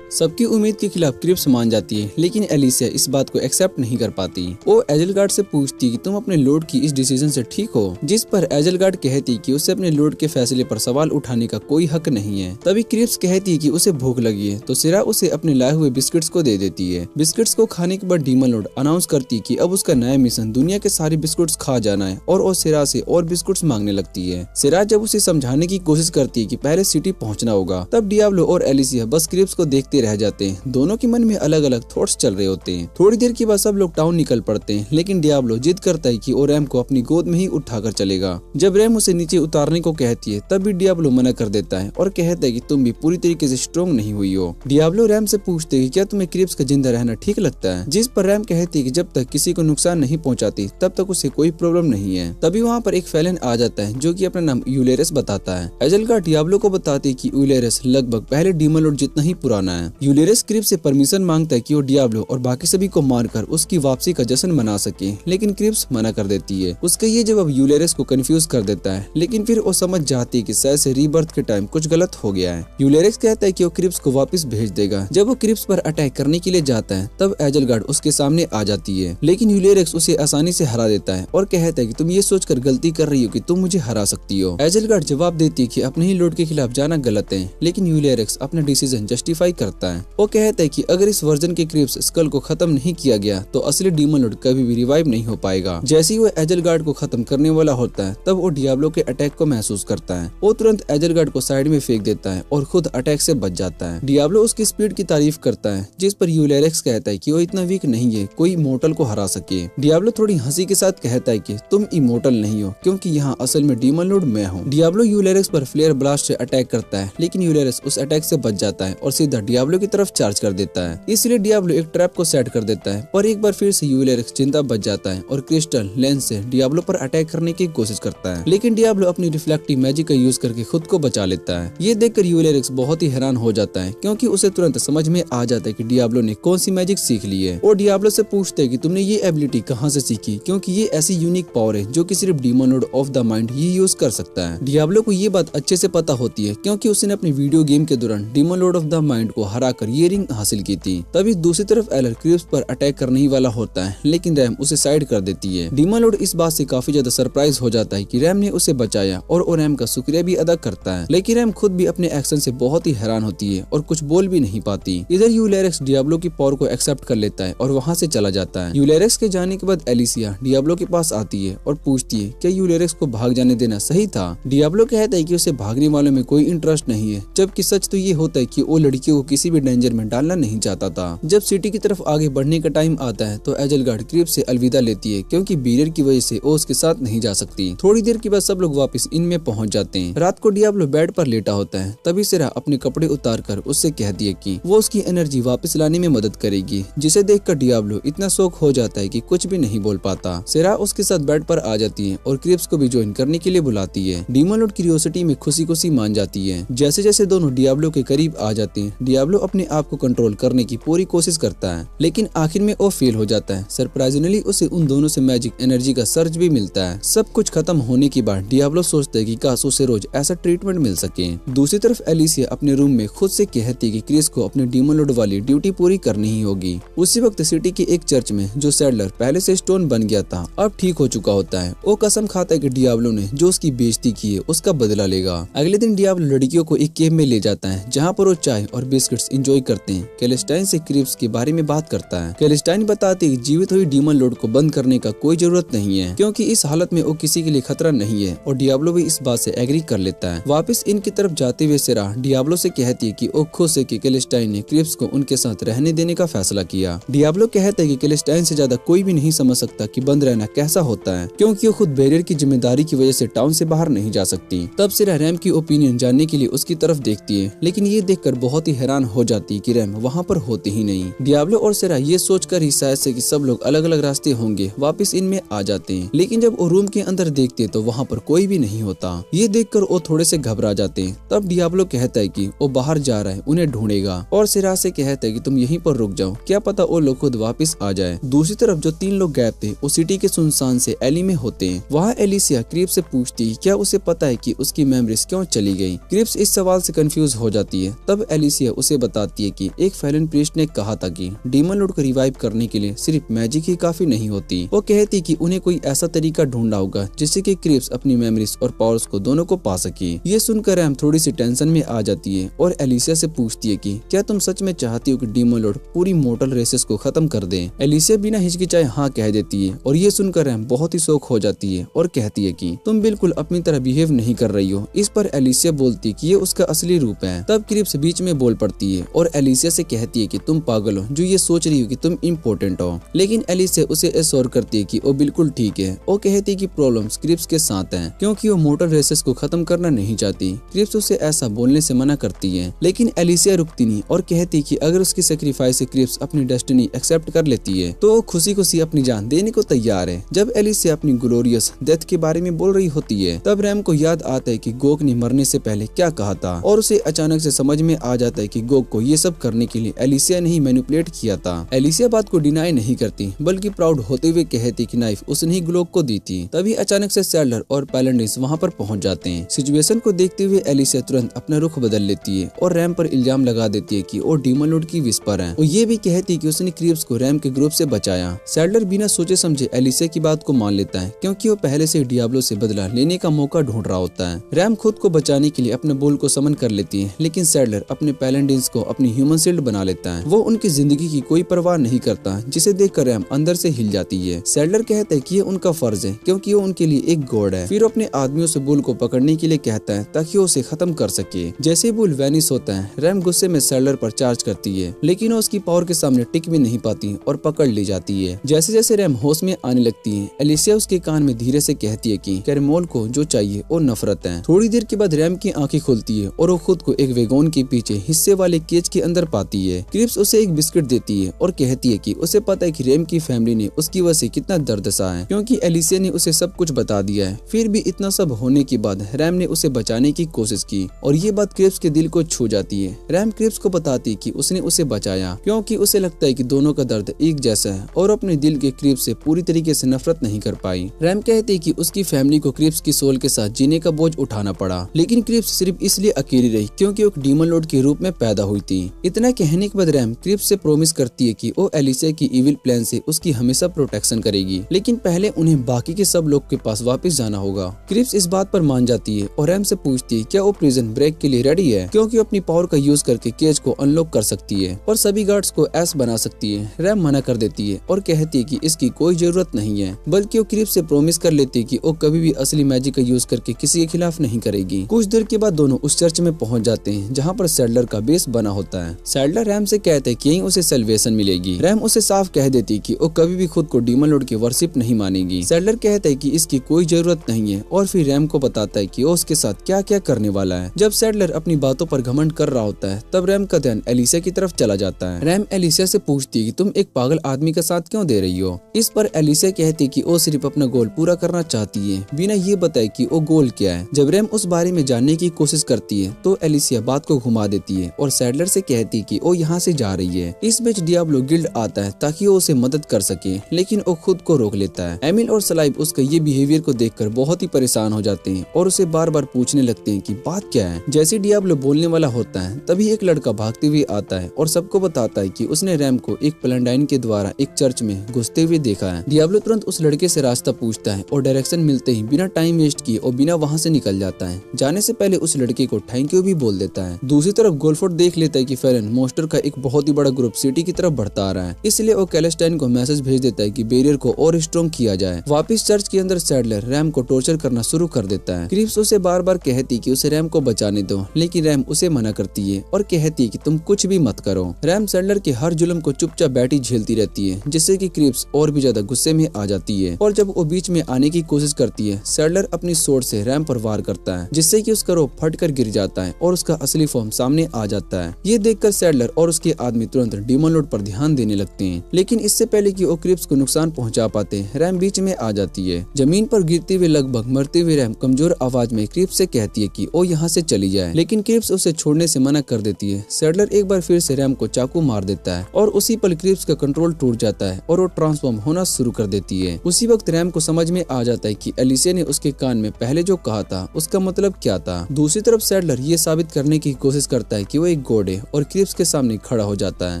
सबकी उम्मीद के खिलाफ क्रेब्स मान जाती है, लेकिन एलिसिया इस बात को एक्सेप्ट नहीं कर पाती। वो एजल गार्ड से पूछती है कि तुम अपने लॉर्ड की इस डिसीजन से ठीक हो, जिस पर एजल गार्ड कहती कि उसे अपने लॉर्ड के फैसले पर सवाल उठाने का कोई हक नहीं है। तभी क्रेब्स कहती है कि उसे भूख लगी है, तो सेरा उसे अपने लाए हुए बिस्किट्स को दे देती है। बिस्किट्स को खाने के बाद डीमन लॉर्ड अनाउंस करती है कि अब उसका नया मिशन दुनिया के सारे बिस्कुट्स खा जाना है और वो सेरा से और बिस्कुट्स मांगने लगती है। सेरा जब उसे समझाने की कोशिश करती है कि पहले सिटी पहुंचना होगा, तब डियाब्लो और एलिसिया बस क्रेब्स को देखते रह जाते हैं। दोनों के मन में अलग अलग थॉट्स चल रहे होते हैं। थोड़ी देर के बाद सब लोग टाउन निकल पड़ते हैं, लेकिन डियाब्लो जिद करता है कि वो रैम को अपनी गोद में ही उठाकर चलेगा। जब रैम उसे नीचे उतारने को कहती है, तब भी डियाब्लो मना कर देता है और कहता है कि तुम भी पूरी तरीके से स्ट्रॉन्ग नहीं हुई हो। डियाब्लो रैम से पूछते है कि क्या तुम्हें क्रेब्स का जिंदा रहना ठीक लगता है? जिस पर रैम कहती है कि जब तक किसी को नुकसान नहीं पहुंचाती तब तक उसे कोई प्रॉब्लम नहीं है। तभी वहाँ पर एक फेलन आ जाता है जो कि अपना नाम यूलेरस बताता है। एजल गार्ड डियाब्लो को बताती है कि यूलेरस लगभग पहले डीमन लॉर्ड जितना ही पुराना है। यूलेरस क्रेब्स से परमिशन मांगता है कि वो डियाब्लो और बाकी सभी को मारकर उसकी वापसी का जश्न मना सके, लेकिन क्रेब्स मना कर देती है। उसका ये जवाब यूलेरस को कंफ्यूज कर देता है, लेकिन फिर वो समझ जाती है कि शायद से रीबर्थ के टाइम कुछ गलत हो गया है। यूलेरस कहता है कि वो क्रेब्स को वापस भेज देगा। जब वो क्रेब्स पर अटैक करने के लिए जाता है, तब एजल गार्ड उसके सामने आ जाती है, लेकिन यूलेरस उसे आसानी से हरा देता है और कहता है कि तुम ये सोचकर गलती कर रही हो कि तुम मुझे हरा सकती हो। एजल गार्ड जवाब देती है कि अपने ही लॉर्ड के खिलाफ जाना गलत है, लेकिन यूलेरस अपना डिसीजन जस्टिफाई करता है। वो कहता है कि अगर इस वर्जन के क्रेब्स स्कल को खत्म नहीं किया गया तो असली डीमन लॉर्ड कभी भी रिवाइव नहीं हो पाएगा। जैसे ही वो एजल गार्ड को खत्म करने वाला होता है, तब वो डियाब्लो के अटैक को महसूस करता है। वो तुरंत एजल गार्ड को साइड में फेंक देता है और खुद अटैक से बच जाता है। डियाब्लो उसकी स्पीड की तारीफ करता है, जिस पर यूलेरस कहता है कि वो इतना वीक नहीं है कोई इमोर्टल को हरा सके। डियाब्लो थोड़ी हंसी के साथ कहता है कि तुम इमोर्टल नहीं हो, क्योंकि यहाँ असल में डीमन लॉर्ड मैं हूँ। डियाब्लो यूलेरस पर फ्लेयर ब्लास्ट से अटैक करता है, लेकिन यूलेरस उस अटैक से बच जाता है और सीधा डियाब्लो डियाब्लो की तरफ चार्ज कर देता है। इसलिए डियाब्लो एक ट्रैप को सेट कर देता है, पर एक बार फिर से यूएल एरिक्स जिंदा बच जाता है और क्रिस्टल लेंस से डियाब्लो पर अटैक करने की कोशिश करता है, लेकिन डियाब्लो अपनी रिफ्लेक्टिव मैजिक का यूज करके खुद को बचा लेता है। ये देखकर यूएल एरिक्स बहुत ही हैरान हो जाता है, क्योंकि उसे तुरंत समझ में आ जाता है कि डियाब्लो ने कौन सी मैजिक सीख ली है, और डियाब्लो से पूछते हैं कि तुमने ये एबिलिटी कहाँ से सीखी, क्योंकि ये ऐसी यूनिक पावर है जो कि सिर्फ demon Lord of the mind he use कर सकता है। डियाब्लो को ये बात अच्छे से पता होती है, क्योंकि उसने अपनी वीडियो गेम के दौरान demon Lord of the mind को हराकर ये रिंग हासिल की थी। तभी दूसरी तरफ एलर क्रिप्स पर अटैक करने ही वाला होता है, लेकिन रैम उसे साइड कर देती है। डीमन लॉर्ड इस बात से काफी ज्यादा सरप्राइज हो जाता है कि रैम ने उसे बचाया, और वो रैम का शुक्रिया भी अदा करता है, लेकिन रैम खुद भी अपने एक्शन से बहुत ही हैरान होती है और कुछ बोल भी नहीं पाती। इधर यूलेरिक्स डियाब्लो की पावर को एक्सेप्ट कर लेता है और वहाँ से चला जाता है। यूलेरिक्स के जाने के बाद एलिसिया डियाब्लो के पास आती है और पूछती है क्या यूलेरिक्स को भाग जाने देना सही था। डियाब्लो कहता है कि उसे भागने वालों में कोई इंटरेस्ट नहीं है, जबकि सच तो ये होता है कि वो लड़कियों को किसी भी डेंजर में डालना नहीं चाहता था। जब सिटी की तरफ आगे बढ़ने का टाइम आता है तो एजलगार्ड क्रिप्स से अलविदा लेती है, क्योंकि बैरियर की वजह से वो उसके साथ नहीं जा सकती। थोड़ी देर के बाद सब लोग वापस इन में पहुंच जाते हैं। रात को डियाब्लो बेड पर लेटा होता है, तभी सेरा अपने कपड़े उतारकर उससे कहती है कि वो उसकी एनर्जी वापस लाने में मदद करेगी, जिसे देखकर डियाब्लो इतना शौक हो जाता है कि कुछ भी नहीं बोल पाता। सेरा उसके साथ बेड पर आ जाती है और क्रिप्स को भी ज्वाइन करने के लिए बुलाती है। डीमन लॉर्ड क्यूरियोसिटी में खुशी खुशी मान जाती है। जैसे जैसे दोनों डियाब्लो के करीब आ जाते हैं, डियाब्लो अपने आप को कंट्रोल करने की पूरी कोशिश करता है, लेकिन आखिर में वो फेल हो जाता है। सरप्राइजिंगली उसे उन दोनों से मैजिक एनर्जी का सर्ज भी मिलता है। सब कुछ खत्म होने के बाद डियाब्लो सोचता है कि काश उसे रोज ऐसा ट्रीटमेंट मिल सके। दूसरी तरफ एलिसिया अपने रूम में खुद से कहती है कि क्रिस को अपने डीमन लॉर्ड वाली ड्यूटी पूरी करनी ही होगी। उसी वक्त सिटी के एक चर्च में जो सैडलर पहले से स्टोन बन गया था अब ठीक हो चुका होता है। वो कसम खाता है कि डियाब्लो ने जो उसकी बेइज्जती की है उसका बदला लेगा। अगले दिन डियाब्लो लड़कियों को एक केव में ले जाता है, जहाँ पर वो चाय और बिस्किट्स एंजॉय करते हैं। कैलेस्टाइन से क्रिप्स के बारे में बात करता है। कैलेस्टाइन बताती है कि जीवित हुई डीमन लॉर्ड को बंद करने का कोई जरूरत नहीं है, क्योंकि इस हालत में वो किसी के लिए खतरा नहीं है, और डियाब्लो भी इस बात से एग्री कर लेता है। वापस इनकी तरफ जाते हुए सेरा डियाब्लो से कहती है कि वो खुश है कि कैलेस्टाइन ने क्रिप्स को उनके साथ रहने देने का फैसला किया। डियाब्लो कहता है कि कैलेस्टाइन से ज्यादा कोई भी नहीं समझ सकता कि बंद रहना कैसा होता है, क्योंकि वो खुद बैरियर की जिम्मेदारी की वजह से टाउन से बाहर नहीं जा सकती। तब सेरा रैम की ओपिनियन जानने के लिए उसकी तरफ देखती है, लेकिन ये देखकर बहुत ही हैरान हो जाती है कि रैम वहाँ पर होती ही नहीं। डियाब्लो और सेरा ये सोचकर ही शायद से कि सब लोग अलग अलग रास्ते होंगे वापस इनमें आ जाते हैं, लेकिन जब वो रूम के अंदर देखते हैं तो वहाँ पर कोई भी नहीं होता। ये देखकर वो थोड़े से घबरा जाते हैं। तब डियाब्लो कहता है कि वो बाहर जा रहा है, उन्हें ढूंढेगा, और सेरा से कहता है कि तुम यहीं पर रुक जाओ, क्या पता वो लोग खुद वापस आ जाए। दूसरी तरफ जो 3 लोग गायब थे वो सिटी के सुनसान से एली में होते हैं। वहाँ एलिसिया क्रिप्स से पूछती है क्या उसे पता है कि उसकी मेमोरीज क्यों चली गई। क्रिप्स इस सवाल से कंफ्यूज हो जाती है। तब एलिसिया उसे बताती है कि एक फैलन प्रीस्ट ने कहा था कि डीमन लॉर्ड को रिवाइव करने के लिए सिर्फ मैजिक ही काफी नहीं होती। वो कहती कि उन्हें कोई ऐसा तरीका ढूंढना होगा जिससे कि क्रिप्स अपनी मेमोरीज और पावर्स को दोनों को पा सके। ये सुनकर रैम थोड़ी सी टेंशन में आ जाती है और एलिसिया से पूछती है कि क्या तुम सच में चाहती हो कि डीमन लॉर्ड पूरी मोर्टल रेसेस को खत्म कर दे। एलिसिया बिना हिचकिचाए हाँ कह देती है, और ये सुनकर रैम बहुत ही शौक हो जाती है और कहती है कि तुम बिल्कुल अपनी तरह बिहेव नहीं कर रही हो। इस पर एलिसिया बोलती है कि ये उसका असली रूप है। तब क्रिप्स बीच में बोल पड़ती है और एलिसिया से कहती है कि तुम पागल हो जो ये सोच रही हो कि तुम इम्पोर्टेंट हो। लेकिन एलिसिया उसे एश्योर करती है कि वो बिल्कुल ठीक है। वो कहती है कि प्रॉब्लम्स क्रिप्स के साथ हैं, क्योंकि वो मोर्टल रेसेस को खत्म करना नहीं चाहती। क्रिप्स उसे ऐसा बोलने से मना करती है, लेकिन एलिसिया रुकती नहीं और कहती है कि अगर उसकी सेक्रीफाइस से क्रिप्स अपनी डेस्टिनी एक्सेप्ट कर लेती है तो वो खुशी खुशी अपनी जान देने को तैयार है। जब एलिसिया अपनी ग्लोरियस डेथ के बारे में बोल रही होती है तब रैम को याद आता है कि गोक ने मरने से पहले क्या कहा था, और उसे अचानक से समझ में आ जाता है कि गोक को ये सब करने के लिए एलिसिया ने ही मैनिपुलेट किया था। एलिसिया बात को डिनाई नहीं करती, बल्कि प्राउड होते हुए कहती कि नाइफ उसने ही गोक को दी थी। तभी अचानक से सैडलर और पैलेंडिस वहाँ पर पहुँच जाते हैं। सिचुएशन को देखते हुए एलिसिया तुरंत अपना रुख बदल लेती है और रैम पर इल्जाम लगा देती है कि वो डीमन लॉर्ड की विस्पर है। वो ये भी कहती है कि उसने क्रिप्स को रैम के ग्रुप से बचाया। सैडलर बिना सोचे समझे एलिसिया की बात को मान लेता है, क्योंकि वो पहले से डियाब्लो से बदला लेने का मौका ढूंढ रहा होता है। रैम खुद को बचाने के लिए अपने बोल को समन कर लेती है, लेकिन सैडलर अपने पैलेंडिन्स को अपनी ह्यूमन शील्ड बना लेता है। वो उनकी जिंदगी की कोई परवाह नहीं करता, जिसे देखकर रैम अंदर से हिल जाती है। सैडलर कहता है कि ये उनका फर्ज है, क्योंकि वो उनके लिए एक गॉड है। फिर अपने आदमियों से बुल को पकड़ने के लिए कहता है ताकि वो उसे खत्म कर सके। जैसे ही बुल वैनिश होता है रैम गुस्से में सैडलर पर चार्ज करती है, लेकिन वो उसकी पावर के सामने टिक भी नहीं पाती और पकड़ ली जाती है। जैसे जैसे रैम होश में आने लगती है एलिसिया उसके कान में धीरे से कहती है कि कैरेमोल को जो चाहिए वो नफरत है। थोड़ी देर के बाद रैम की आंखें खुलती है और वो खुद को एक वेगोन के पीछे हिस्से वाले वाले केज के अंदर पाती है। क्रिप्स उसे एक बिस्किट देती है और कहती है कि उसे पता है कि रैम की फैमिली ने उसकी वजह से कितना दर्द सहा है, क्योंकि एलिसिया ने उसे सब कुछ बता दिया है। फिर भी इतना सब होने के बाद रैम ने उसे बचाने की कोशिश की और ये बात क्रिप्स के दिल को छू जाती है। रैम क्रिप्स को बताती कि उसने उसे बचाया क्योंकि उसे लगता है कि दोनों का दर्द एक जैसा है और अपने दिल के क्रिप्स से पूरी तरीके से नफरत नहीं कर पाई। रैम कहती कि उसकी फैमिली को क्रिप्स की सोल के साथ जीने का बोझ उठाना पड़ा, लेकिन क्रिप्स सिर्फ इसलिए अकेली रही क्योंकि वो एक डीमन लॉर्ड के रूप में पैदा हुई थी। इतना कहने के बाद रैम क्रिप्स से प्रॉमिस करती है कि वो एलिसिया की इविल प्लान से उसकी हमेशा प्रोटेक्शन करेगी, लेकिन पहले उन्हें बाकी के सब लोग के पास वापस जाना होगा। क्रिप्स इस बात पर मान जाती है और रैम से पूछती है क्या वो प्रिजन ब्रेक के लिए रेडी है, क्योंकि वो अपनी पावर का यूज करके केज को अनलॉक कर सकती है और सभी गार्ड्स को एस बना सकती है। रैम मना कर देती है और कहती है कि इसकी कोई जरूरत नहीं है, बल्कि वो क्रिप्स से प्रॉमिस कर लेती है कि वो कभी भी असली मैजिक का यूज करके किसी के खिलाफ नहीं करेगी। कुछ देर के बाद दोनों उस चर्च में पहुंच जाते हैं जहां पर सैडलर का बेस बना होता है। सैडलर रैम से कहते हैं कि यहीं उसे सैल्वेशन मिलेगी। रैम उसे साफ कह देती कि वो कभी भी खुद को डीमन लॉर्ड की वर्शिप नहीं मानेगी। सैडलर कहता है कि इसकी कोई जरूरत नहीं है और फिर रैम को बताता है कि वो उसके साथ क्या क्या करने वाला है। जब सैडलर अपनी बातों पर घमंड कर रहा होता है तब रैम का ध्यान एलिसिया की तरफ चला जाता है। रैम एलिसिया से पूछती है कि तुम एक पागल आदमी का साथ क्यों दे रही हो। इस पर एलिसिया कहती है कि वो सिर्फ अपना गोल पूरा करना चाहती है बिना ये बताए कि वो गोल क्या है। जब रैम उस बारे में जानने की कोशिश करती है तो एलिसिया बात को घुमा देती है और सैडलर से कहती है कि वो यहाँ से जा रही है। इस बीच डियाब्लो गिल्ड आता है ताकि वो उसे मदद कर सके, लेकिन वो खुद को रोक लेता है। एमिल और सलाइब उसका ये बिहेवियर को देखकर बहुत ही परेशान हो जाते हैं और उसे बार बार पूछने लगते हैं कि बात क्या है। जैसे डियाब्लो बोलने वाला होता है तभी एक लड़का भागते हुए आता है और सबको बताता है कि उसने रैम को एक प्लैंडाइन के द्वारा एक चर्च में घुसते हुए देखा है। डियाब्लो तुरंत उस लड़के से रास्ता पूछता है और डायरेक्शन मिलते ही बिना टाइम वेस्ट किए और बिना वहाँ से निकल जाता है। जाने से पहले उस लड़के को थैंक यू भी बोल देता है। दूसरी तरफ गोल्फोर्ड देख लेता है कि फेरन मोस्टर का एक बहुत ही बड़ा ग्रुप सिटी की तरफ बढ़ता आ रहा है, इसलिए वो कैलेस्टाइन को मैसेज भेज देता है कि बैरियर को और स्ट्रॉन्ग किया जाए। वापिस चर्च के अंदर सैडलर रैम को टॉर्चर करना शुरू कर देता है। क्रिप्स उसे बार बार कहती कि उसे रैम को बचाने दो, लेकिन रैम उसे मना करती है और कहती है कि तुम कुछ भी मत करो। रैम सैडलर के हर जुल्म को चुपचाप बैठी झेलती रहती है, जिससे कि क्रिप्स और भी ज्यादा गुस्से में आ जाती है और जब वो बीच में आने की कोशिश करती है सैडलर अपनी सोर्ड से रैम पर वार करता है, जिससे कि उसका रोप फटकर गिर जाता है और उसका असली फॉर्म सामने आ जाता है। ये देखकर सैडलर और उसके आदमी तुरंत डीमन लॉर्ड पर ध्यान देने लगते हैं, लेकिन इससे पहले कि वो क्रिप्स को नुकसान पहुंचा पाते हैं रैम बीच में आ जाती है। जमीन पर गिरते हुए लगभग मरते हुए रैम कमजोर आवाज में क्रिप्स से कहती है कि वो यहाँ से चली जाए, लेकिन क्रिप्स उसे छोड़ने से मना कर देती है। सैडलर एक बार फिर से रैम को चाकू मार देता है और उसी पल क्रिप्स का कंट्रोल टूट जाता है और वो ट्रांसफॉर्म होना शुरू कर देती है। उसी वक्त रैम को समझ में आ जाता है कि एलिसिया ने उसके कान में पहले जो कहा था उसका मतलब क्या था। दूसरी तरफ सैडलर ये साबित करने की कोशिश करता है कि वो एक गॉड है और क्रिप्स के सामने खड़ा हो जाता है,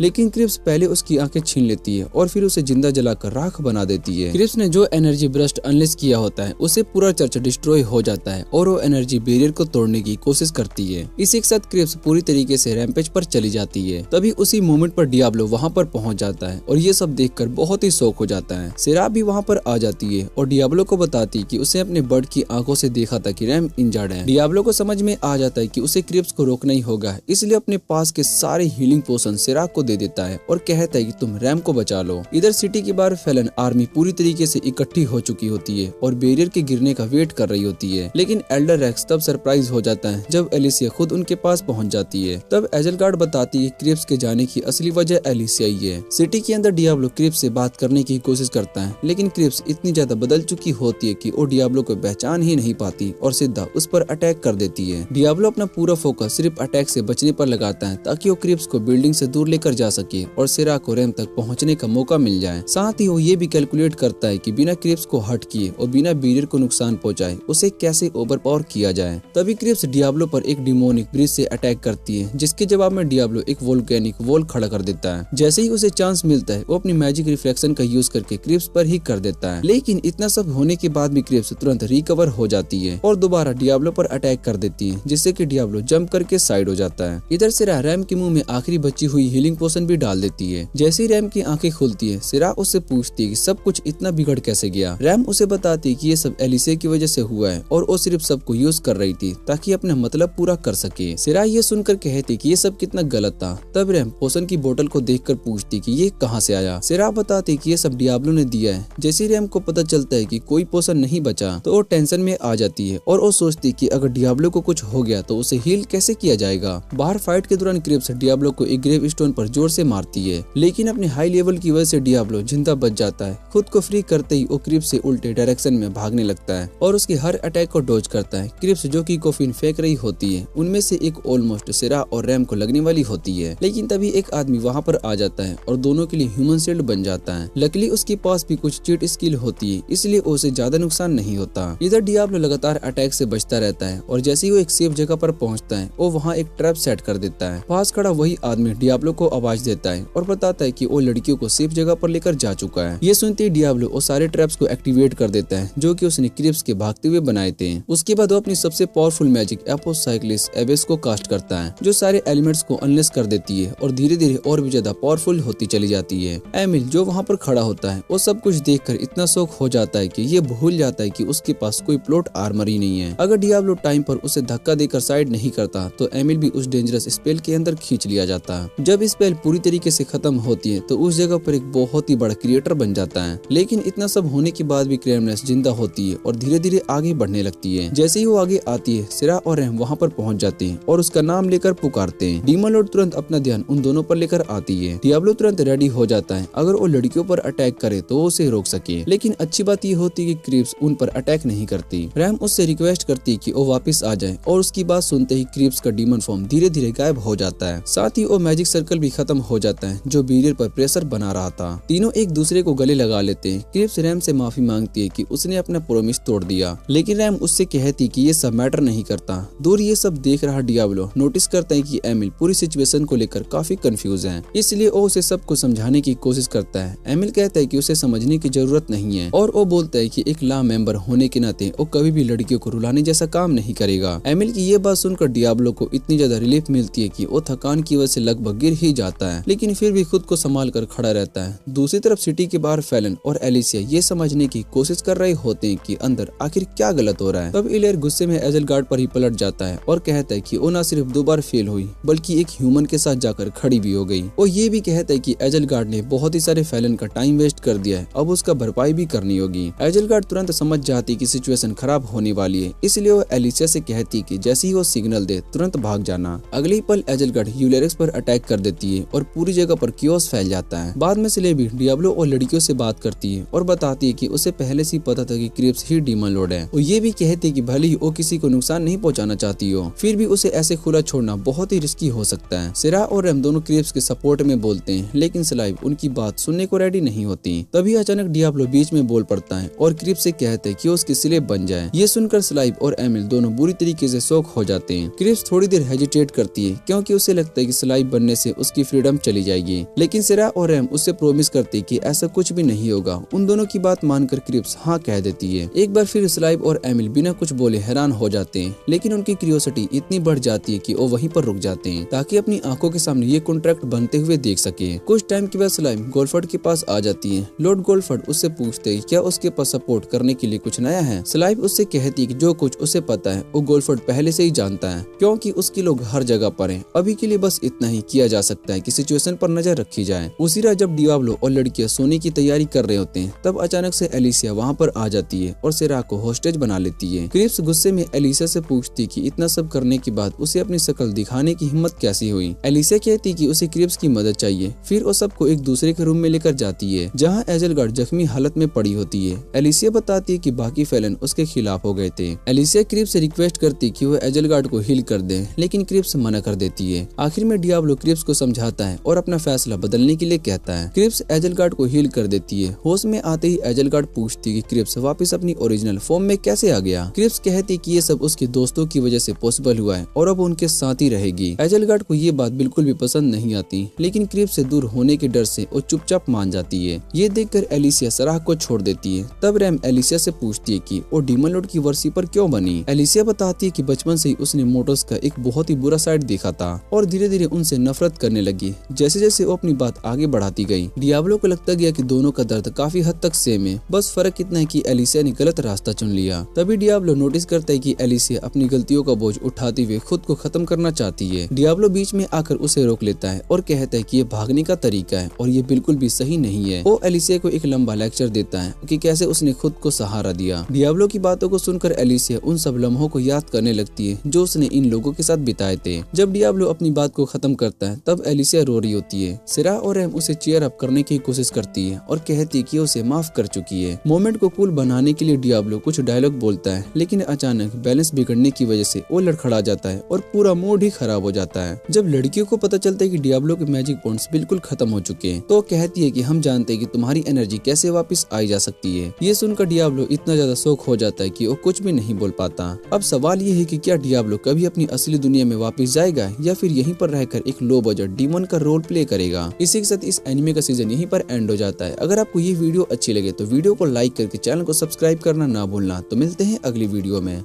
लेकिन क्रिप्स पहले उसकी आंखें छीन लेती है और फिर उसे जिंदा जलाकर राख बना देती है। क्रिप्स ने जो एनर्जी ब्रस्ट अनलेस किया होता है उसे पूरा चर्च डिस्ट्रॉय हो जाता है और वो एनर्जी बैरियर को तोड़ने की कोशिश करती है। इसी के साथ क्रिप्स पूरी तरीके से रैम्पेज पर चली जाती है। तभी उसी मोमेंट पर डियाब्लो वहाँ पर पहुँच जाता है और ये सब देखकर बहुत ही शौक हो जाता है। सेराप भी वहाँ पर आ जाती है और डियाब्लो को बताती कि उसे अपने बर्ड की आंखों से देखा था कि रैम इंजर्ड है। डियाब्लो को समझ में आ जाता है कि उसे क्रिप्स को रोकना ही होगा, इसलिए अपने पास के सारे हीलिंग पोशन सेराप को दे देता है और कहता है कि तुम रैम को बचा लो। इधर सिटी के बाहर फेलन आर्मी पूरी तरीके से इकट्ठी हो चुकी होती है और बैरियर के गिरने का वेट कर रही होती है, लेकिन एल्डर रेक्स तब सरप्राइज हो जाता है जब एलिसिया खुद उनके पास पहुंच जाती है। तब एजलगार्ड बताती है क्रिप्स के जाने की असली वजह एलिसिया ही है। सिटी के अंदर डियाब्लो क्रिप्स से बात करने की कोशिश करता है, लेकिन क्रिप्स इतनी ज्यादा बदल चुकी होती है कि वो डियाब्लो को पहचान ही नहीं पाती और सीधा उस पर अटैक कर देती है। डियाब्लो अपना पूरा फोकस सिर्फ अटैक से बचने पर लगाता है ताकि वो क्रिप्स को बिल्डिंग से दूर लेकर जा सके और सेरा को रैम तक पहुंचने का मौका मिल जाए। साथ ही वो ये भी कैलकुलेट करता है कि बिना क्रिप्स को हर्ट किए और बिना बैरियर को नुकसान पहुंचाए उसे कैसे ओवरपावर किया जाए। तभी क्रिप्स डियाब्लो पर एक डिमोनिक ब्रिज से अटैक करती है, जिसके जवाब में डियाब्लो एक वोल्केनिक वॉल खड़ा कर देता है। जैसे ही उसे चांस मिलता है वो अपनी मैजिक रिफ्लेक्शन का यूज करके क्रिप्स पर ही कर देता है, लेकिन इतना सब होने के बाद भी क्रिप्स तुरंत रिकवर हो जाती है और दोबारा डियाब्लो पर अटैक कर देती है, जिससे कि डियाब्लो जंप करके साइड हो जाता है। इधर सिरा रैम के मुंह में आखिरी बची हुई हीलिंग पोशन भी डाल देती है। जैसे ही रैम की आंखें खुलती है सिरा उससे पूछती है कि सब कुछ इतना बिगड़ कैसे गया। रैम उसे बताती है कि ये सब एलिसिया की वजह से हुआ है और वो सिर्फ सबको यूज कर रही थी ताकि अपना मतलब पूरा कर सके। सिरा ये सुनकर कहती कि ये सब कितना गलत था। तब रैम पोशन की बोतल को देखकर पूछती कि ये कहाँ से आया। सिरा बताती कि ये सब डियाब्लो ने दिया है। जैसे रैम को पता चलता है कि कोई पोशन नहीं बचा तो वो टेंशन में आ जाती है और वो सोचती कि अगर डियाब्लो को कुछ हो गया तो उसे हील कैसे किया जाएगा। बाहर फाइट फाइट के दौरान क्रिप्स डियाब्लो को एक ग्रेव स्टोन पर जोर से मारती है, लेकिन अपने हाई लेवल की वजह से डियाब्लो जिंदा बच जाता है। खुद को फ्री करते ही वो क्रिप्स से उल्टे डायरेक्शन में भागने लगता है और उसके हर अटैक को डॉज करता है। क्रिप्स जो कि कॉफिन फेंक रही होती है, उनमें से एक ऑलमोस्ट सिरा और रैम को लगने वाली होती है, लेकिन तभी एक आदमी वहाँ पर आ जाता है और दोनों के लिए ह्यूमन शील्ड बन जाता है। लकीली उसके पास भी कुछ चीट स्किल होती है, इसलिए उसे ज्यादा नुकसान नहीं होता। इधर डियाब्लो लगातार अटैक से बचता रहता है और जैसे ही वो एक सेफ जगह पर पहुंचता है, वो वहाँ एक ट्रैप सेट कर देता है। पास खड़ा वही आदमी डियाब्लो को आवाज देता है और बताता है कि वो लड़कियों को सेफ जगह पर लेकर जा चुका है। ये सुनते ही डियाब्लो वो सारे ट्रैप्स को एक्टिवेट कर देता है जो कि उसने क्रिप्स के भागते हुए बनाए थे। उसके बाद वो अपनी सबसे पावरफुल मैजिक एपोसाइक्लिस एबेस को कास्ट करता है, जो सारे एलिमेंट्स को अनलेस कर देती है और धीरे धीरे और भी ज्यादा पावरफुल होती चली जाती है। एमिल जो वहाँ पर खड़ा होता है, वो सब कुछ देखकर इतना शौक हो जाता है कि ये भूल जाता है कि उसके पास कोई प्लॉट आर्मर ही नहीं है। अगर डियाब्लो टाइम पर उसे धक्का देकर साइड नहीं करता तो एमिल भी उस डेंजरस स्पेल के अंदर खींच लिया जाता है। जब स्पेल पूरी तरीके से खत्म होती है तो उस जगह पर एक बहुत ही बड़ा क्रिएटर बन जाता है, लेकिन इतना सब होने के बाद भी क्रेमनेस जिंदा होती है और धीरे धीरे आगे बढ़ने लगती है। जैसे ही वो आगे आती है, सिरा और रैम वहाँ पर पहुँच जाते हैं और उसका नाम लेकर पुकारते हैं। डीमन लॉर्ड तुरंत अपना ध्यान उन दोनों पर लेकर आती है। डियाब्लो तुरंत रेडी हो जाता है, अगर वो लड़कियों पर अटैक करे तो उसे रोक सके, लेकिन अच्छी बात ये होती है कि क्रिप्स उन पर अटैक नहीं करती। रैम उससे रिक्वेस्ट करती है कि वो वापस आ जाए और उसकी बात सुनते ही क्रिप्स का डीमन फॉर्म धीरे धीरे गायब हो जाता है। साथ ही वो मैजिक सर्कल भी खत्म हो जाता है जो बैरियर पर प्रेशर बना रहा था। तीनों एक दूसरे को गले लगा लेते हैं। क्रिप्स रैम से माफी मांगती है कि उसने अपना प्रोमिस तोड़ दिया, लेकिन रैम उससे कहती कि ये सब मैटर नहीं करता। दूर ये सब देख रहा डियाब्लो नोटिस करता है कि एमिल पूरी सिचुएशन को लेकर काफी कंफ्यूज है, इसलिए वो उसे सबको समझाने की कोशिश करता है। एमिल कहता है कि उसे समझने की जरूरत नहीं है और वो बोलता है कि एक लॉ मेंबर होने के नाते वो कभी भी लड़कियों को रुलाने जैसा काम नहीं करेगा। एमिल की ये बात सुनकर डियाब्लो को इतनी ज्यादा रिलीफ मिलती है कि वो थकान की वजह से लगभग गिर ही जाता है, लेकिन फिर भी खुद को संभाल कर खड़ा रहता है। दूसरी तरफ सिटी के बाहर फैलन और एलिसिया ये समझने की कोशिश कर रहे होते हैं कि अंदर आखिर क्या गलत हो रहा है। तब इलेर गुस्से में एजलगार्ड पर ही पलट जाता है और कहता है कि वो न सिर्फ 2 बार फेल हुई बल्कि एक ह्यूमन के साथ जाकर खड़ी भी हो गई। वो ये भी कहता है कि एजलगार्ड ने बहुत ही सारे फैलन का टाइम वेस्ट कर दिया है, अब उसका भरपाई भी करनी होगी। एजलगार्ड तुरंत समझ जाती कि सिचुएशन खराब होने वाली है, इसलिए वो एलिसिया से कहती कि जैसे ही वो सिग्नल दे तुरंत भाग जाना। अगले ही पल एजलगार्ड यूलेरिक्स पर अटैक कर देती है और पूरी जगह पर कियोस फैल जाता है। बाद में सिलेबी डियाब्लो और लड़कियों से बात करती है और बताती है कि उसे पहले से पता था कि क्रिप्स ही डीमन लॉर्ड है। वो ये भी कहती है कि भले ही वो किसी को नुकसान नहीं पहुंचाना चाहती हो, फिर भी उसे ऐसे खुला छोड़ना बहुत ही रिस्की हो सकता है। सिरा और रैम दोनों क्रिप्स के सपोर्ट में बोलते हैं, लेकिन स्लाइव उनकी बात सुनने को रेडी नहीं होती। तभी अचानक डियाब्लो बीच में बोल पड़ता है और क्रिप्स से कहते हैं कि उसकी स्लेव बन जाए। ये सुनकर स्लाइव और एमिल दोनों बुरी तरीके से शॉक हो जाते हैं। क्रिप्स थोड़ी देर हेजिटेट करती है क्योंकि उसे लगता है कि स्लाइव बनने से उसकी फ्रीडम चली जाएगी, लेकिन सिरा और रैम उससे प्रोमिस करती कि ऐसा कुछ भी नहीं होगा। उन दोनों की बात मानकर क्रिप्स हाँ कह देती है। एक बार फिर स्लाइव और एमिल बिना कुछ बोले हैरान हो जाते हैं, लेकिन उनकी क्यूरियोसिटी इतनी बढ़ जाती है कि वो वहीं पर रुक जाते हैं ताकि अपनी आंखों के सामने ये कॉन्ट्रैक्ट बनते हुए देख सके। कुछ टाइम के बाद स्लाइव गोल्फर्ड के पास आ जाती है। लॉर्ड गोल्फर्ड उससे पूछते हैं क्या उसके पास सपोर्ट करने के लिए कुछ नया है। स्लाइव उससे कहती है कि जो कुछ उसे पता है वो गोल्फर्ड पहले से ही जानता है, क्योंकि उसके लोग हर जगह पर हैं। अभी के लिए बस इतना ही किया जा सकता है कि सिचुएशन पर नजर रखी जाए। उसी रात जब डियाब्लो और लड़कियां सोने की तैयारी कर रहे होते हैं, तब अचानक से एलिसिया वहाँ पर आ जाती है और सिरा को होस्टेज बना लेती है। क्रिप्स गुस्से में एलिसिया से पूछती कि इतना सब करने के बाद उसे अपनी शक्ल दिखाने की हिम्मत कैसी हुई। एलिसिया कहती कि उसे क्रिप्स की मदद चाहिए। फिर वो सबको एक दूसरे के रूम में लेकर जाती है जहाँ एजलगार्ड जख्मी हालत में पड़ी होती है। एलिसिया बताती है कि बाकी फैलन उसके खिलाफ हो गए थे। एलिसिया क्रिप्स से रिक्वेस्ट करती कि वो एजलगार्ड को हील कर दे, लेकिन क्रिप्स मना कर देती है। आखिर में डियाब्लो क्रिप्स को समझाता है और अपना फैसला बदलने के लिए कहता है। क्रिप्स एजलगार्ड को हील कर देती है। होश में आते ही एजलगार्ड पूछती कि क्रिप्स वापस अपनी ओरिजिनल फॉर्म में कैसे आ गया। क्रिप्स कहती कि ये सब उसके दोस्तों की वजह से पॉसिबल हुआ है और अब उनके साथ ही रहेगी। एजलगार्ड को ये बात बिल्कुल भी पसंद नहीं आती, लेकिन क्रिप्स से दूर होने के डर से वो चुपचाप मान जाती है। ये देखकर एलिसिया सराह को छोड़ देती है। तब रैम एलिसिया से पूछती है कि वो डीमन लॉर्ड की वर्सी पर क्यों बनी। एलिसिया बताती है कि बचपन से ही उसने मोटर्स का एक बहुत ही बुरा साइड देखा था और धीरे धीरे उनसे नफरत करने लगी। जैसे जैसे वो अपनी बात आगे बढ़ाती गई, डियाब्लो को लगता गया कि दोनों का दर्द काफी हद तक सेम है, बस फर्क इतना है कि एलिसिया ने गलत रास्ता चुन लिया। तभी डियाब्लो नोटिस करता है कि एलिसिया अपनी गलतियों का बोझ उठाते हुए खुद को खत्म करना चाहती है। डियाब्लो बीच में आकर उसे रोक लेता है और कहता है कि ये भागने का तरीका है और ये बिल्कुल भी सही नहीं है। वो एलिसिया को एक लंबा लेक्चर देता है कि कैसे उसने खुद को सहारा दिया। डियाब्लो की बातों को सुनकर एलिसिया उन सब लम्हों को याद करने लगती है जो उसने इन लोगों के साथ बिताए थे। जब जब डियाब्लो अपनी बात को खत्म करता है तब एलिसिया रो रही होती है। सिरा और एम उसे चीयर अप करने की कोशिश करती है और कहती है कि उसे माफ कर चुकी है। मोमेंट को कूल बनाने के लिए डियाब्लो कुछ डायलॉग बोलता है, लेकिन अचानक बैलेंस बिगड़ने की वजह से वो लड़खड़ा जाता है और पूरा मूड ही खराब हो जाता है। जब लड़कियों को पता चलता है कि डियाब्लो के मैजिक पॉइंट्स बिल्कुल खत्म हो चुके हैं तो वो कहती है कि हम जानते हैं कि तुम्हारी एनर्जी कैसे वापस आई जा सकती है। ये सुनकर डियाब्लो इतना ज्यादा शौक हो जाता है कि वो कुछ भी नहीं बोल पाता। अब सवाल ये है कि क्या डियाब्लो कभी अपनी असली दुनिया में वापस जाएगा या फिर यहीं पर रहकर एक लो बजट डीमन का रोल प्ले करेगा। इसी के साथ इस एनिमे का सीजन यहीं पर एंड हो जाता है। अगर आपको ये वीडियो अच्छी लगे तो वीडियो को लाइक करके चैनल को सब्सक्राइब करना ना भूलना। तो मिलते हैं अगली वीडियो में।